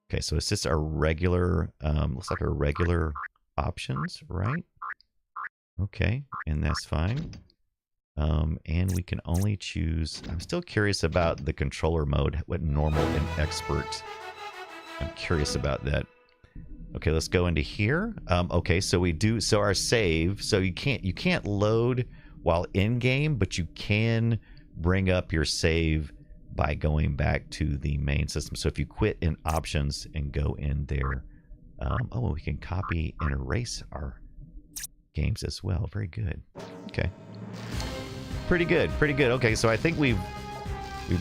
Speaker 1: Okay, so it's just our regular, looks like our regular options, right? Okay, and that's fine. And we can only choose, I'm still curious about the controller mode, what normal and expert. I'm curious about that. Okay, let's go into here. Okay, so we do, so our save, so you can't load while in game, but you can bring up your save by going back to the main system. So if you quit in options and go in there, oh, we can copy and erase our games as well. Very good. Okay. Pretty good, pretty good. Okay, so I think we've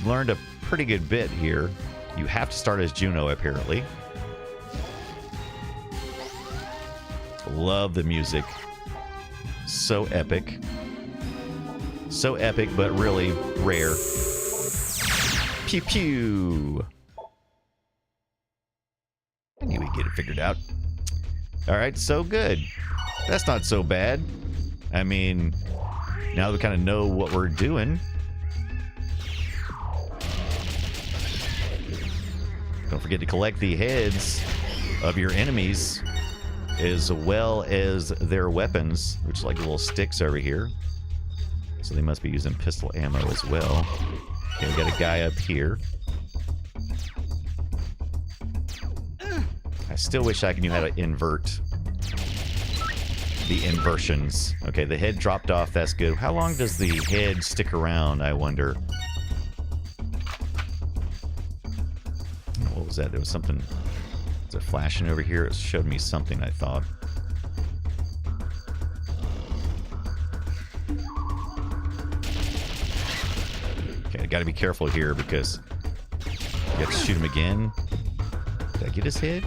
Speaker 1: learned a pretty good bit here. You have to start as Juno, apparently. Love the music. So epic. So epic, but really rare. Pew pew. I knew we'd get it figured out. All right, so good. That's not so bad. I mean, now that we kind of know what we're doing. Don't forget to collect the heads of your enemies, as well as their weapons, which is like little sticks over here. So they must be using pistol ammo as well. Okay, we got a guy up here. I still wish I knew how to invert the inversions. Okay, the head dropped off. That's good. How long does the head stick around, I wonder? What was that? There was something. Was it flashing over here? It showed me something, I thought. Okay, I gotta be careful here because you have to shoot him again. Did I get his head?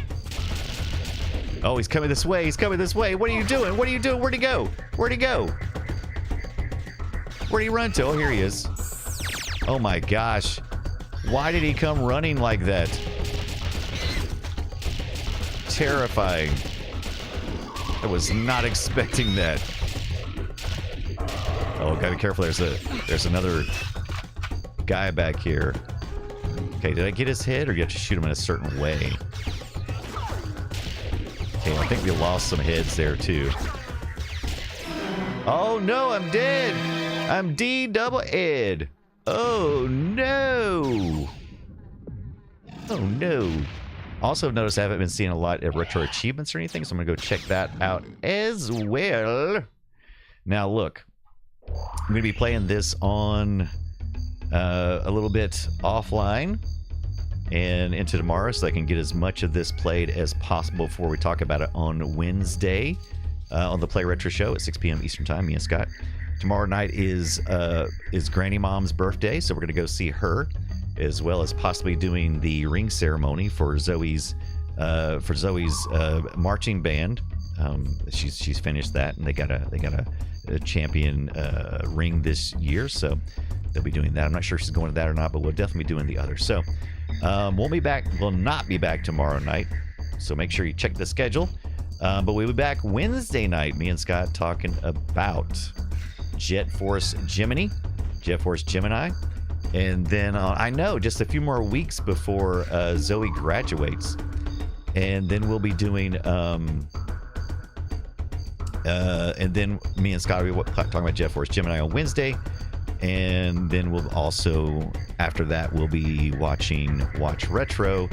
Speaker 1: Oh, he's coming this way. He's coming this way. What are you doing? What are you doing? Where'd he go? Where'd he go? Where'd he run to? Oh, here he is. Oh my gosh. Why did he come running like that? Terrifying. I was not expecting that. Oh, gotta be careful. There's another guy back here. Okay, did I get his head, or do you have to shoot him in a certain way? Okay, I think we lost some heads there too. Oh no, I'm dead. I'm D-double-Ed. Oh no. Oh no. Also notice I haven't been seeing a lot of retro achievements or anything, so I'm gonna go check that out as well. Now look, I'm gonna be playing this on a little bit offline and into tomorrow, so I can get as much of this played as possible before we talk about it on Wednesday on the Play Retro Show at 6 p.m. Eastern Time. Me and Scott. Tomorrow night is Granny Mom's birthday, so we're gonna go see her, as well as possibly doing the ring ceremony for Zoe's marching band. She's finished that, and they got a champion ring this year, so they'll be doing that. I'm not sure if she's going to that or not, but we'll definitely be doing the other. So we'll not be back tomorrow night, so make sure you check the schedule. But we'll be back Wednesday night, me and Scott talking about Jet Force Gemini, and then I know just a few more weeks before Zoe graduates, and then we'll be doing and then me and Scott will be talking about Jet Force Gemini on Wednesday, and then we'll also, after that, we'll be Watch Retro,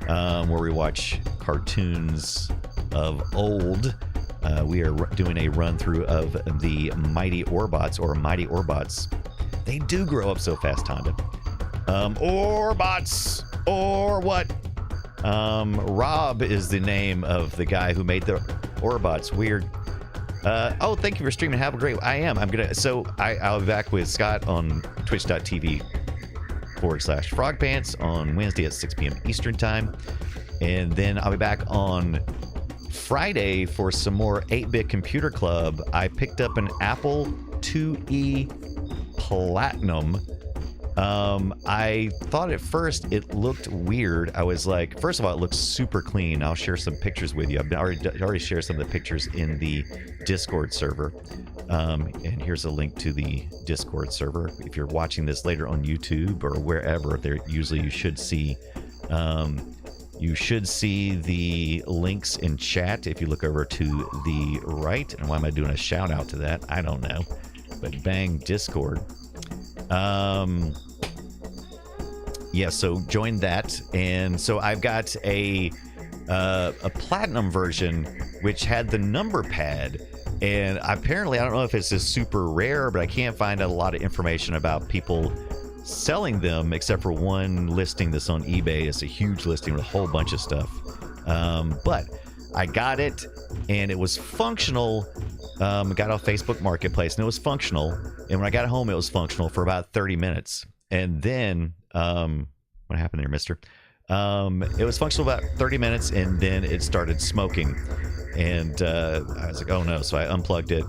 Speaker 1: where we watch cartoons of old. We are doing a run through of the Mighty Orbots. They do grow up so fast, Tonda. Orbots, or what? Rob is the name of the guy who made the Orbots. Weird. Oh, thank you for streaming. Have a great. I'll be back with Scott on twitch.tv/frogpants on Wednesday at 6 p.m. Eastern Time, and then I'll be back on Friday for some more 8-Bit Computer Club. I picked up an Apple IIe Platinum I thought at first it looked weird. I was like, first of all, it looks super clean. I'll share some pictures with you. I've already shared some of the pictures in the Discord server. And here's a link to the Discord server. If you're watching this later on YouTube or wherever, there usually you should see the links in chat if you look over to the right. And why am I doing a shout out to that? I don't know. But bang, Discord. Yeah, so join that. And so I've got a platinum version which had the number pad. And apparently, I don't know if it's just super rare, but I can't find a lot of information about people selling them except for one listing that's on eBay. It's a huge listing with a whole bunch of stuff. But I got it and it was functional. Got off Facebook Marketplace and it was functional. And when I got home, it was functional for about 30 minutes. And then, what happened there, mister? It was functional about 30 minutes and then it started smoking. And I was like, oh no. So I unplugged it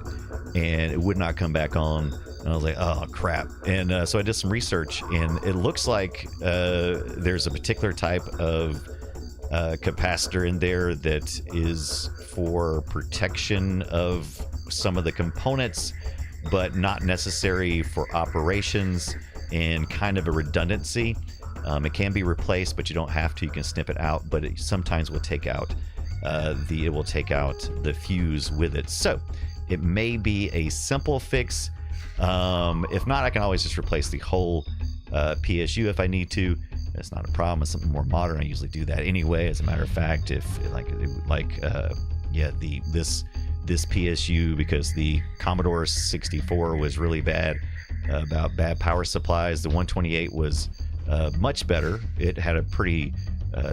Speaker 1: and it would not come back on. And I was like, oh crap. And so I did some research and it looks like there's a particular type of capacitor in there that is for protection of some of the components, but not necessary for operations and kind of a redundancy. It can be replaced, but you don't have to. You can snip it out, but it sometimes will take out the fuse with it. So it may be a simple fix. If not, I can always just replace the whole PSU if I need to. That's not a problem. It's something more modern. I usually do that anyway. As a matter of fact, if this PSU, because the Commodore 64 was really bad about bad power supplies. The 128 was much better. It had a pretty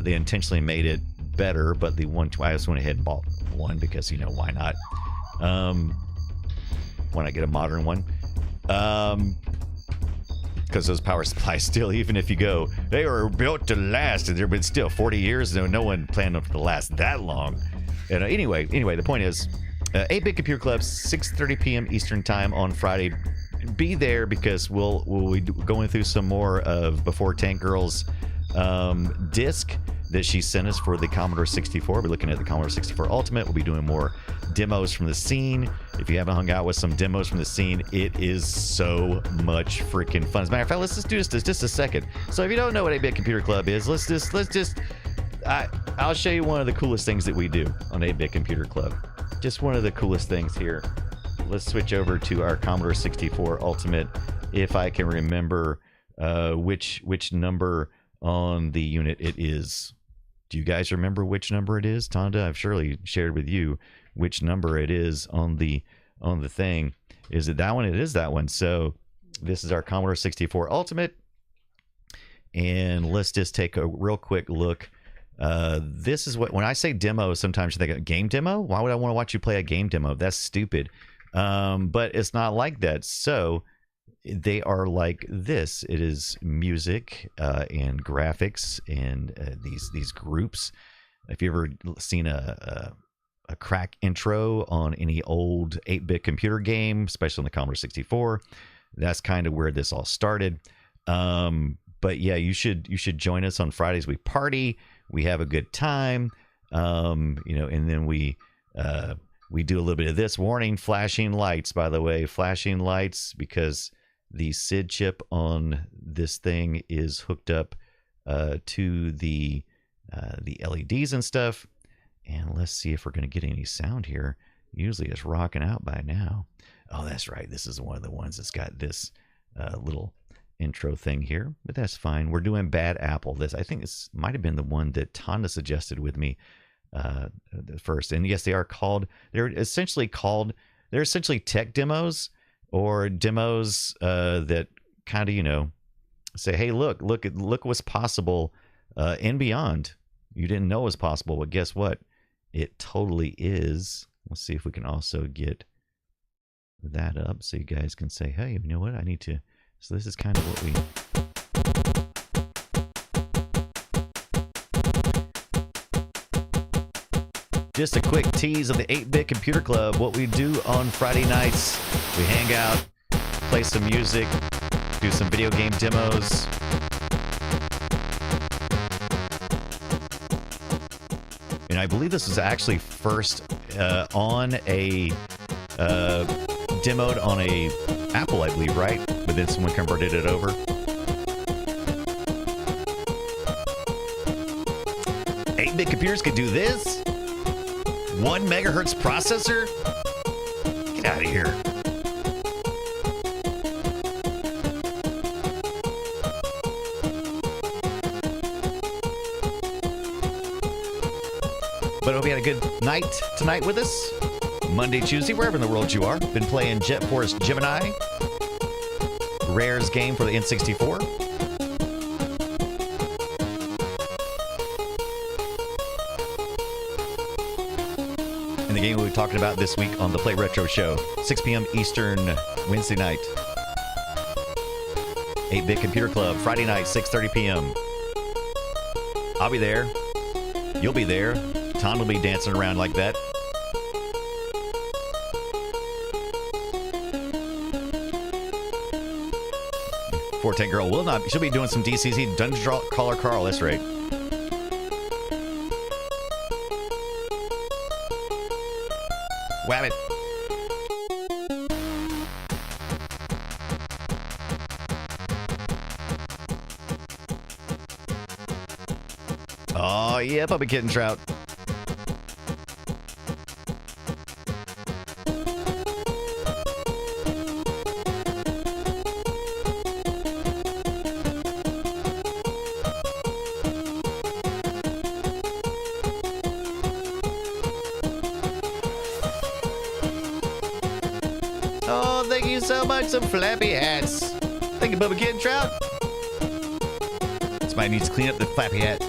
Speaker 1: they intentionally made it better, but the one I just went ahead and bought one because, you know, why not? Why not get a modern one? Because those power supplies still, even if you go, they were built to last, and they've been still 40 years, no one planned them to last that long. And anyway, the point is, 8-Bit Computer Club, 6:30 p.m. Eastern Time on Friday. Be there because we'll be going through some more of Before Tank Girl's disc that she sent us for the Commodore 64. We'll be looking at the Commodore 64 Ultimate. We'll be doing more demos from the scene. If you haven't hung out with some demos from the scene, it is so much freaking fun. As a matter of fact, let's just do this just a second. So if you don't know what 8-Bit Computer Club is, I'll show you one of the coolest things that we do on 8-Bit Computer Club. Just one of the coolest things here. Let's switch over to our Commodore 64 Ultimate, if I can remember which number on the unit it is. Do you guys remember which number it is? Tonda, I've surely shared with you which number it is on the thing. Is it that one? It is that one. So this is our Commodore 64 Ultimate. And let's just take a real quick look. This is what, when I say demo, sometimes you think a game demo. Why would I want to watch you play a game demo? That's stupid. But it's not like that. So they are like this. It is music and graphics and these groups. If you ever seen a crack intro on any old 8-bit computer game, especially on the Commodore 64, that's kind of where this all started. But yeah, you should join us on Fridays. We party, we have a good time, and then we do a little bit of this. Warning, flashing lights, by the way, flashing lights, because the SID chip on this thing is hooked up to the LEDs and stuff. And let's see if we're going to get any sound here. Usually it's rocking out by now. Oh, that's right. This is one of the ones that's got this little intro thing here, but that's fine. We're doing Bad Apple. I think this might have been the one that Tonda suggested with me first. And yes, they're essentially tech demos, or demos that kind of, say, hey, look what's possible and beyond. You didn't know it was possible, but guess what? It totally is. Let's see if we can also get that up so you guys can say, hey, you know what? I need to. So this is kind of what we. Just a quick tease of the 8-Bit Computer Club. What we do on Friday nights, we hang out, play some music, do some video game demos. And I believe this was actually first on a demoed on a Apple, I believe, right? But then someone converted it over. 8-bit computers could do this? 1 megahertz processor? Get out of here. But I hope you had a good night tonight with us. Monday, Tuesday, wherever in the world you are. Been playing Jet Force Gemini. Rare's game for the N64. And the game we'll be talking about this week on the Play Retro Show. 6 p.m. Eastern, Wednesday night. 8-Bit Computer Club, Friday night, 6:30 p.m. I'll be there. You'll be there. Tom will be dancing around like that. Forte Girl will not. She'll be doing some DCC Dungeon Caller Carl. That's right. Wabbit. Oh yeah, Puppy Kitten Trout. So much, some flappy hats. Thank you, Bubba Kid Trout. Somebody needs to clean up the flappy hat.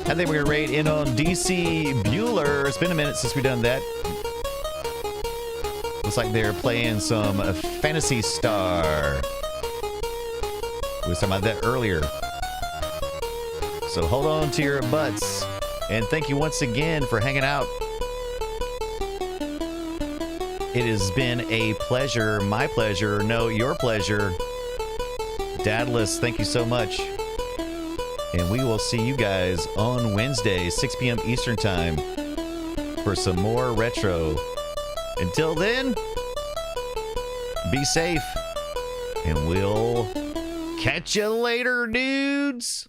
Speaker 1: I think we're gonna raid in on DC Bueller. It's been a minute since we've done that. Looks like they're playing some Fantasy Star. We were talking about that earlier. So hold on to your butts. And thank you once again for hanging out. It has been a pleasure. My pleasure. No, your pleasure. Dadless, thank you so much. And we will see you guys on Wednesday, 6 p.m. Eastern Time for some more retro. Until then, be safe. And we'll catch you later, dudes.